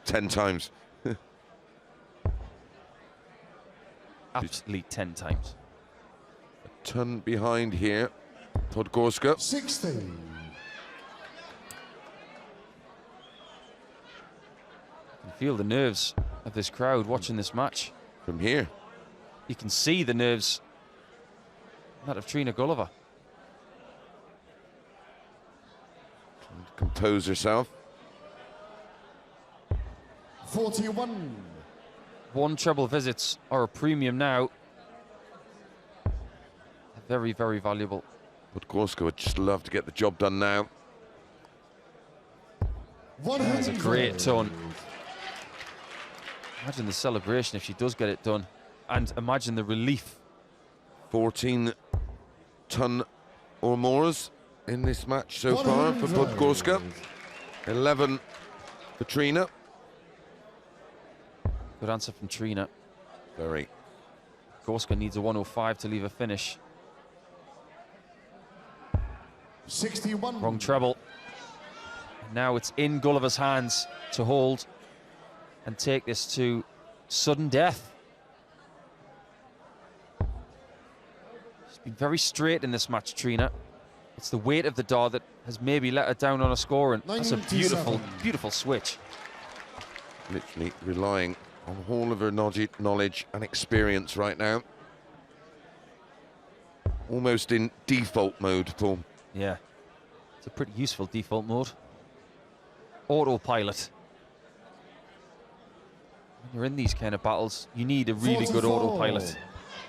10 times. Absolutely 10 times. A ton behind here. Podgorska. 16. You can feel the nerves of this crowd watching this match. From here. You can see the nerves that of Trina Gulliver. Trying to compose herself. 41. 1 treble visits are a premium now. Very, very valuable. Podgorska would just love to get the job done now. That's a great ton. Imagine the celebration if she does get it done. And imagine the relief. 14-ton or mores in this match so far for Podgorska. 11 for Trina. Good answer from Trina. Very. Podgorska needs a 105 to leave a finish. 61. Wrong treble. Now it's in Gulliver's hands to hold and take this to sudden death. She's been very straight in this match, Trina. It's the weight of the dart that has maybe let her down on a score, and that's a beautiful, beautiful switch. Literally relying on all of her knowledge and experience right now. Almost in default mode, Paul. Yeah, it's a pretty useful default mode. Autopilot. When you're in these kind of battles, you need a really good autopilot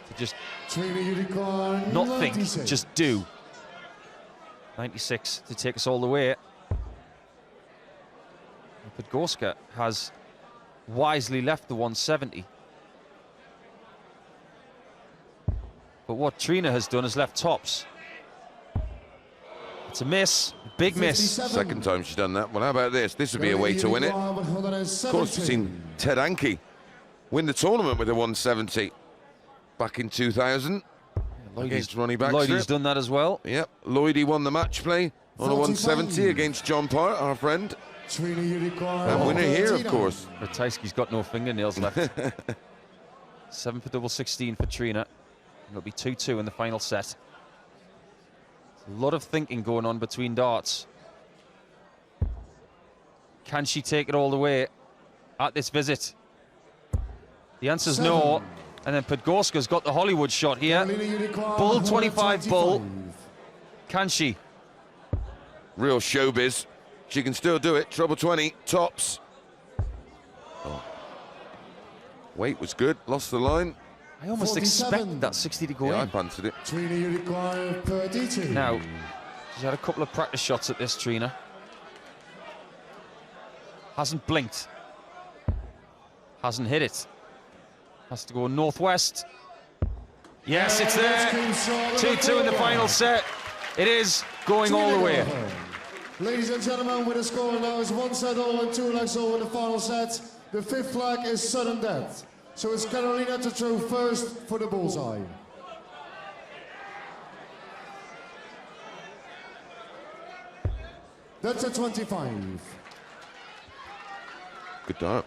to just not think, just do. 96 to take us all the way. Podgorska has wisely left the 170. But what Trina has done is left tops. It's a miss, a big miss. Second time she's done that. Well, how about this? This would be a way to win it. Of course, we've seen Ted Anke win the tournament with a 170 back in 2000 against Ronnie Baxter. Lloydie's done that as well. Yep, Lloydie won the match play on a 170 against John Parr, our friend. And winner here, of course. Ratajski's got no fingernails left. 7 for double 16 for Trina. It'll be 2-2 in the final set. A lot of thinking going on between darts. Can she take it all the way at this visit? The answer's no. And then Podgorska's got the Hollywood shot here. Bull 25 bull. Can she? Real showbiz. She can still do it. Treble 20, tops. Oh. Weight was good, lost the line. I almost expected that 60 to go in. I punted it. Now, she's had a couple of practice shots at this, Trina. Hasn't blinked. Hasn't hit it. Has to go northwest. Yes, it's there. 2-2 in the final set. It is going all the way. Ladies and gentlemen, with the score now is 1 set all and 2 legs all in the final set. The 5th flag is sudden death. So it's Carolina to throw first for the bullseye. That's a 25. Good dart.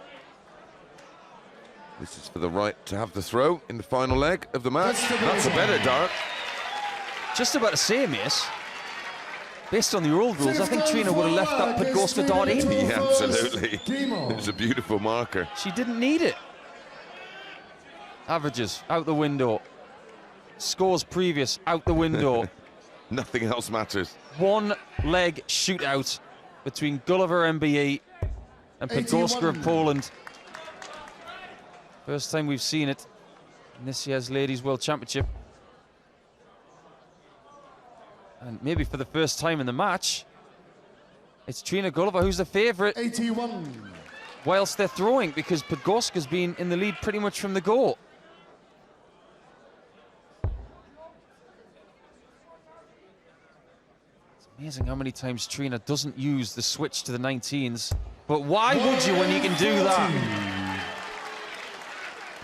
This is for the right to have the throw in the final leg of the match. That's a better dart. Just about to say, Mace, based on the old rules, I think Trina would have left that Podgorska dart in. Yeah, absolutely. It was a beautiful marker. She didn't need it. Averages out the window. Scores previous out the window. Nothing else matters. One leg shootout between Gulliver MBE and Podgorska of Poland. First time we've seen it in this year's Ladies World Championship. And maybe for the first time in the match, it's Trina Gulliver who's the favourite. 81. Whilst they're throwing, because Podgorska's been in the lead pretty much from the go. It's amazing how many times Trina doesn't use the switch to the 19s. But why would you when you can do that?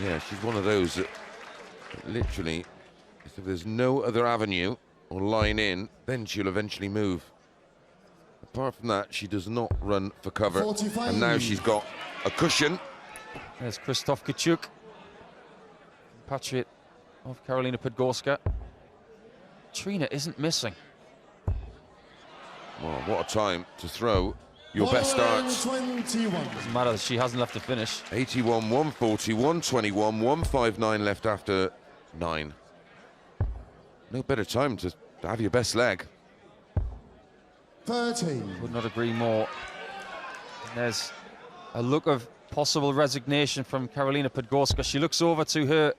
Yeah, she's one of those that literally, if there's no other avenue or line in, then she'll eventually move. Apart from that, she does not run for cover. 45. And now she's got a cushion. There's Krzysztof Kachuk, compatriot of Karolina Podgorska. Trina isn't missing. Well, what a time to throw your best darts. 21. Doesn't matter that she hasn't left to finish. 81, 140, 121, 159 left after 9. No better time to have your best leg. 13. Would not agree more. And there's a look of possible resignation from Karolina Podgorska. She looks over to her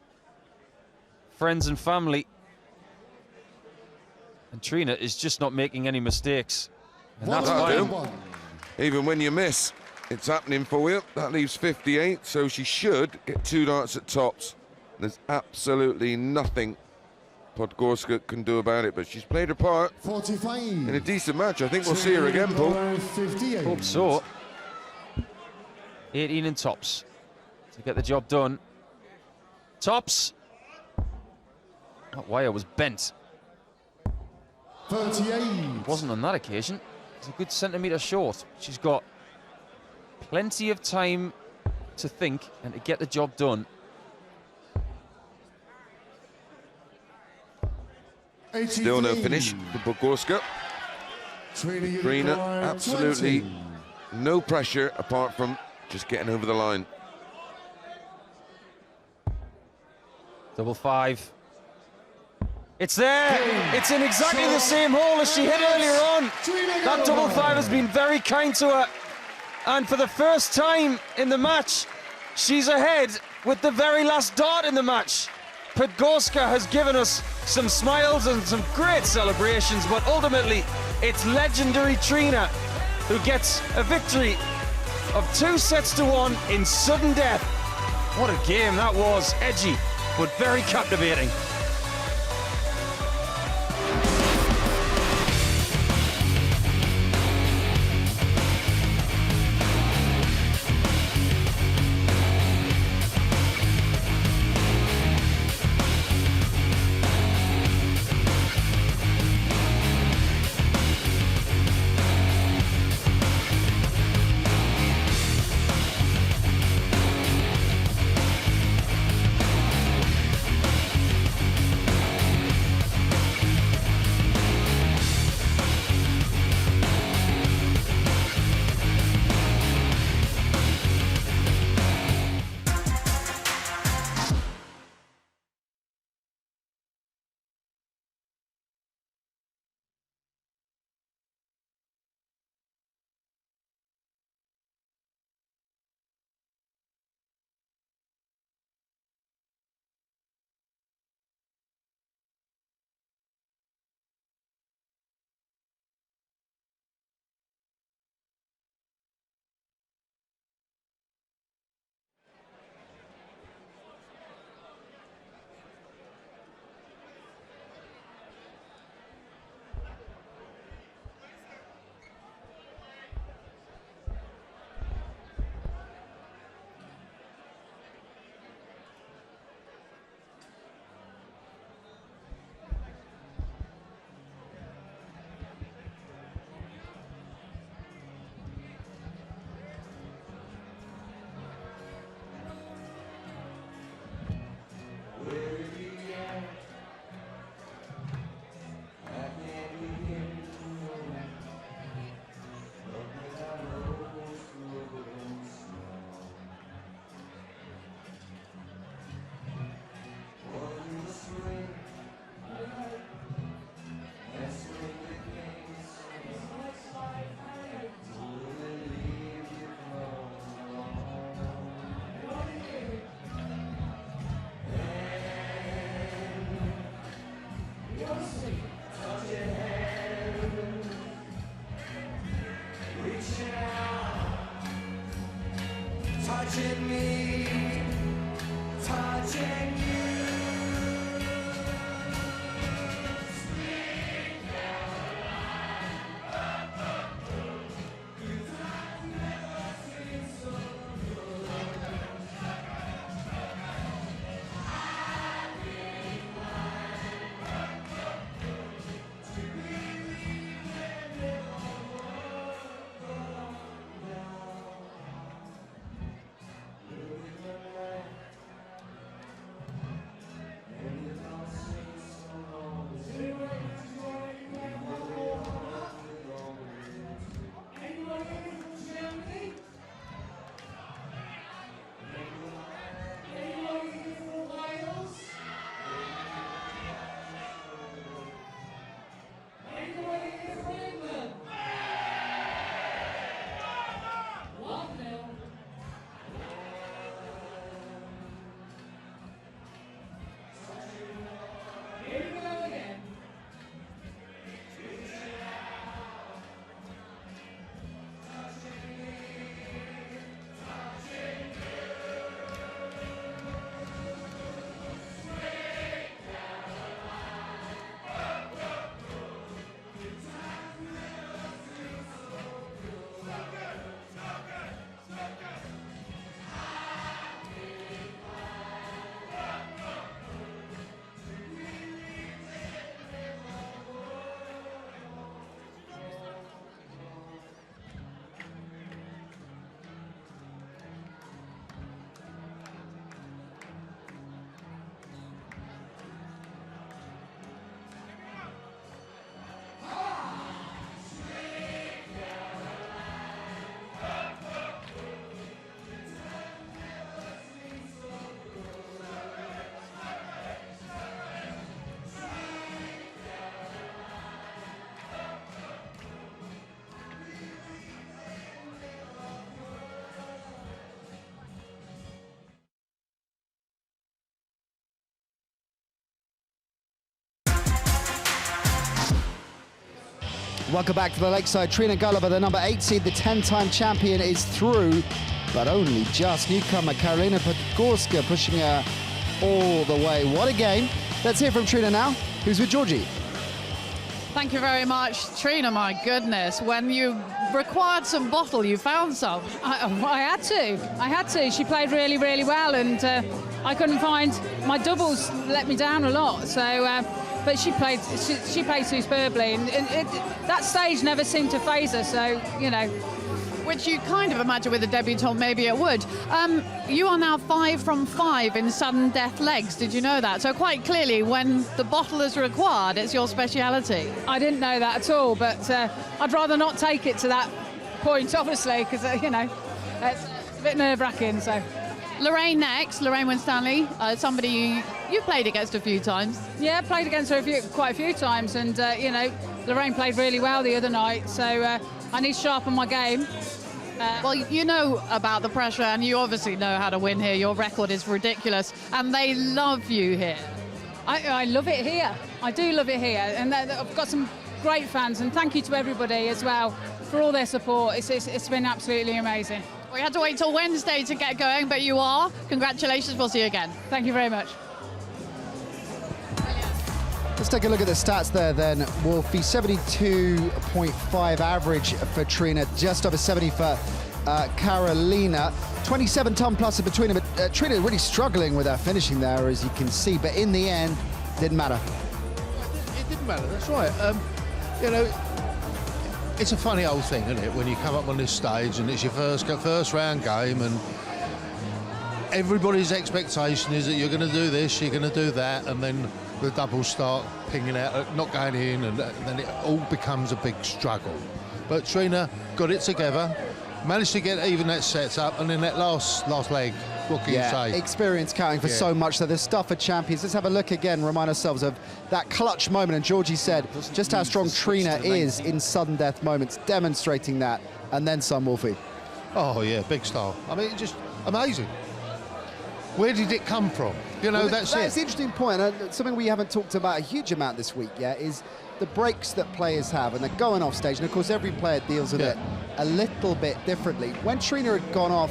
friends and family. And Trina is just not making any mistakes. And that's fine. Even when you miss, it's happening for you. That leaves 58, so she should get 2 darts at tops. There's absolutely nothing Podgorska can do about it, but she's played her part 45. in a decent match. I think we'll see her again, Paul. 58. Hope so. 18 in tops to get the job done. Tops. That wire was bent. 38. Wasn't on that occasion. It's a good centimetre short. She's got plenty of time to think and to get the job done. 83. Still no finish for Podgorska. Trina, absolutely 20. no pressure apart from just getting over the line. Double 5. It's there. It's in exactly the same hole as she hit earlier on. That double 5 has been very kind to her. And for the first time in the match, she's ahead with the very last dart in the match. Podgorska has given us some smiles and some great celebrations, but ultimately it's legendary Trina who gets a victory of 2-1 in sudden death. What a game that was. Edgy, but very captivating. touching me, touching you. Welcome back to the Lakeside. Trina Gulliver, the number 8 seed, the 10-time champion, is through, but only just. Newcomer Karolina Podgorska pushing her all the way. What a game. Let's hear from Trina now, who's with Georgie. Thank you very much, Trina. My goodness, when you required some bottle, you found some. I had to. She played really, really well, and I couldn't find my doubles. Let me down a lot. So, but she played superbly, and that stage never seemed to faze her. So, you know. Which you kind of imagine with a debutante, maybe it would. You are now 5 from 5 in sudden death legs. Did you know that? So quite clearly, when the bottle is required, it's your speciality. I didn't know that at all, but I'd rather not take it to that point, obviously, because, you know, it's a bit nerve-wracking, so. Lorraine next, Lorraine Winstanley, somebody you've played against a few times. Yeah, played against her quite a few times, and, you know, Lorraine played really well the other night, so I need to sharpen my game. Well, you know about the pressure, and you obviously know how to win here. Your record is ridiculous, and they love you here. I love it here. I do love it here, and I've got some great fans, and thank you to everybody as well for all their support. It's been absolutely amazing. We had to wait till Wednesday to get going, but you are. Congratulations, we'll see you again. Thank you very much. Let's take a look at the stats there then, Wolfie. 72.5 average for Trina, just over 70 for Karolina. 27-ton plus in between them, but Trina really struggling with her finishing there, as you can see, but in the end, didn't matter. It didn't matter, that's right. You know, it's a funny old thing, isn't it, when you come up on this stage and it's your first round game, and everybody's expectation is that you're going to do this, you're going to do that, and then the doubles start pinging out, not going in, and then it all becomes a big struggle. But Trina got it together, managed to get even that sets up, and then that last leg, what can you say? Experience counting for so much. So the stuff for champions. Let's have a look again, remind ourselves of that clutch moment. And Georgie said just how strong Trina is in sudden death moments, demonstrating that, and then some, Wolfie. Oh yeah, big style. I mean, just amazing. Where did it come from? You know, that's it. That's an interesting point. Something we haven't talked about a huge amount this week yet is the breaks that players have, and they're going off stage. And of course, every player deals with it a little bit differently. When Trina had gone off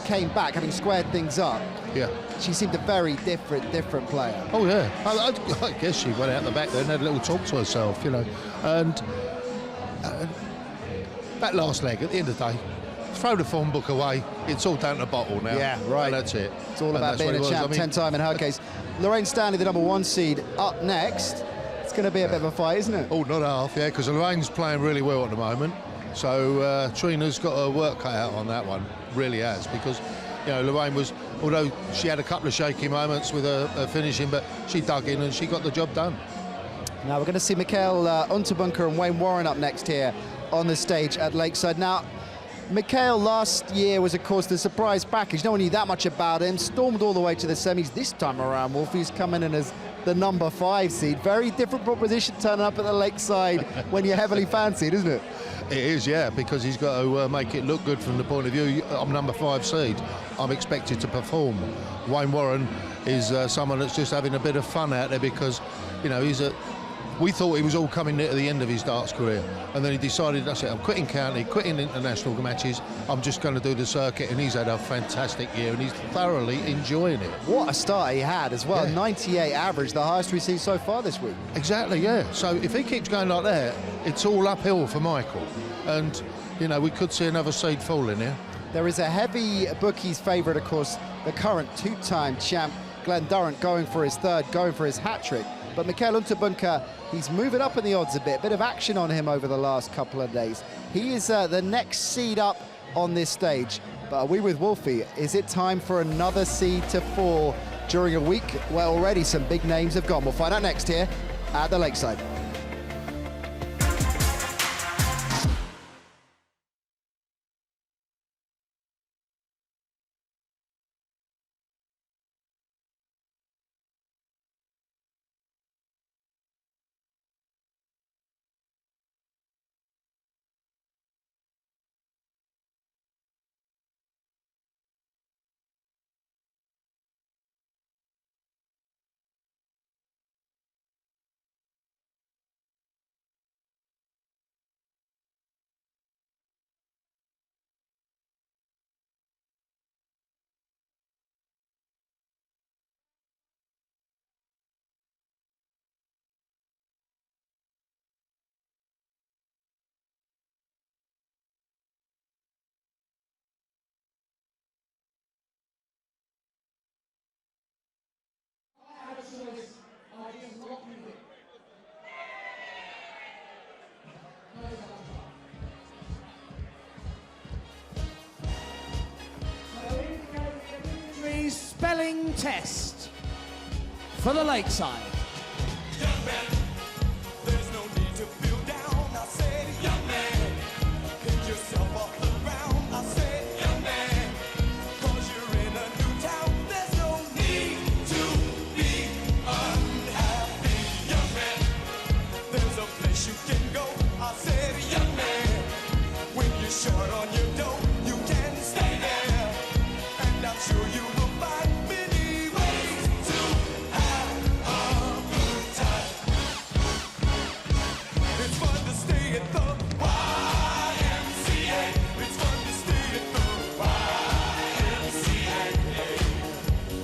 came back, having squared things up, yeah, she seemed a very different player. Oh yeah, I guess she went out the back there and had a little talk to herself, you know. And that last leg, at the end of the day, throw the form book away. It's all down to the bottle now. Yeah, right. And that's it. It's all about being a champ, 10-time in her case. Lorraine Stanley, the #1 seed, up next. It's going to be a bit of a fight, isn't it? Oh, not half, yeah, because Lorraine's playing really well at the moment. So Trina's got her work cut out on that one, really has, because, you know, Lorraine was, although she had a couple of shaky moments with her finishing, but she dug in and she got the job done. Now we're going to see Mikhail Unterbuchner and Wayne Warren up next here on the stage at Lakeside. Now, Mikhail last year was, of course, the surprise package. No one knew that much about him. Stormed all the way to the semis. This time around, Wolfie's coming in as the #5 seed. Very different proposition turning up at the Lakeside when you're heavily fancied, isn't it? It is, yeah, because he's got to make it look good from the point of view. I'm #5 seed. I'm expected to perform. Wayne Warren is someone that's just having a bit of fun out there because, you know, we thought he was all coming near to the end of his darts career, and then he decided, that's it, I'm quitting county, quitting international matches, I'm just going to do the circuit, and he's had a fantastic year and he's thoroughly enjoying it. What a start he had as well. Yeah. 98 average, the highest we've seen so far this week. Exactly, yeah. So if he keeps going like that, it's all uphill for Michael, and you know, we could see another seed fall in here. There is a heavy bookies favourite, of course, the current 2-time champ Glenn Durrant, going for his third, going for his hat-trick. But Mikhail Unterbuchner, he's moving up in the odds a bit of action on him over the last couple of days. He is the next seed up on this stage. But are we with Wolfie? Is it time for another seed to fall during a week where already some big names have gone? We'll find out next here at the Lakeside. Spelling test for the Lakeside. Young man, there's no need to feel down. I said, young man, pick yourself off the ground. I said, young man, 'cause you're in a new town. There's no need to be unhappy. Young man, there's a place you can go. I said, young man, when you're short on your dough, you can stay there. And I'm sure you will find many ways to have a good time. It's fun to stay at the YMCA. It's fun to stay at the YMCA.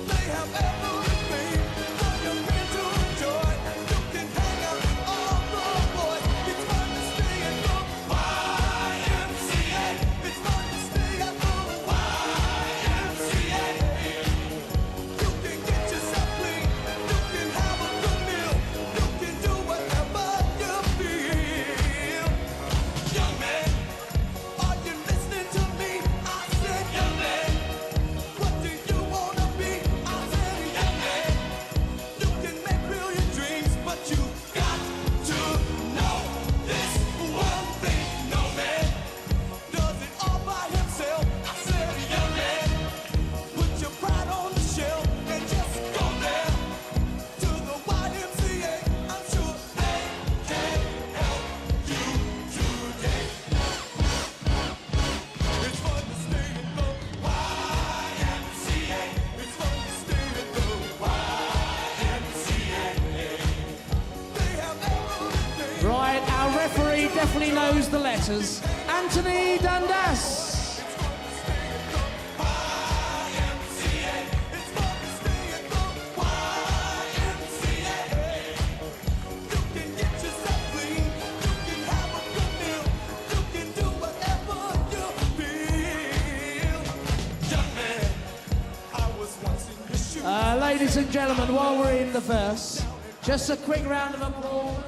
They have everything for your men to enjoy. You can hang out with all the boys. It's fun to stay at the YMCA. It's fun to stay at the YMCA. You can get yourself clean. You can have a good meal. You can do whatever you feel. Young man, are you listening to me? I said, young man, what do you wanna be? I said, young man, you can make real your dreams, but you got to know this one thing. No man does it all by himself. I said, young man, put your pride on the shelf and just go there to the YMCA. I'm sure they can help you today. It's fun to stay at the YMCA. It's fun to stay at the YMCA. They have everything. Right, our referee definitely knows the letters. Anthony Dundas. Ladies and gentlemen, while we're in the first, just a quick round of applause.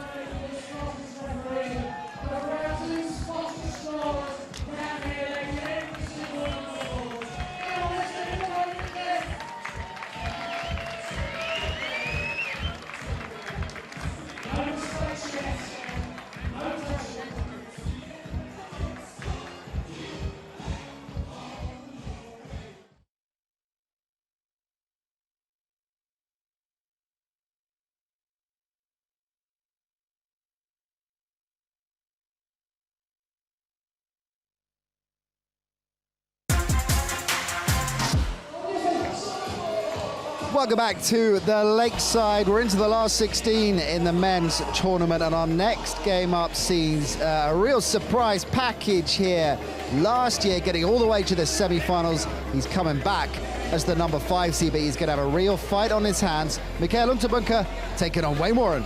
Welcome back to the Lakeside. We're into the last 16 in the men's tournament, and our next game up sees a real surprise package here. Last year, getting all the way to the semi-finals, he's coming back as the number 5 seed, but he's going to have a real fight on his hands. Mikael Unterbuchner taking on Wayne Warren.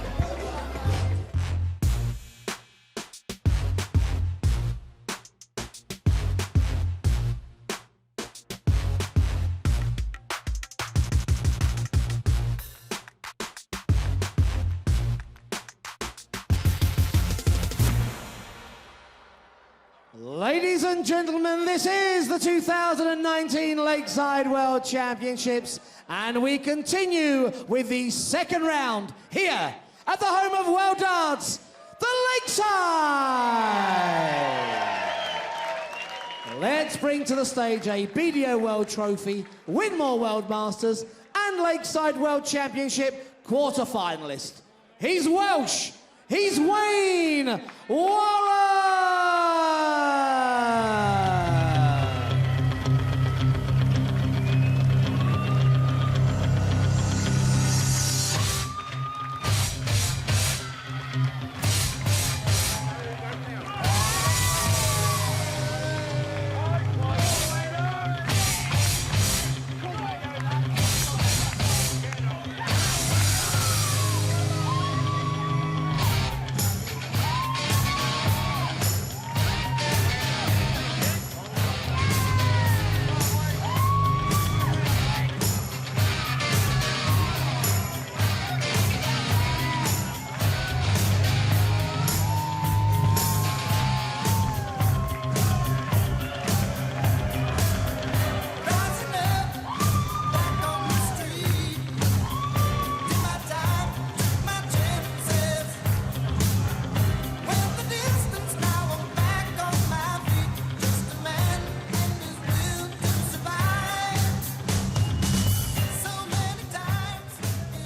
Ladies and gentlemen, this is the 2019 Lakeside World Championships, and we continue with the second round here at the home of World Darts, the Lakeside. Let's bring to the stage a BDO World Trophy, Winmore World Masters, and Lakeside World Championship quarter-finalist. He's Welsh, he's Wayne Warren!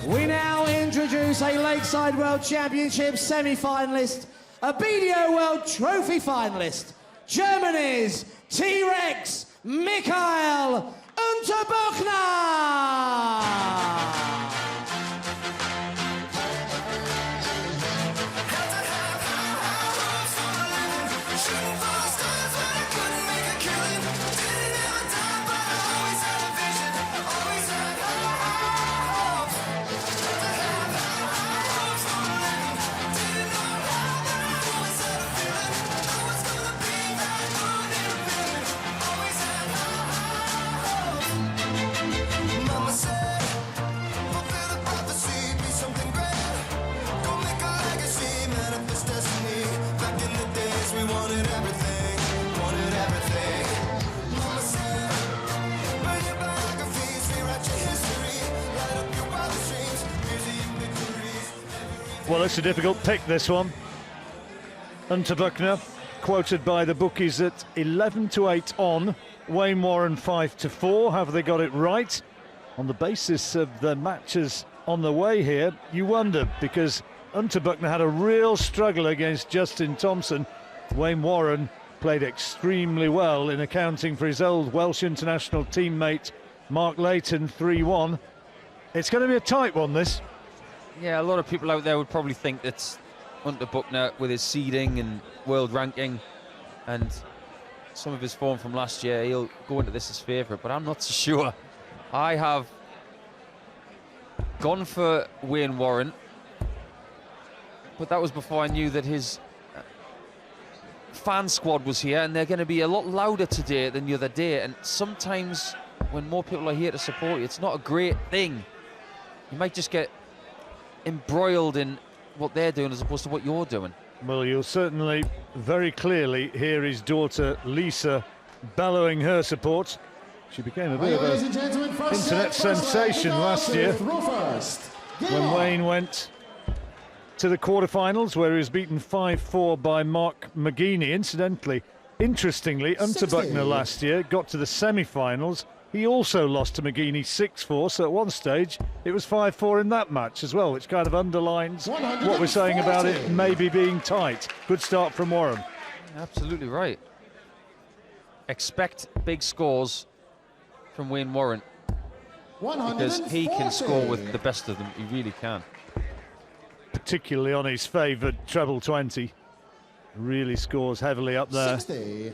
We now introduce a Lakeside World Championship semi-finalist, a BDO World Trophy finalist, Germany's T-Rex, Mikael Unterbuchner! Well, it's a difficult pick, this one. Unterbuchner, quoted by the bookies at 11-8 on. Wayne Warren 5-4. Have they got it right? On the basis of the matches on the way here, you wonder, because Unterbuchner had a real struggle against Justin Thompson. Wayne Warren played extremely well in accounting for his old Welsh international teammate Mark Layton 3-1. It's going to be a tight one, this. Yeah, a lot of people out there would probably think that Unterbuchner, with his seeding and world ranking and some of his form from last year, he'll go into this as favourite, but I'm not so sure. I have gone for Wayne Warren, but that was before I knew that his fan squad was here, and they're going to be a lot louder today than the other day, and sometimes when more people are here to support you. It's not a great thing. You might just get embroiled in what they're doing as opposed to what you're doing. Well, you'll certainly very clearly hear his daughter Lisa bellowing her support. She became a bit of an internet sensation last year when Wayne went to the quarterfinals, where he was beaten 5-4 by Mark McGeaney. Incidentally, interestingly, Unterbuchner last year got to the semi-finals. He also lost to McGeaney 6-4, so at one stage it was 5-4 in that match as well, which kind of underlines what we're saying about it maybe being tight. Good start from Warren. Absolutely right. Expect big scores from Wayne Warren, because he can score with the best of them. He really can. Particularly on his favoured treble 20. Really scores heavily up there. 60.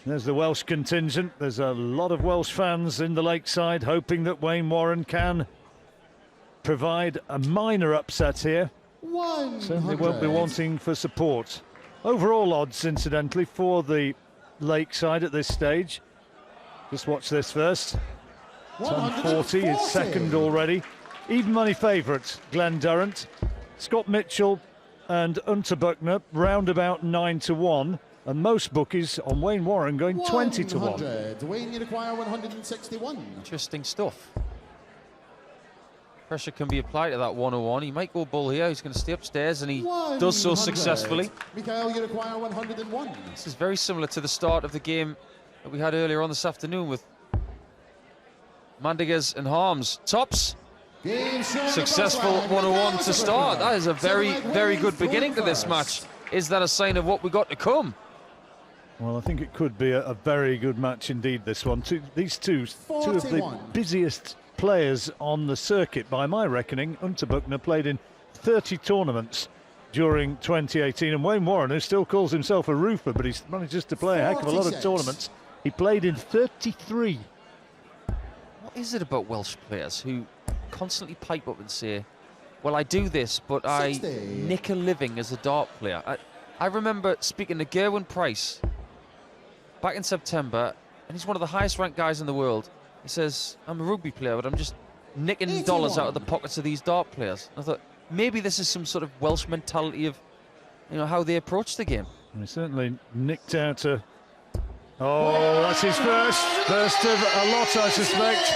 There's the Welsh contingent. There's a lot of Welsh fans in the Lakeside hoping that Wayne Warren can provide a minor upset here. 100. Certainly won't be wanting for support. Overall odds, incidentally, for the Lakeside at this stage. Just watch this first. Tom 40 is second already. Even money favourites, Glenn Durrant, Scott Mitchell and Unterbuchner round about 9-1, and most bookies on Wayne Warren going 20-1. Wayne, you require 161. Interesting stuff. Pressure can be applied to that 101. He might go bull here. He's going to stay upstairs, and he does so successfully. Mikhail, you require 101. This is very similar to the start of the game that we had earlier on this afternoon with Mandigers and Harms. Tops. Successful 101 to start. That is a very, very good beginning to this match. Is that a sign of what we got to come? Well, I think it could be a very good match indeed, this one. These two of the busiest players on the circuit, by my reckoning. Unterbuchner played in 30 tournaments during 2018, and Wayne Warren, who still calls himself a roofer, but he's managed to play a heck of a lot of tournaments. He played in 33. What is it about Welsh players who constantly pipe up and say, well, I do this, but 60. I nick a living as a dart player? I remember speaking to Gerwyn Price back in September, and he's one of the highest ranked guys in the world. He says, I'm a rugby player, but I'm just nicking 81. Dollars out of the pockets of these dart players. I thought, maybe this is some sort of Welsh mentality of, you know, how they approach the game. And he certainly nicked out a... Oh, that's his first of a lot, I suspect.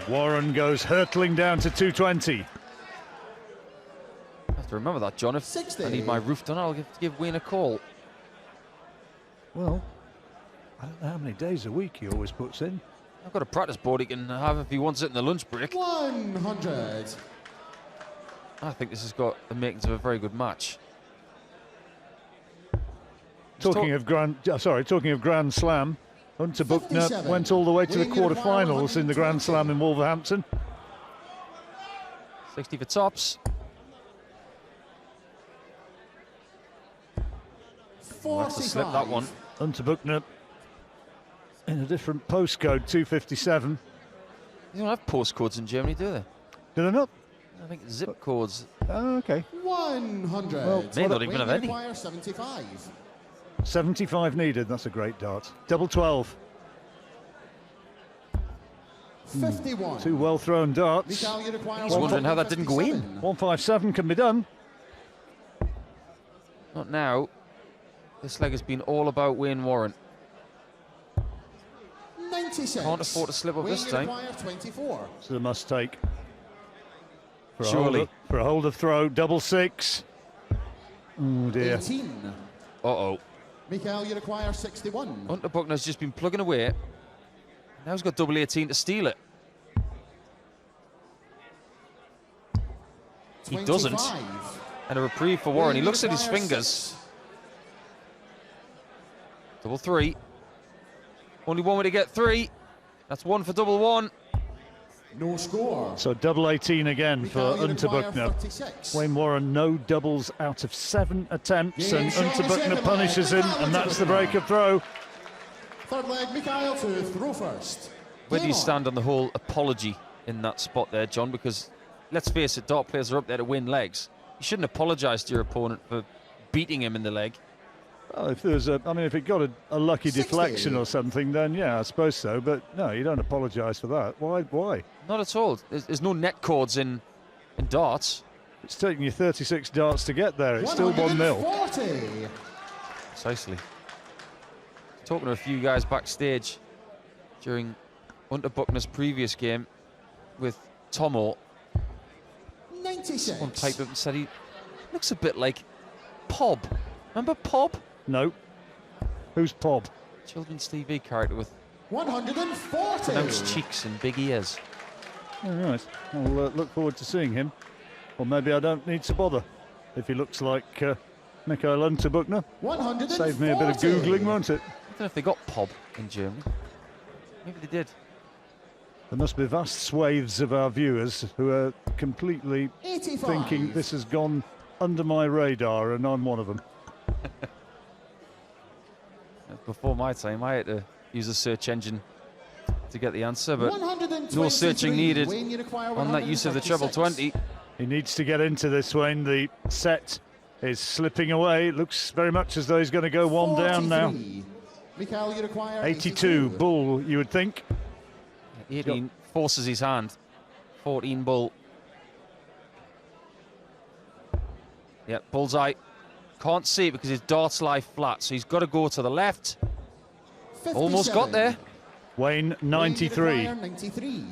Warren goes hurtling down to 220. I have to remember that, John. If 60. I need my roof done, I'll give Wayne a call. Well, I don't know how many days a week he always puts in. I've got a practice board he can have if he wants it in the lunch break. 100. I think this has got the makings of a very good match. Talking of Grand Slam, Unterbuchner went all the way to the quarterfinals in the Grand Slam in Wolverhampton. 60 for tops. We'll have to slip that one. Unterbuchner in a different postcode, 257. You don't have postcodes in Germany, do they? Do they not? I think zip codes. Oh, okay. 100. Well, they don't even have any. 75. 75 needed. That's a great dart. Double 12. 51. Two well thrown darts. He's wondering how that didn't go in. 157 can be done. Not now. This leg has been all about Wayne Warren. 96. Can't afford to slip up this time. 24. So a must take. Surely. For a hold of throw. Double 6. Oh dear. 18. Uh-oh. Mikhail, you require 61. Unterbuchner's just been plugging away. Now he's got double 18 to steal it. 25. He doesn't. And a reprieve for Warren. He looks at his fingers. 6. Double 3. Only one way to get 3. That's 1 for double 1. No score. So double 18 again for Unterbuchner. Wayne Warren, no doubles out of 7 attempts, and Unterbuchner punishes him, and that's the break of throw. Third leg, Mikhail to throw first. Where do you stand on the whole apology in that spot there, John? Because let's face it, dart players are up there to win legs. You shouldn't apologise to your opponent for beating him in the leg. Well, if there was if it got a lucky 60. deflection or something, then yeah, I suppose so. But no, you don't apologise for that. Why? Not at all. There's no net cords in darts. It's taken you 36 darts to get there. It's still 1-0. 140. Precisely. Talking to a few guys backstage during Unterbuchner's previous game with Tomo. 96. One piped up and said he looks a bit like Pob. Remember Pob? No. Who's Pob? Children's TV character with 140. pronounced cheeks and big ears. All right. I'll look forward to seeing him. Or maybe I don't need to bother if he looks like Michael Unterbuchner. 140. Save me a bit of Googling, won't it? I don't know if they got Pob in Germany. Maybe they did. There must be vast swathes of our viewers who are completely 85. thinking this has gone under my radar, and I'm one of them. Before my time, I had to use a search engine to get the answer, but 123. no searching needed Wayne, you require on that use of the treble 20. He needs to get into this, Wayne. The set is slipping away. It looks very much as though he's going to go one down now. 43. Mikhail, you require 82, Bull, you would think. 18 forces his hand. 14 Bull. Yeah, bullseye. Can't see it because his darts lie flat, so he's got to go to the left. 57. Almost got there. Wayne, Wayne, you 93. require 93.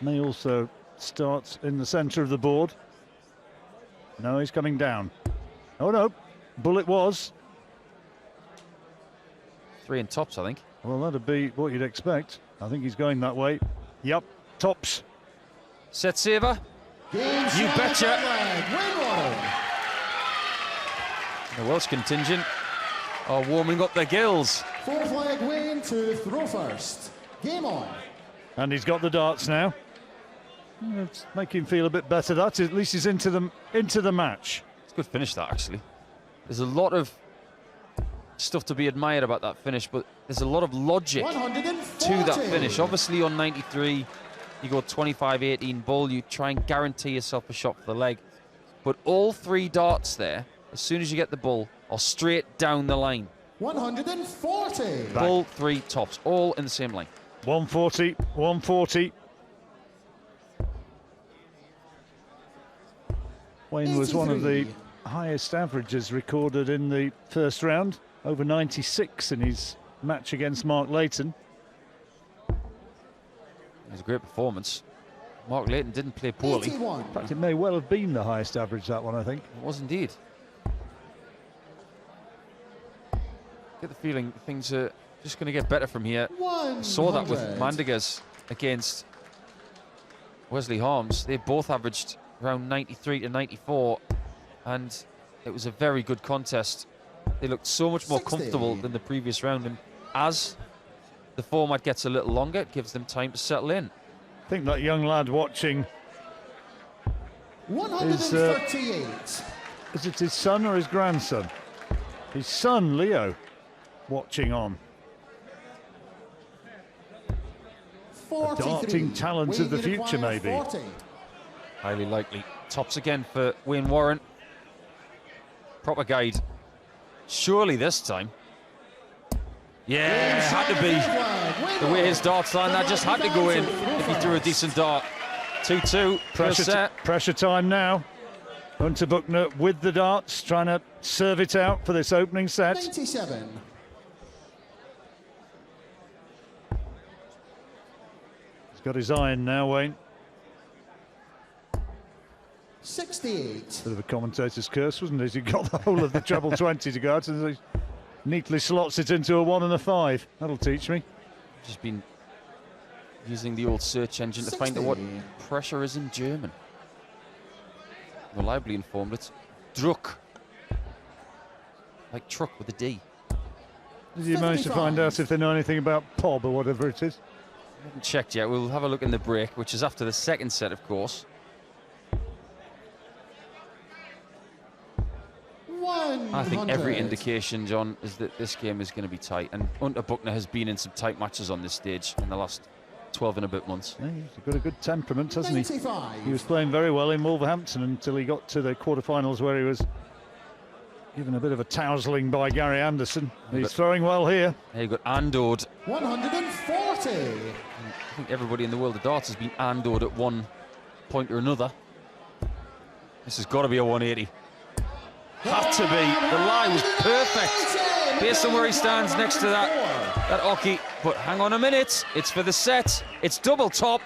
May also start in the centre of the board. No, he's coming down. Oh no, Bull it was. 3 in tops, I think. Well, that'd be what you'd expect. I think he's going that way. Yep, tops. Set saver. Game You shot, betcha. red flag, Wayne Warren. The Welsh contingent are warming up their gills. 4 flag Wayne to throw first. Game on. And he's got the darts now. Let's make him feel a bit better. That at least he's into the match. It's a good finish, that, actually. There's a lot of stuff to be admired about that finish, but there's a lot of logic 140. to that finish. Obviously, on 93, you go 25-18 Bull, you try and guarantee yourself a shot for the leg. But all 3 darts there, as soon as you get the Bull, are straight down the line. 140. Bull, 3 tops, all in the same line. 140, 140. Wayne was one of the 83. highest averages recorded in the first round, over 96 in his match against Mark Layton. It was a great performance. Mark Layton didn't play poorly. 81. In fact, it may well have been the highest average, that one, I think. It was indeed. Get the feeling things are just going to get better from here. 100. Saw that with Mandigers against Wesley Harms. They both averaged around 93 to 94, and it was a very good contest. They looked so much more 60. comfortable than the previous round, and as the format gets a little longer, it gives them time to settle in. I think that young lad watching, 138. is it his son or his grandson? His son, Leo, watching on. 43. Darting talent Wayne, of the you future, require maybe. 40. Highly likely. Tops again for Wayne Warren. Proper guide. Surely this time. Yeah, had to be. The way his darts line, that just had to go in if he threw a decent dart. 2-2. Pressure time now. Unterbuchner with the darts, trying to serve it out for this opening set. 97. He's got his iron now, Wayne. 68. Bit of a commentator's curse, wasn't it? He got the whole of the treble 20 to go out, and he neatly slots it into a 1 and a 5. That'll teach me. Just been using the old search engine to find out what pressure is in German. Reliably informed, it's Druck. Like truck with a D. Did you manage to find out if they know anything about Pob or whatever it is? I haven't checked yet. We'll have a look in the break, which is after the second set, of course. 100. I think every indication, John, is that this game is going to be tight. And Unterbuchner has been in some tight matches on this stage in the last 12 and a bit months. Yeah, he's got a good temperament, hasn't he? 95. He was playing very well in Wolverhampton until he got to the quarterfinals where he was Given a bit of a tousling by Gary Anderson. He's throwing well here. There you go, Andored. 140. I think everybody in the world of darts has been Andored at one point or another. This has got to be a 180. Had to be. The lie was perfect. Based on where he stands next to that Oki. But hang on a minute. It's for the set. It's double top.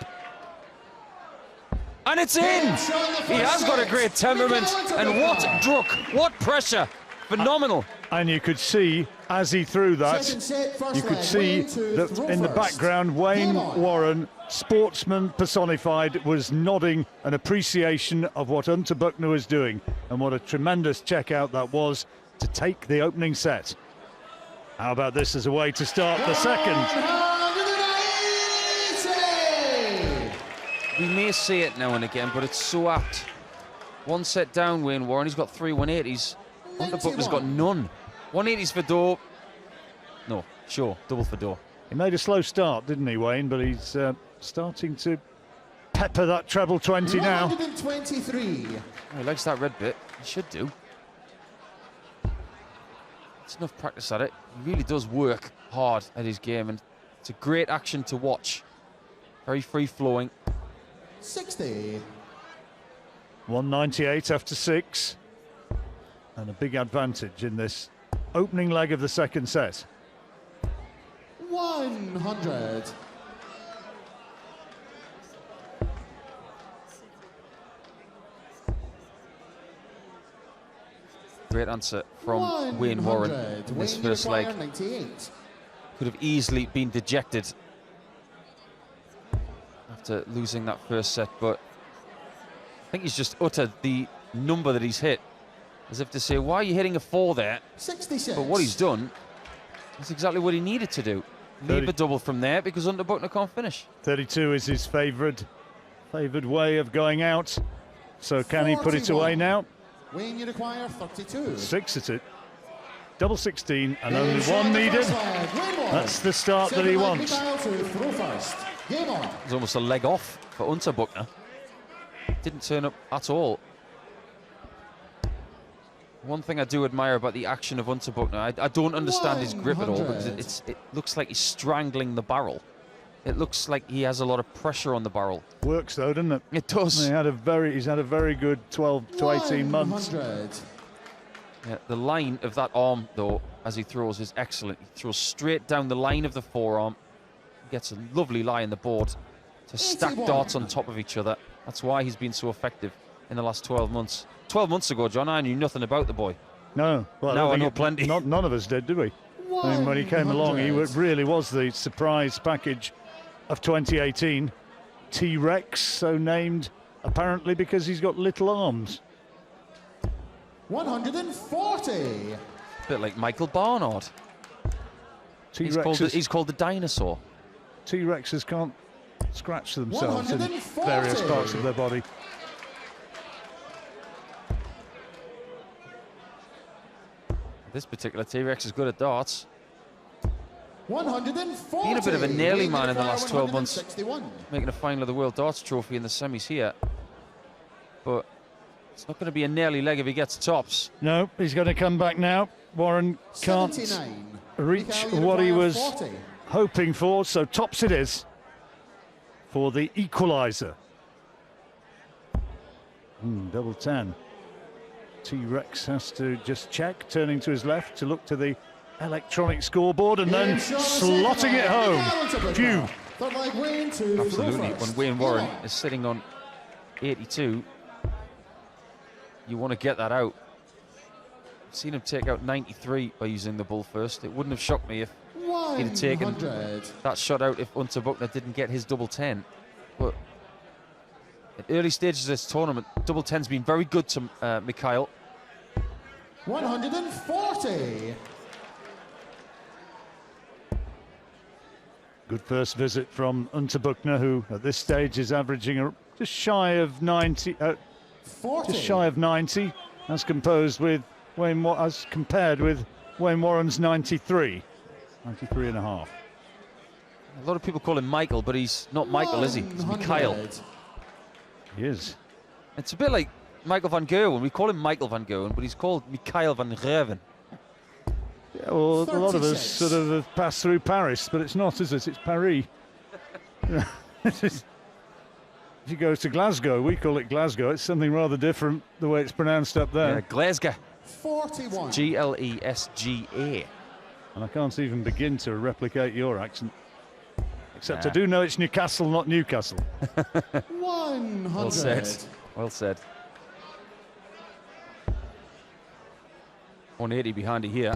And it's in! He has got a great temperament. And what druck, what pressure. Phenomenal. And you could see, as he threw that, you could see that in the background, Wayne Warren, sportsman personified, was nodding an appreciation of what Unterbuchner was doing. And what a tremendous checkout that was to take the opening set. How about this as a way to start the second? We may see it now and again, but it's so apt. One set down, Wayne Warren. He's got 3 180s. Unterbuchner's got none. 180s for door. No, sure, double for door. He made a slow start, didn't he, Wayne? But he's starting to pepper that treble 20 now. 123. Oh, he likes that red bit. He should do. It's enough practice at it. He really does work hard at his game, and it's a great action to watch. Very free-flowing. 60. 198 after 6. And a big advantage in this opening leg of the second set. 100. Great answer from Wayne Warren in this first leg. Could have easily been dejected after losing that first set, but I think he's just uttered the number that he's hit, as if to say, why are you hitting a 4 there? 66. But what he's done is exactly what he needed to do. Leave a double from there because Unterbuchner can't finish. 32 is his favoured way of going out. So can he put it away now? Wayne, you require 32. 6 at it. Double 16 and only 1 needed. That's the start that he wants. It was almost a leg off for Unterbuchner. Didn't turn up at all. One thing I do admire about the action of Unterbuchner, I don't understand his grip at all, because it looks like he's strangling the barrel. It looks like he has a lot of pressure on the barrel. Works though, doesn't it? It does. He's had a very good 12 to 18 months. Yeah, the line of that arm, though, as he throws, is excellent. He throws straight down the line of the forearm. Gets a lovely lie in the board to stack darts on top of each other. That's why he's been so effective in the last 12 months. 12 months ago, John, I knew nothing about the boy. No. Well, now I know plenty. None of us did we? I mean, when he came along, he really was the surprise package of 2018. T-Rex, so named apparently because he's got little arms. 140. A bit like Michael Barnard. He's called the dinosaur. T-Rexes can't scratch themselves in various parts of their body. This particular T-Rex is good at darts. 140. Been a bit of a nearly man in the last 12 months, making a final of the World Darts Trophy in the semis here. But it's not going to be a nearly leg if he gets tops. No, he's going to come back now. Warren can't reach what he was hoping for, so tops it is for the equaliser. Double 10. T-Rex has to just check, turning to his left to look to the electronic scoreboard and then slotting it home. Phew. Absolutely. When Wayne Warren is sitting on 82, you want to get that out. I've seen him take out 93 by using the bull first. It wouldn't have shocked me if he'd have taken that shot out if Unterbuchner didn't get his double 10. But at early stages of this tournament, double 10's been very good to Mikhail. 140. Good first visit from Unterbuchner, who at this stage is averaging just shy of 90. Just shy of 90, as compared with Wayne Warren's 93 and a half. A lot of people call him Michael, but he's not Michael, is he? He's Mikhail. He is. It's a bit like Michael van Gerwen. We call him Michael van Gerwen, but he's called Mikhail van Gerwen. Yeah, well, a lot of us sort of have passed through Paris, but it's not, is it? It's Paris. If you go to Glasgow, we call it Glasgow. It's something rather different the way it's pronounced up there. Yeah, Glasgow. 41. Glesga. And I can't even begin to replicate your accent. Except I Nah. do know it's Newcastle, not Newcastle. 100. Well said. Well said. 180 behind it here.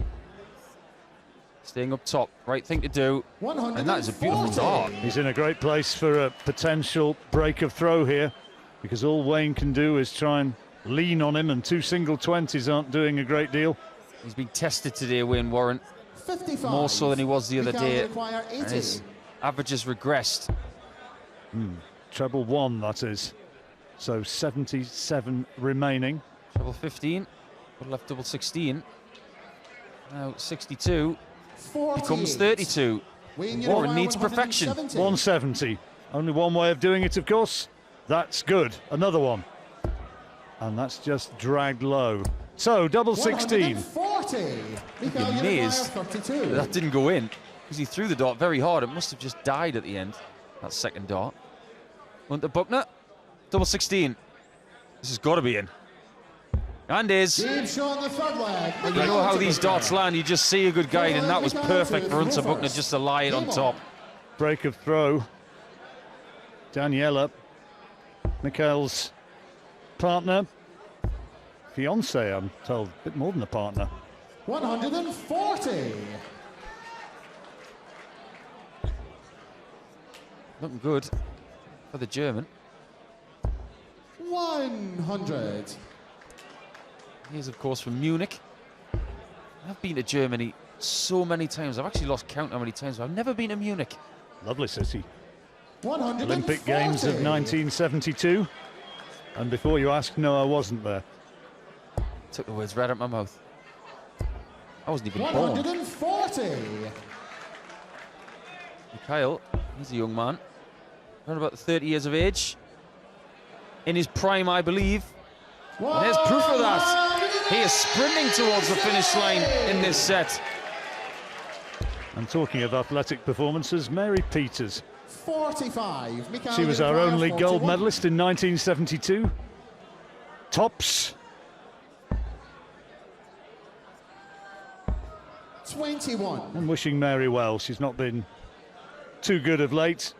Staying up top, right thing to do. And that is a beautiful dart. He's in a great place for a potential break of throw here, because all Wayne can do is try and lean on him, and 2 single 20s aren't doing a great deal. He's been tested today, Wayne Warren. 55. More so than he was the other Mikhail day. require And 80. his averages regressed. Treble 1, that is. So 77 remaining. Treble 15. Would have left double 16. Now 62. 48. Becomes 32. Wayne, you Warren require needs perfection. 170. Only one way of doing it, of course. That's good. Another one. And that's just dragged low. So, double 16. 140. Mikhail, I'm you require amazed 32. that didn't go in, because he threw the dart very hard. It must have just died at the end, that second dart. Unterbuchner, double 16. This has got to be in. And is. Deep shot in the third leg. You know how these darts land, you just see a good guide, and that was perfect for Unterbuchner just to lie it on top. Break of throw. Daniela, Mikhail's partner. Fiance, I'm told. A bit more than a partner. 140. Looking good for the German. 100. He's, of course, from Munich. I've been to Germany so many times. I've actually lost count how many times, but I've never been to Munich. Lovely city. 140. Olympic Games of 1972. And before you ask, no, I wasn't there. Took the words right out my mouth. I wasn't even born. 140. Mikhail, he's a young man. Around about 30 years of age. In his prime, I believe. And there's proof of that. He is sprinting towards the finish line in this set. And talking of athletic performances, Mary Peters. 45. Mikhail, She was you our require only 41. gold medalist in 1972. Tops. 21. I'm wishing Mary well. She's not been too good of late.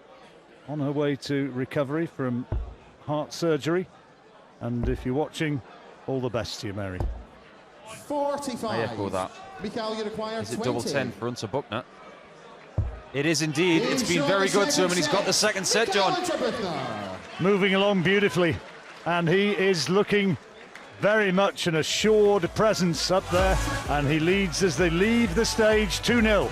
On her way to recovery from heart surgery. And if you're watching, all the best to you, Mary. 45. I echo that. Mikhail, you require Is it 20. double 10 for Unterbuchner? It is indeed. It's been very good to him, and he's got the second set, John. Moving along beautifully. And he is looking very much an assured presence up there. And he leads as they leave the stage 2-0.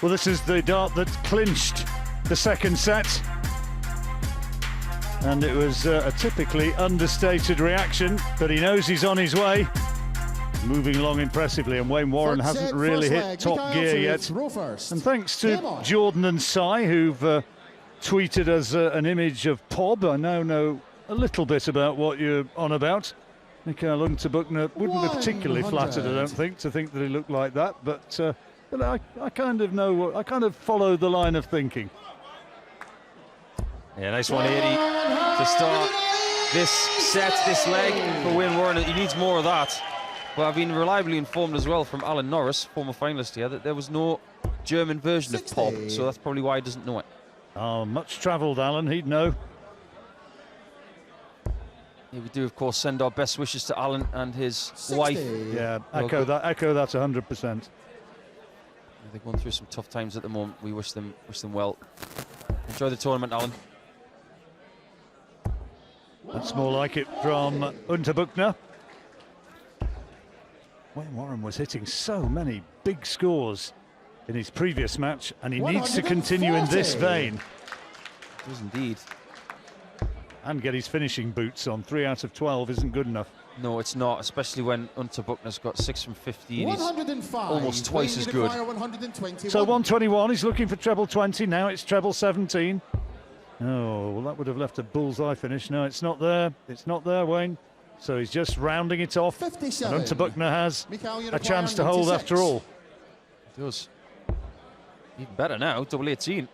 Well, this is the dart that clinched the second set. And it was a typically understated reaction, but he knows he's on his way. Moving along impressively, and Wayne Warren hasn't really hit top gear yet. And thanks to Jordan and Cy, who've tweeted us an image of Pob. I now know a little bit about what you're on about. Mikael Unterbuchner wouldn't be particularly flattered, I don't think, to think that he looked like that, but I kind of know, I kind of follow the line of thinking. Yeah, nice 180 to start this set, this leg for Wayne Warren. He needs more of that. But I've been reliably informed as well from Alan Norris, former finalist here, that there was no German version of Pob, so that's probably why he doesn't know it. Oh, much travelled, Alan, he'd know. Yeah, we do, of course, send our best wishes to Alan and his wife. Yeah, echo that 100%. They're going through some tough times at the moment. We wish them well. Enjoy the tournament, Alan. That's more like it from Unterbuchner. Wayne Warren was hitting so many big scores in his previous match, and he needs to continue in this vein. He does indeed. And get his finishing boots on. 3 out of 12 isn't good enough. No, it's not, especially when Unterbuchner's got 6 from 15. He's almost twice as good. So 121, he's looking for treble 20. Now it's treble 17. Oh, well, that would have left a bullseye finish. No, it's not there. It's not there, Wayne. So he's just rounding it off. 57. And Unterbuchner has a chance to hold after all. He does. Even better now, double 18.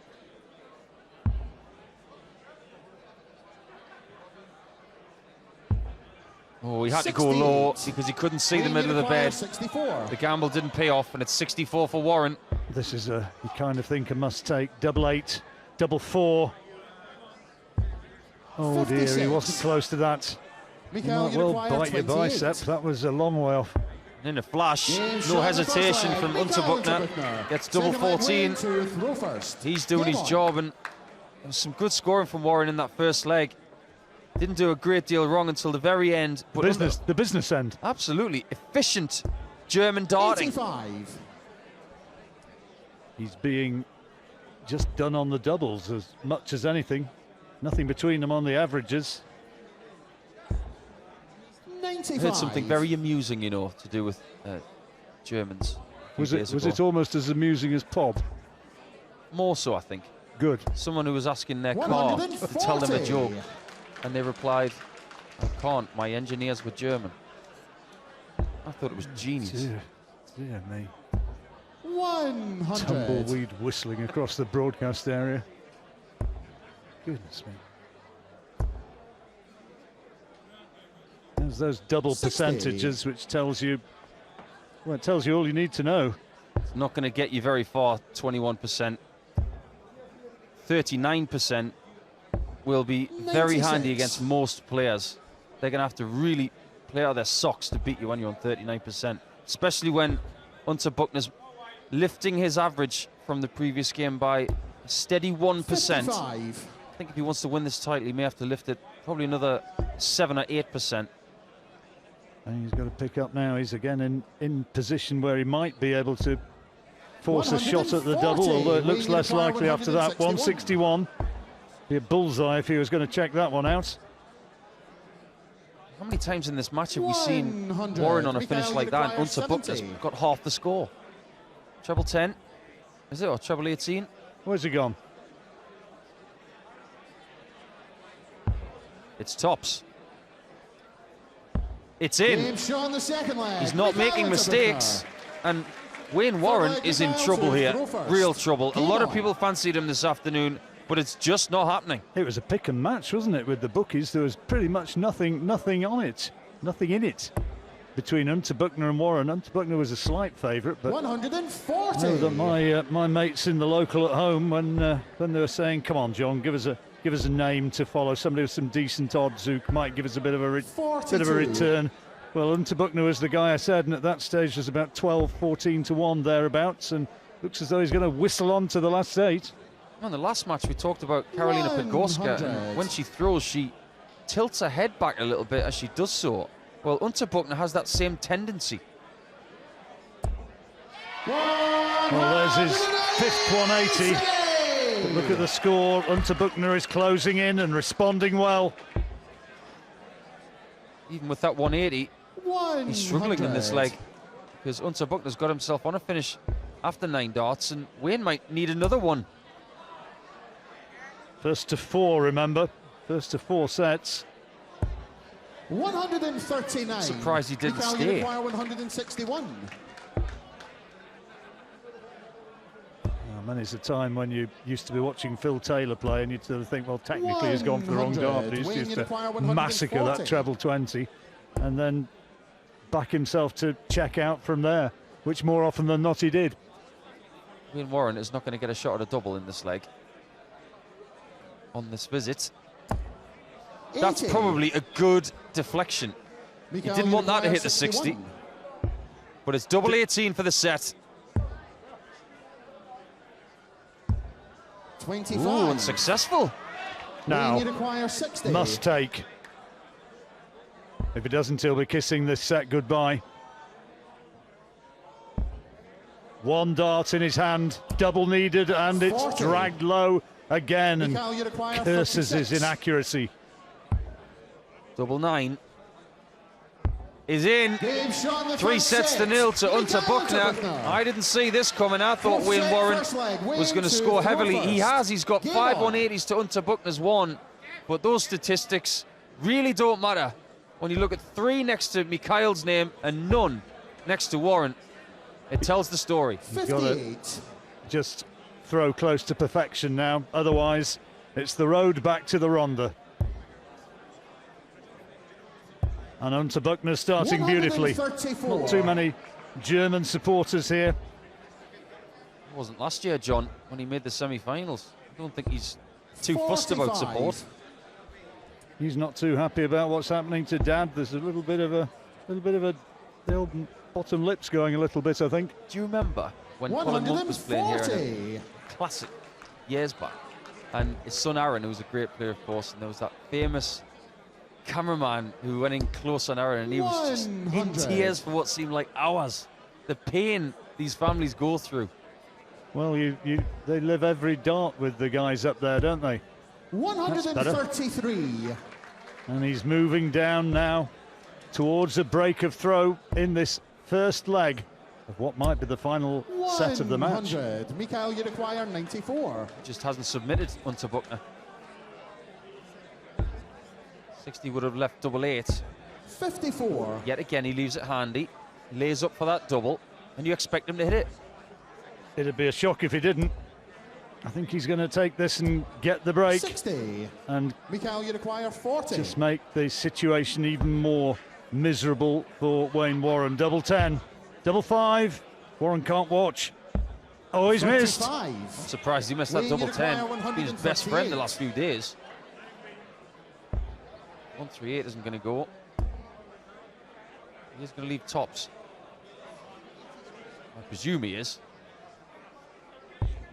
Oh, he had to go low because he couldn't see the middle of the bed. 64. The gamble didn't pay off, and it's 64 for Warren. This is you kind of think a must-take. Double 8, double 4. Oh dear, he wasn't close to that. You might well bite your bicep. That was a long way off. In a flash, no hesitation from Unterbuchner. Gets double 14. He's doing his job, and there was some good scoring from Warren in that first leg. Didn't do a great deal wrong until the very end. But the business end. Absolutely efficient German darting. 85. He's being just done on the doubles as much as anything. Nothing between them on the averages. 95. I heard something very amusing, you know, to do with Germans. Was it almost as amusing as Pob? More so, I think. Good. Someone who was asking their car to tell them a joke, and they replied, "I can't, my engineers were German." I thought it was genius. Dear me. 100. Tumbleweed whistling across the broadcast area. Goodness me. There's those double 60. percentages, which tells you, well, it tells you all you need to know. It's not going to get you very far, 21%. 39% will be very 96. handy against most players. They're going to have to really play out their socks to beat you when you're on 39%, especially when Unterbuchner's lifting his average from the previous game by a steady 1%. 55. I think if he wants to win this title, he may have to lift it probably another 7 or 8%. And he's got to pick up now. He's again in position where he might be able to force a shot at the double, although it looks less likely after that. 161. Be a bullseye if he was going to check that one out. How many times in this match have we seen Warren on a finish like that? And Unterbuchner's got half the score. Treble 10, is it, or treble 18? Where's he gone? It's tops. It's in. Game shot the second leg. He's not Mikael making mistakes. And Wayne Warren is in trouble here, real trouble. A lot of people fancied him this afternoon, but it's just not happening. It was a pick and match, wasn't it, with the bookies? There was pretty much nothing on it, nothing in it between Unterbuchner and Warren. Unterbuchner was a slight favourite, but 140. I know that my mates in the local at home, when they were saying, "Come on, John, give us a name to follow, somebody with some decent odds who might give us a bit of a return." Well, Unterbuchner was the guy I said, and at that stage was about 12, 14 to 1 thereabouts, and looks as though he's going to whistle on to the last 8. On the last match, we talked about Karolina Podgorska, and when she throws, she tilts her head back a little bit as she does so. Well, Unterbuchner has that same tendency. Well, there's his 5th 180. But look at the score. Unterbuchner is closing in and responding well. Even with that 180, he's struggling in this leg because Unterbuchner's got himself on a finish after 9 darts, and Wayne might need another one. First to 4, remember. First to 4 sets. 139. Surprised he didn't Mikael stay. Uniquire 161. Many's the time when you used to be watching Phil Taylor play and you'd sort of think, well, technically he's gone for the wrong dart, but he's used to massacre that treble 20 and then back himself to check out from there, which more often than not he did. Wayne Warren is not going to get a shot at a double in this leg on this visit. That's probably a good deflection. He didn't want that to hit the 60, but it's double 18 for the set. 25. Ooh, unsuccessful. Now, Require 60. must take. If he doesn't, he'll be kissing this set goodbye. 1 dart in his hand, double needed, and it's 40. dragged low again, and Mikael Uniquire curses 56. his inaccuracy. Double 9 is in. Game shot in the 3 first sets set. to 0 to Mikael Unterbuchner. Unterbuchner. I didn't see this coming. I thought First Wayne set, Warren first leg. was Wayne going to to score heavily. first. He has. He's got Game 5 on. 180s to Unterbuchner's 1. But those statistics really don't matter when you look at 3 next to Mikhail's name and none next to Warren. It tells the story. He's got to just throw close to perfection now. Otherwise, it's the road back to the Ronda. And Unterbuchner starting beautifully. 134. Not too many German supporters here. It wasn't last year, John, when he made the semi-finals. I don't think he's too fussed about 45. support. He's not too happy about what's happening to Dad. There's a little bit of the old bottom lips going a little bit, I think. Do you remember when Colin Monk was playing here in 140. a classic years back? And his son Aaron, who was a great player, of course, and there was that famous cameraman who went in close on Aaron, and he was just in 100. tears for what seemed like hours. The pain these families go through. Well, they live every dart with the guys up there, don't they? 133. And he's moving down now towards a break of throw in this first leg of what might be the final set of the match. 100. Mikael Uniquire 94. Just hasn't submitted Unterbuchner. 60 would have left double 8. 54. Yet again, he leaves it handy, lays up for that double, and you expect him to hit it. It'd be a shock if he didn't. I think he's going to take this and get the break 60. and Mikael Uniquire 40. just make the situation even more miserable for Wayne Warren. Double 10, double 5. Warren can't watch. Oh, he's missed. I'm surprised he missed that double 10. Been his best friend the last few days. 138 isn't going to go. He's going to leave tops. I presume he is.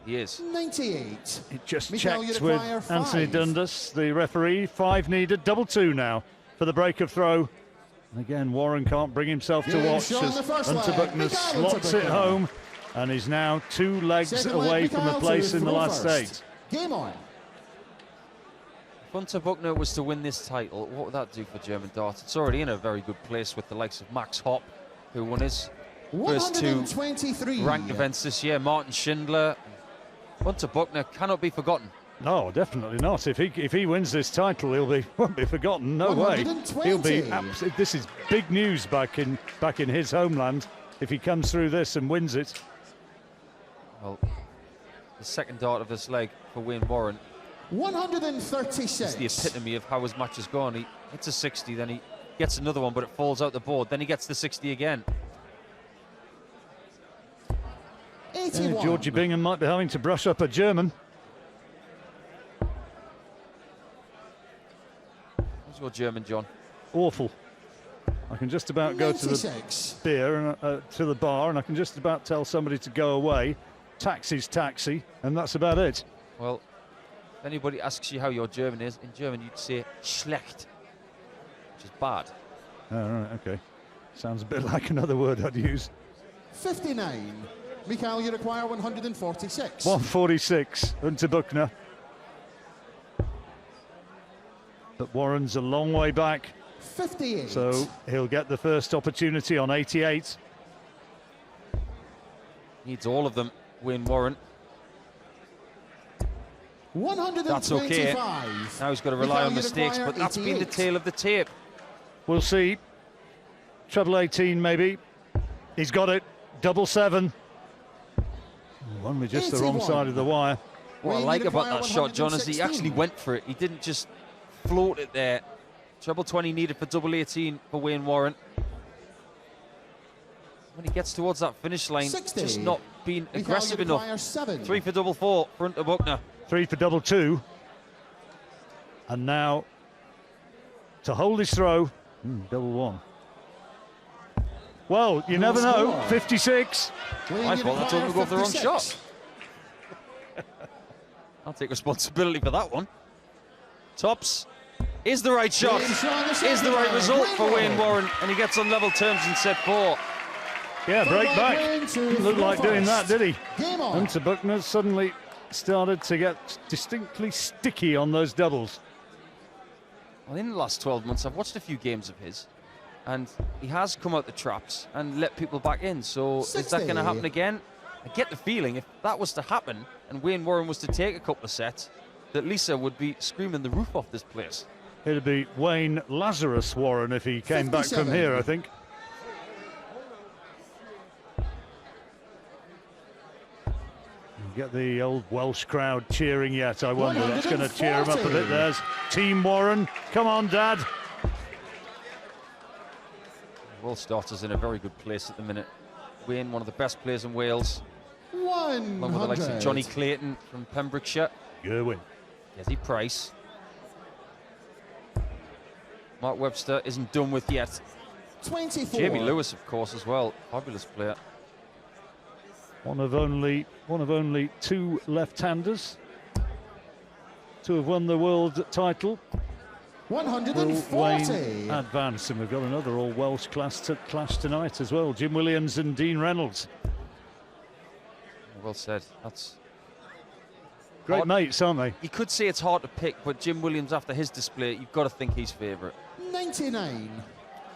He is. 98. It just Michael checked with Uruguayer, Anthony 5. Dundas, the referee. 5 needed, double 2 now for the break of throw. And again, Warren can't bring himself to Game watch shown as the first leg. Unterbuchner Michael slots it Unterbuchner. home and is now 2 legs Second leg, away from a Michael place to in the throw last first. 8. Game on. If Unterbuchner was to win this title, what would that do for German darts? It's already in a very good place with the likes of Max Hopp, who won his first 2 123. ranked events this year. Martin Schindler. Unterbuchner cannot be forgotten. No, definitely not. If he wins this title, won't be forgotten. No way. 120. He'll be this is big news back in his homeland if he comes through this and wins it. Well, the second dart of this leg for Wayne Warren 136. is the epitome of how his match has gone. He hits a 60, then he gets another one, but it falls out the board. Then he gets the 60 again. 81. Georgie Bingham might be having to brush up a German. How's your German, John? Awful. I can just about go to the 96. beer and to the bar, and I can just about tell somebody to go away. Taxi's taxi, and that's about it. Well, if anybody asks you how your German is, in German you'd say schlecht, which is bad. Oh, right, okay. Sounds a bit like another word I'd use. 59. Michael Uruguayer 146. 146, Unterbuchner. But Warren's a long way back, 58. so he'll get the first opportunity on 88. Needs all of them, Wayne Warren. 125. That's okay. Now he's got to rely Michael on mistakes, Uruguayer, but that's been the 88. tail of the tape. We'll see. Treble 18 maybe. He's got it. Double 7. Only just the wrong 81. side of the wire. What I Wayne like about Uruguayer, that shot, John, is he 116. actually went for it. He didn't just float it there. Treble 20 needed for double 18 for Wayne Warren. When he gets towards that finish line, 60. just not being Michael aggressive Uruguayer, enough. 7. 3 for double 4 for Unterbuchner. 3 for double 2. And now to hold his throw. Double 1. Well, you never know. score. 56. My fault, I told him to go for the wrong 56. shot. I'll take responsibility for that one. Tops is the right shot, James Shaw, the is the second right round. result for Wayne Wayne Warren, and he gets on level terms in set 4. Yeah, break Followed back. by Wayne to Didn't look like doing that, first. did he? Game on. Unterbuchner suddenly started to get distinctly sticky on those doubles. Well, in the last 12 months, I've watched a few games of his, and he has come out the traps and let people back in. So is that 60. going to happen again? I get the feeling if that was to happen and Wayne Warren was to take a couple of sets, that Lisa would be screaming the roof off this place. It'd be Wayne Lazarus Warren if he came back from 57. here, I think. Get the old Welsh crowd cheering yet, I wonder. That's going to cheer him up a bit. 140. There's Team Warren. Come on, Dad. Welsh starters in a very good place at the minute. Wayne, one of the best players in Wales, 100. along with the likes of Johnny Clayton from Pembrokeshire, Gerwin. Jesse Price. Mark Webster isn't done with yet. 24. Jamie Lewis, of course, as well. Fabulous player. One of only 2 left-handers to have won the world title. Will 140. Wayne advance, and we've got another all Welsh clash tonight as well. Jim Williams and Dean Reynolds. Well said. That's Great hard. mates, aren't they? You could say it's hard to pick, but Jim Williams, after his display, you've got to think he's favourite. 99.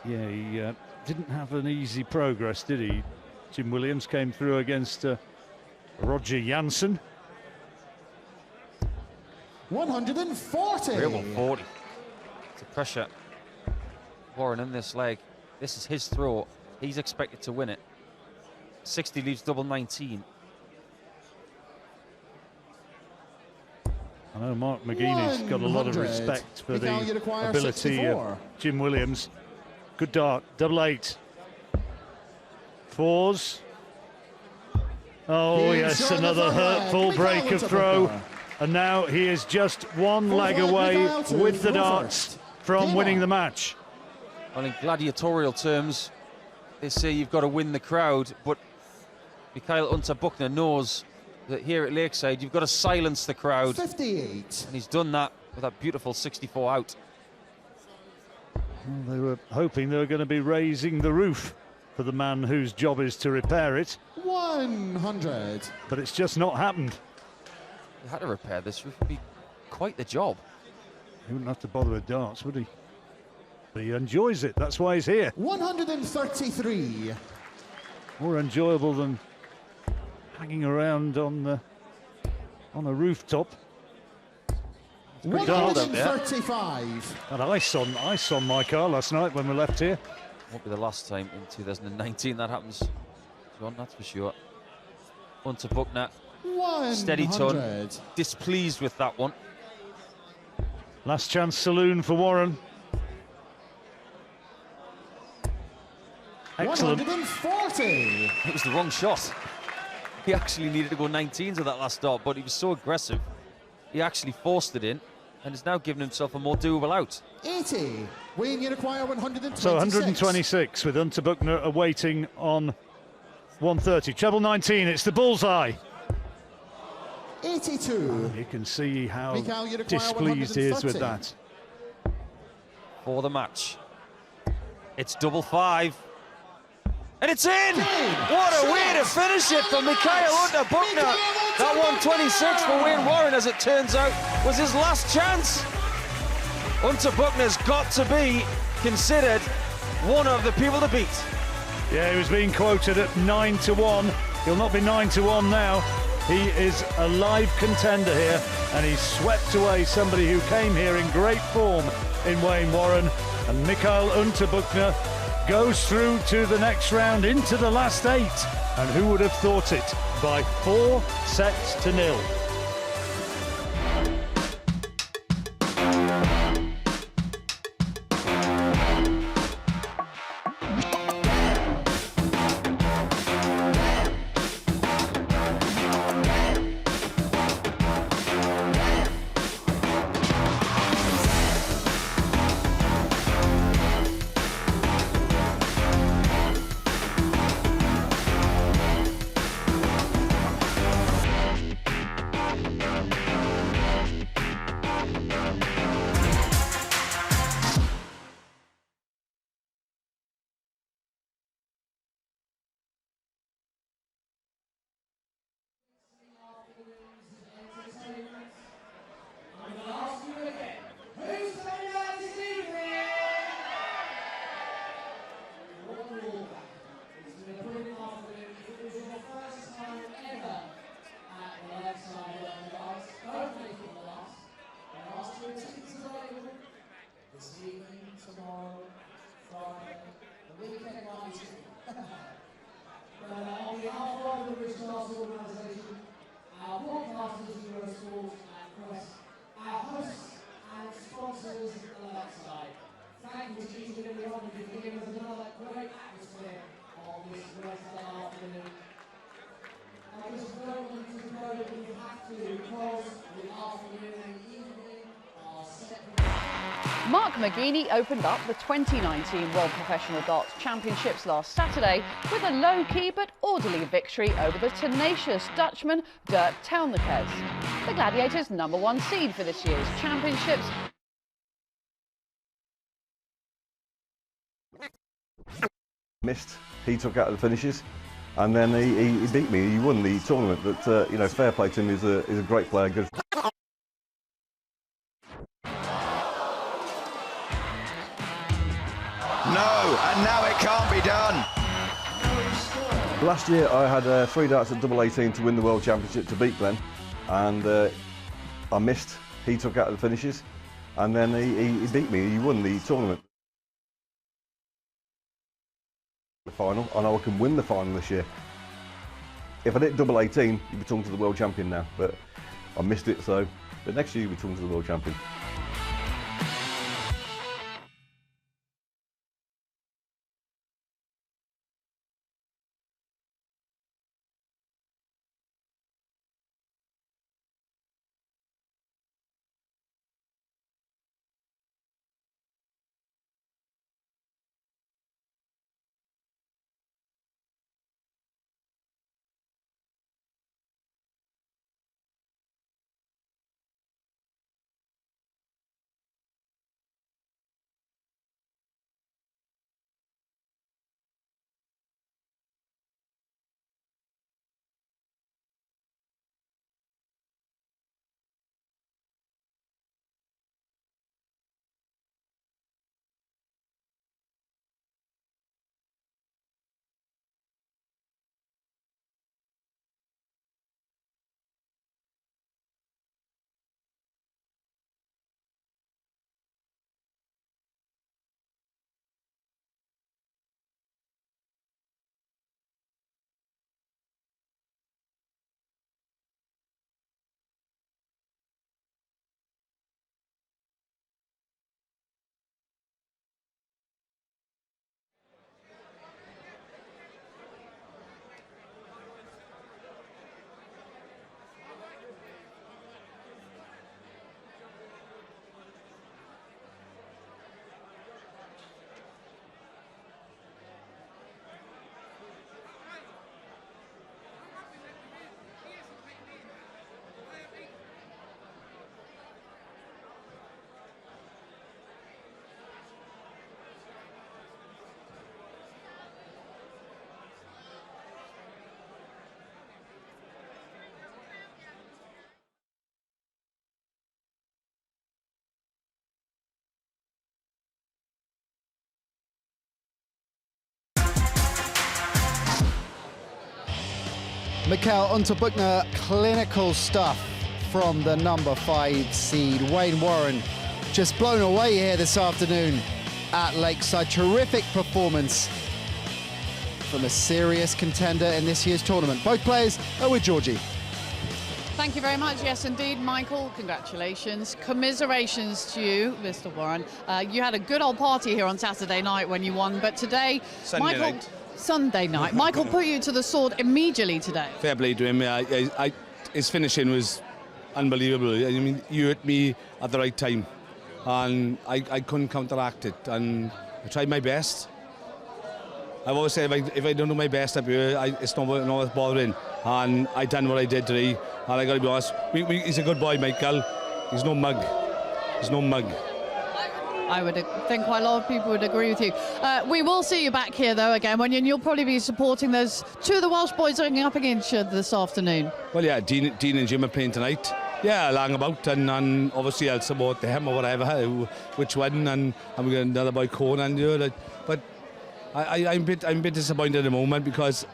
Yeah, he didn't have an easy progress, did he? Jim Williams came through against Roger Janssen. 140. Real 140. It's a pressure. Warren in this leg. This is his throw. He's expected to win it. 60 leaves double 19. I know Mark McGeeney's got a lot of 100. respect for Michael the Uruguayer, ability 64. of Jim Williams. Good dart, double 8. 4s. Oh yes, another hurtful break of throw. And now he is just one leg away with the darts from winning the match. Well, in gladiatorial terms, they say you've got to win the crowd, but Mikhail Unterbuchner knows that here at Lakeside, you've got to silence the crowd. 58. And he's done that with that beautiful 64 out. Well, they were hoping they were going to be raising the roof for the man whose job is to repair it. 100. But it's just not happened. He had to repair this roof. It would be quite the job. He wouldn't have to bother with darts, would he? But he enjoys it. That's why he's here. 133. More enjoyable than hanging around on a rooftop. 135. And ice on my car last night when we left here. Won't be the last time in 2019 that happens, John, that's for sure. Unterbuchner, steady ton, displeased with that one. Last chance saloon for Warren. Excellent. 140. It was the wrong shot. He actually needed to go 19s with that last dart, but he was so aggressive. He actually forced it in and is now giving himself a more doable out. 80. Wayne, you require 126. So 126 with Unterbuchner awaiting on 130. Treble 19, it's the bullseye. 82. You can see how Mikhail, you require displeased he is with 130. that. For the match. It's double 5. And it's in! What a way to finish it for Mikhail Unterbuchner. That 126 for Wayne Warren, as it turns out, was his last chance. Unterbuchner's got to be considered one of the people to beat. Yeah, he was being quoted at 9-1. He'll not be 9-1 now. He is a live contender here, and he's swept away somebody who came here in great form in Wayne Warren. And Mikhail Unterbuchner goes through to the next round, into the last 8. And who would have thought it? By 4 sets to 0. Mark McGeaney opened up the 2019 World Professional Darts Championships last Saturday with a low-key but orderly victory over the tenacious Dutchman Dirk Telnikes, the Gladiators' #1 seed for this year's championships. Missed, he took out the finishes, and then he beat me. He won the tournament. But you know, fair play to him. He's a great player. Good. No, and now it can't be done. Last year I had 3 darts at double 18 to win the World Championship to beat Glenn, and I missed. He took out the finishes, and then he beat me. He won the tournament. The final. I know I can win the final this year. If I did double 18, you'd be talking to the world champion now, but I missed it. So, but next year you'll be talking to the world champion. Mikkel Unterbuchner, clinical stuff from the number 5 seed. Wayne Warren just blown away here this afternoon at Lakeside. Terrific performance from a serious contender in this year's tournament. Both players are with Georgie. Thank you very much. Yes, indeed, Michael. Congratulations. Commiserations to you, Mr. Warren. You had a good old party here on Saturday night when you won, but today, Sunday night. Michael put you to the sword immediately today. Fair play to him. His finishing was unbelievable. I mean, you hit me at the right time, and I couldn't counteract it. And I tried my best. I've always said if I don't do my best up here, it's not worth bothering. And I done what I did today. And I got to be honest, he's a good boy, Michael. He's no mug. He's no mug. I would think quite a lot of people would agree with you. We will see you back here, though, again, when you'll probably be supporting those two of the Welsh boys going up against you this afternoon. Well, yeah, Dean and Jim are playing tonight. Yeah, along about, and obviously I'll support them or whatever, which one, and we got another boy, Conan, but I'm a bit disappointed at the moment because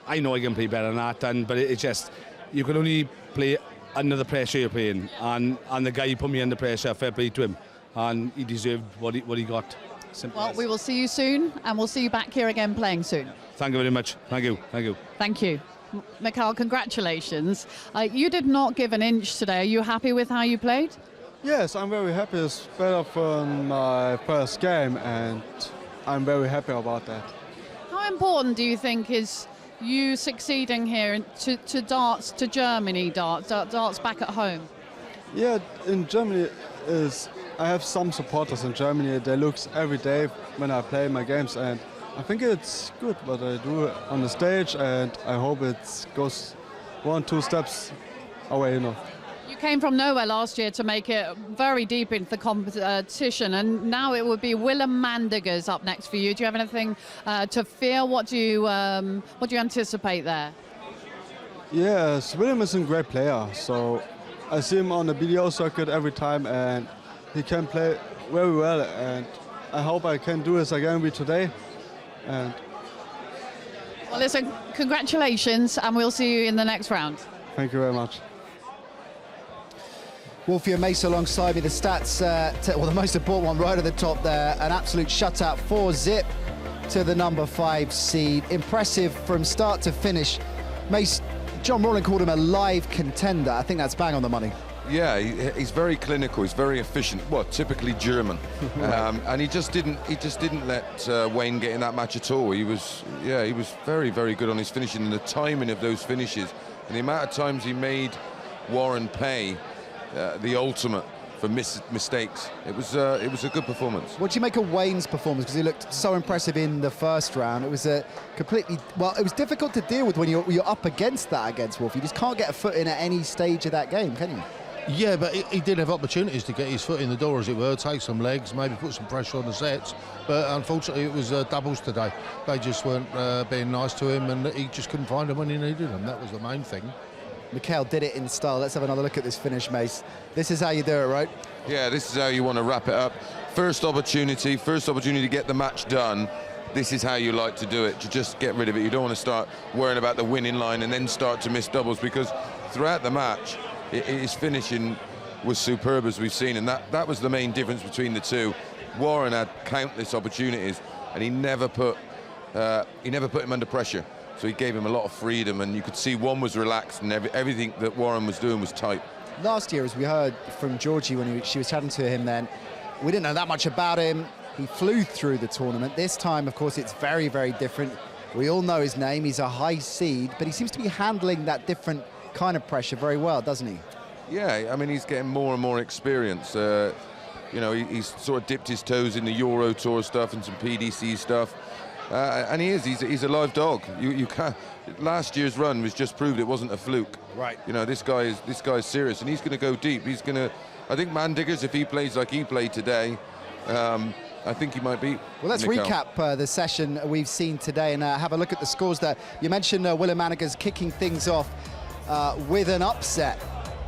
I know I can play better than that, but it's just, you can only play under the pressure you're playing, and the guy put me under pressure, fair play to him, and he deserved what he got. Simple well, as. We will see you soon, and we'll see you back here again playing soon. Thank you very much. Thank you. Thank you. Thank you. Mikkel, congratulations. You did not give an inch today. Are you happy with how you played? Yes, I'm very happy. It's better from my first game, and I'm very happy about that. How important do you think is you succeeding here to darts, to Germany darts back at home? Yeah, in Germany I have some supporters in Germany. They look every day when I play my games, and I think it's good what I do on the stage, and I hope it goes 1-2 steps away, You came from nowhere last year to make it very deep into the competition, and now it would be Willem Mandigers up next for you. Do you have anything to fear? What do you anticipate there? Yes, Willem is a great player, so I see him on the video circuit every time, and he can play very well, and I hope I can do this again with today. And well, listen, congratulations, and we'll see you in the next round. Thank you very much. Wolfie and Mace alongside me. The stats, the most important one right at the top there. An absolute shutout, 4-zip to the number 5 seed. Impressive from start to finish. Mace, John Rawling called him a live contender. I think that's bang on the money. Yeah, he's very clinical. He's very efficient. Well, typically German, and he just didn't let Wayne get in that match at all. He was very, very good on his finishing and the timing of those finishes, and the amount of times he made Warren pay the ultimate for mistakes. It was a good performance. What do you make of Wayne's performance? Because he looked so impressive in the first round. It was it was difficult to deal with when you're up against Wolf. You just can't get a foot in at any stage of that game, can you? Yeah, but he did have opportunities to get his foot in the door, as it were, take some legs, maybe put some pressure on the sets. But unfortunately, it was doubles today. They just weren't being nice to him, and he just couldn't find them when he needed them. That was the main thing. Mikkel did it in style. Let's have another look at this finish, Mace. This is how you do it, right? Yeah, this is how you want to wrap it up. First opportunity to get the match done. This is how you like to do it, to just get rid of it. You don't want to start worrying about the winning line and then start to miss doubles, because throughout the match, his finishing was superb, as we've seen, and that was the main difference between the two. Warren had countless opportunities, and he never put him under pressure. So he gave him a lot of freedom, and you could see one was relaxed, and everything that Warren was doing was tight. Last year, as we heard from Georgie when she was chatting to him then, we didn't know that much about him. He flew through the tournament. This time, of course, it's very, very different. We all know his name. He's a high seed, but he seems to be handling that different kind of pressure very well, doesn't he? Yeah, I mean, he's getting more and more experience. He's sort of dipped his toes in the Euro Tour stuff and some PDC stuff. And he's a live dog. You can't. Last year's run was just proved it wasn't a fluke. Right. This guy's serious, and he's going to go deep. I think Mandigers, if he plays like he played today, I think he might be. Well, let's recap the session we've seen today and have a look at the scores there. You mentioned Willem Mandigers kicking things off with an upset,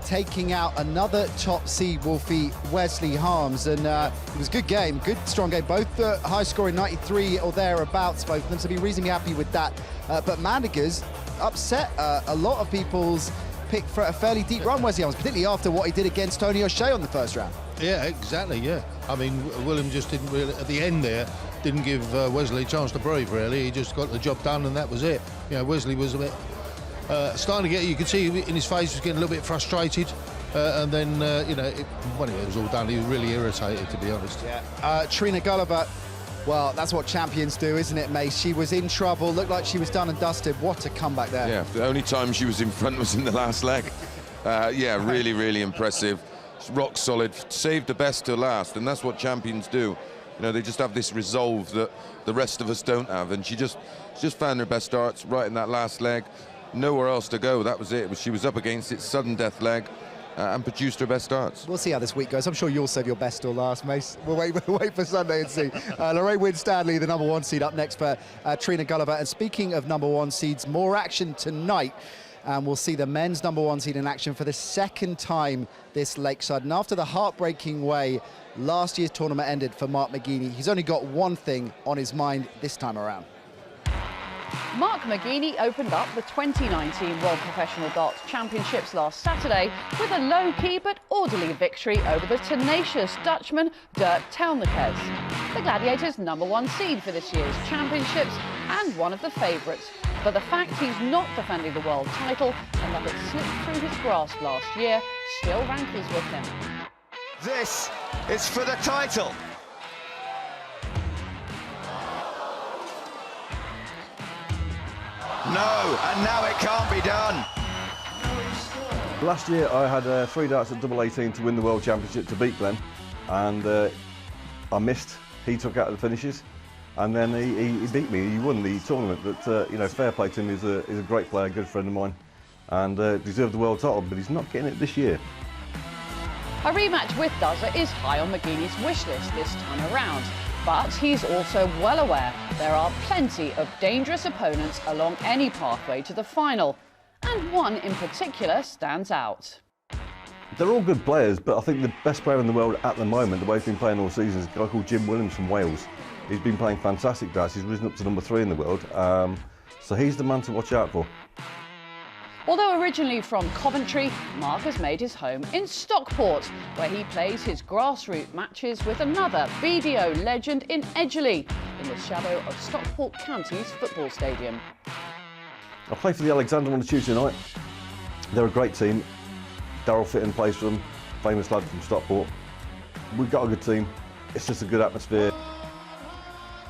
taking out another top seed, Wolfie, Wesley Harms, and it was a good game, good strong game, both high scoring 93 or thereabouts, both of them, so be reasonably happy with that. But Mandigers, upset a lot of people's pick for a fairly deep run, Wesley Arms, particularly after what he did against Tony O'Shea on the first round. Yeah, exactly, yeah. I mean, William just didn't really, at the end there, didn't give Wesley a chance to breathe, really. He just got the job done, and that was it. You know, Wesley was a bit starting to get, you could see in his face, he was getting a little bit frustrated. And then, you know, when it was all done, he was really irritated, to be honest. Yeah. Trina Gulliver, well, that's what champions do, isn't it, Mace? She was in trouble, looked like she was done and dusted. What a comeback there. Yeah, the only time she was in front was in the last leg. Yeah, really, really impressive. Rock solid, saved the best to last, and that's what champions do. You know, they just have this resolve that the rest of us don't have, and she just found her best starts right in that last leg. Nowhere else to go, that was it. She was up against it, sudden death leg. And produced her best starts. We'll see how this week goes. I'm sure you'll save your best till last, Mace. We'll wait for Sunday and see. Lorraine Winstanley, the #1 seed, up next for Trina Gulliver. And speaking of #1 seeds, more action tonight. And we'll see the men's #1 seed in action for the second time this Lakeside. And after the heartbreaking way last year's tournament ended for Mark McGeaney, he's only got one thing on his mind this time around. Mark McGeaney opened up the 2019 World Professional Darts Championships last Saturday with a low-key but orderly victory over the tenacious Dutchman Dirk Telnikes, the Gladiators' #1 seed for this year's championships and one of the favourites. But the fact he's not defending the world title and that it slipped through his grasp last year still rankles with him. This is for the title. No, and now it can't be done. Last year I had 3 darts at double 18 to win the World Championship to beat Glenn, and I missed. He took out the finishes, and then he beat me. He won the tournament. But you know, fair play to him. He's a great player, good friend of mine, and deserved the world title. But he's not getting it this year. A rematch with Duzza is high on McGeaney's wish list this time around. But he's also well aware there are plenty of dangerous opponents along any pathway to the final, and one in particular stands out. They're all good players, but I think the best player in the world at the moment, the way he's been playing all season, is a guy called Jim Williams from Wales. He's been playing fantastic darts. He's risen up to #3 in the world, so he's the man to watch out for. Although originally from Coventry, Mark has made his home in Stockport, where he plays his grassroots matches with another BDO legend in Edgeley, in the shadow of Stockport County's football stadium. I play for the Alexander on a Tuesday night. They're a great team. Darryl Fitton plays for them, famous lad from Stockport. We've got a good team. It's just a good atmosphere.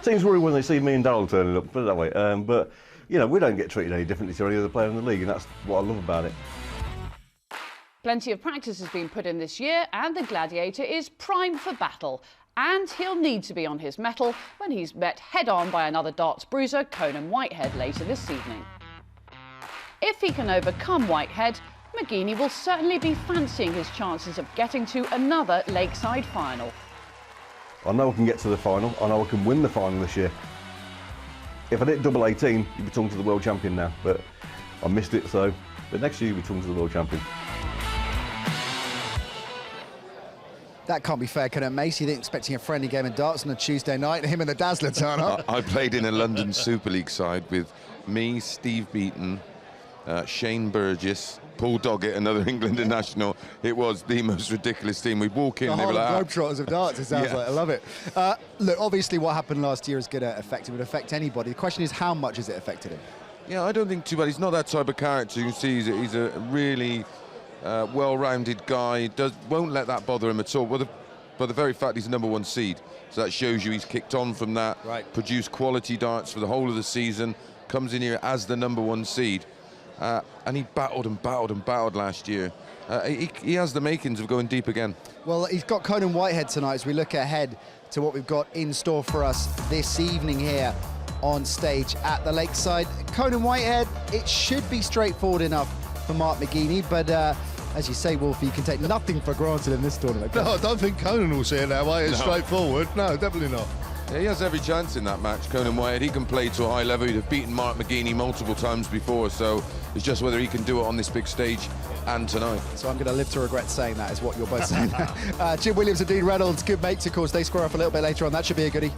Teams worry when they see me and Darryl turning up, put it that way. But you know, we don't get treated any differently to any other player in the league, and that's what I love about it. Plenty of practice has been put in this year, and the Gladiator is primed for battle. And he'll need to be on his mettle when he's met head-on by another darts bruiser, Conan Whitehead, later this evening. If he can overcome Whitehead, McGeaney will certainly be fancying his chances of getting to another Lakeside final. I know I can get to the final. I know I can win the final this year. If I did double 18, you'd be talking to the world champion now, but I missed it, so but next year you'll be talking to the world champion. That can't be fair, can it, Mace? You didn't expecting a friendly game of darts on a Tuesday night, him and the Dazzler turn up. I played in a London Super League side with me, Steve Beaton, Shane Burgess, Paul Doggett, another England international. It was the most ridiculous team. We'd walk in, the they were like, Globetrotters of darts, it sounds like. I love it. Look, obviously what happened last year is going to affect him. It would affect anybody. The question is, how much has it affected him? Yeah, I don't think too bad. He's not that type of character. You can see he's a really well-rounded guy. Won't let that bother him at all. But the very fact he's #1 seed, so that shows you he's kicked on from that, produced quality darts for the whole of the season, comes in here as the #1 seed. And he battled and battled and battled last year. He has the makings of going deep again. Well, he's got Conan Whitehead tonight as we look ahead to what we've got in store for us this evening here on stage at the Lakeside. Conan Whitehead, it should be straightforward enough for Mark McGeaney, but as you say, Wolfie, you can take nothing for granted in this tournament. No, I don't think Conan will see it that way. It's straightforward. No, definitely not. Yeah, he has every chance in that match, Conan Whitehead. He can play to a high level. He'd have beaten Mark McGeaney multiple times before, so it's just whether he can do it on this big stage and tonight. So I'm going to live to regret saying that, is what you're both saying. Jim Williams and Dean Reynolds, good mates, of course. They square off a little bit later on. That should be a goodie.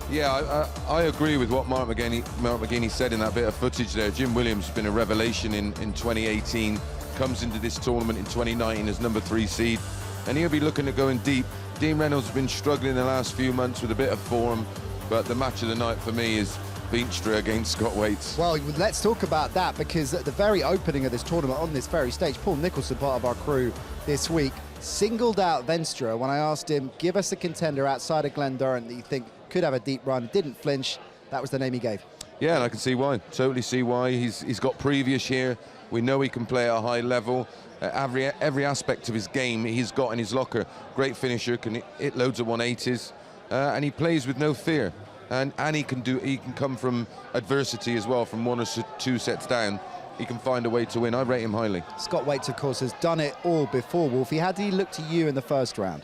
Yeah, I agree with what Mark McGuinness said in that bit of footage there. Jim Williams has been a revelation in 2018, comes into this tournament in 2019 as number 3 seed, and he'll be looking at going deep. Dean Reynolds has been struggling the last few months with a bit of form, but the match of the night for me is Veenstra against Scott Waits. Well, let's talk about that, because at the very opening of this tournament, on this very stage, Paul Nicholson, part of our crew this week, singled out Veenstra when I asked him, give us a contender outside of Glendoran that you think could have a deep run. Didn't flinch. That was the name he gave. Yeah, and I can see why. Totally see why. He's got previous here. We know he can play at a high level. Every aspect of his game he's got in his locker. Great finisher, can hit loads of 180s, and he plays with no fear. And he can come from adversity as well, from 1 or 2 sets down. He can find a way to win. I rate him highly. Scott Waits, of course, has done it all before, Wolfie. How did he look to you in the first round?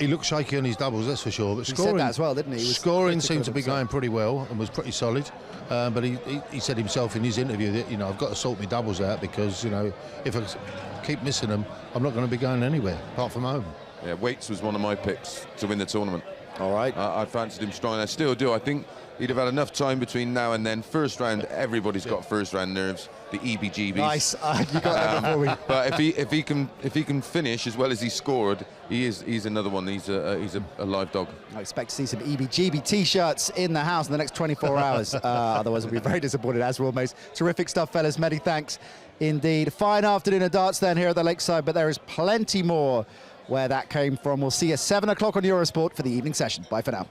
He looked shaky on his doubles, that's for sure. But he said that as well, didn't he? Scoring seemed to be going pretty well and was pretty solid. But he said himself in his interview that, you know, I've got to sort my doubles out, because, you know, if I keep missing them, I'm not going to be going anywhere apart from home. Yeah, Waits was one of my picks to win the tournament. All right. I fancied him strong, and I still do. I think he'd have had enough time between now and then. First round, everybody's got first round nerves, the EBGBs. Nice, you got that before we. But if he can finish as well as he scored, he's another one. He's a live dog. I expect to see some EBGB t-shirts in the house in the next 24 hours. Otherwise, we'll be very disappointed, as will most. Terrific stuff, fellas. Many thanks indeed. Fine afternoon of darts then here at the Lakeside, but there is plenty more where that came from. We'll see you at 7 o'clock on Eurosport for the evening session. Bye for now.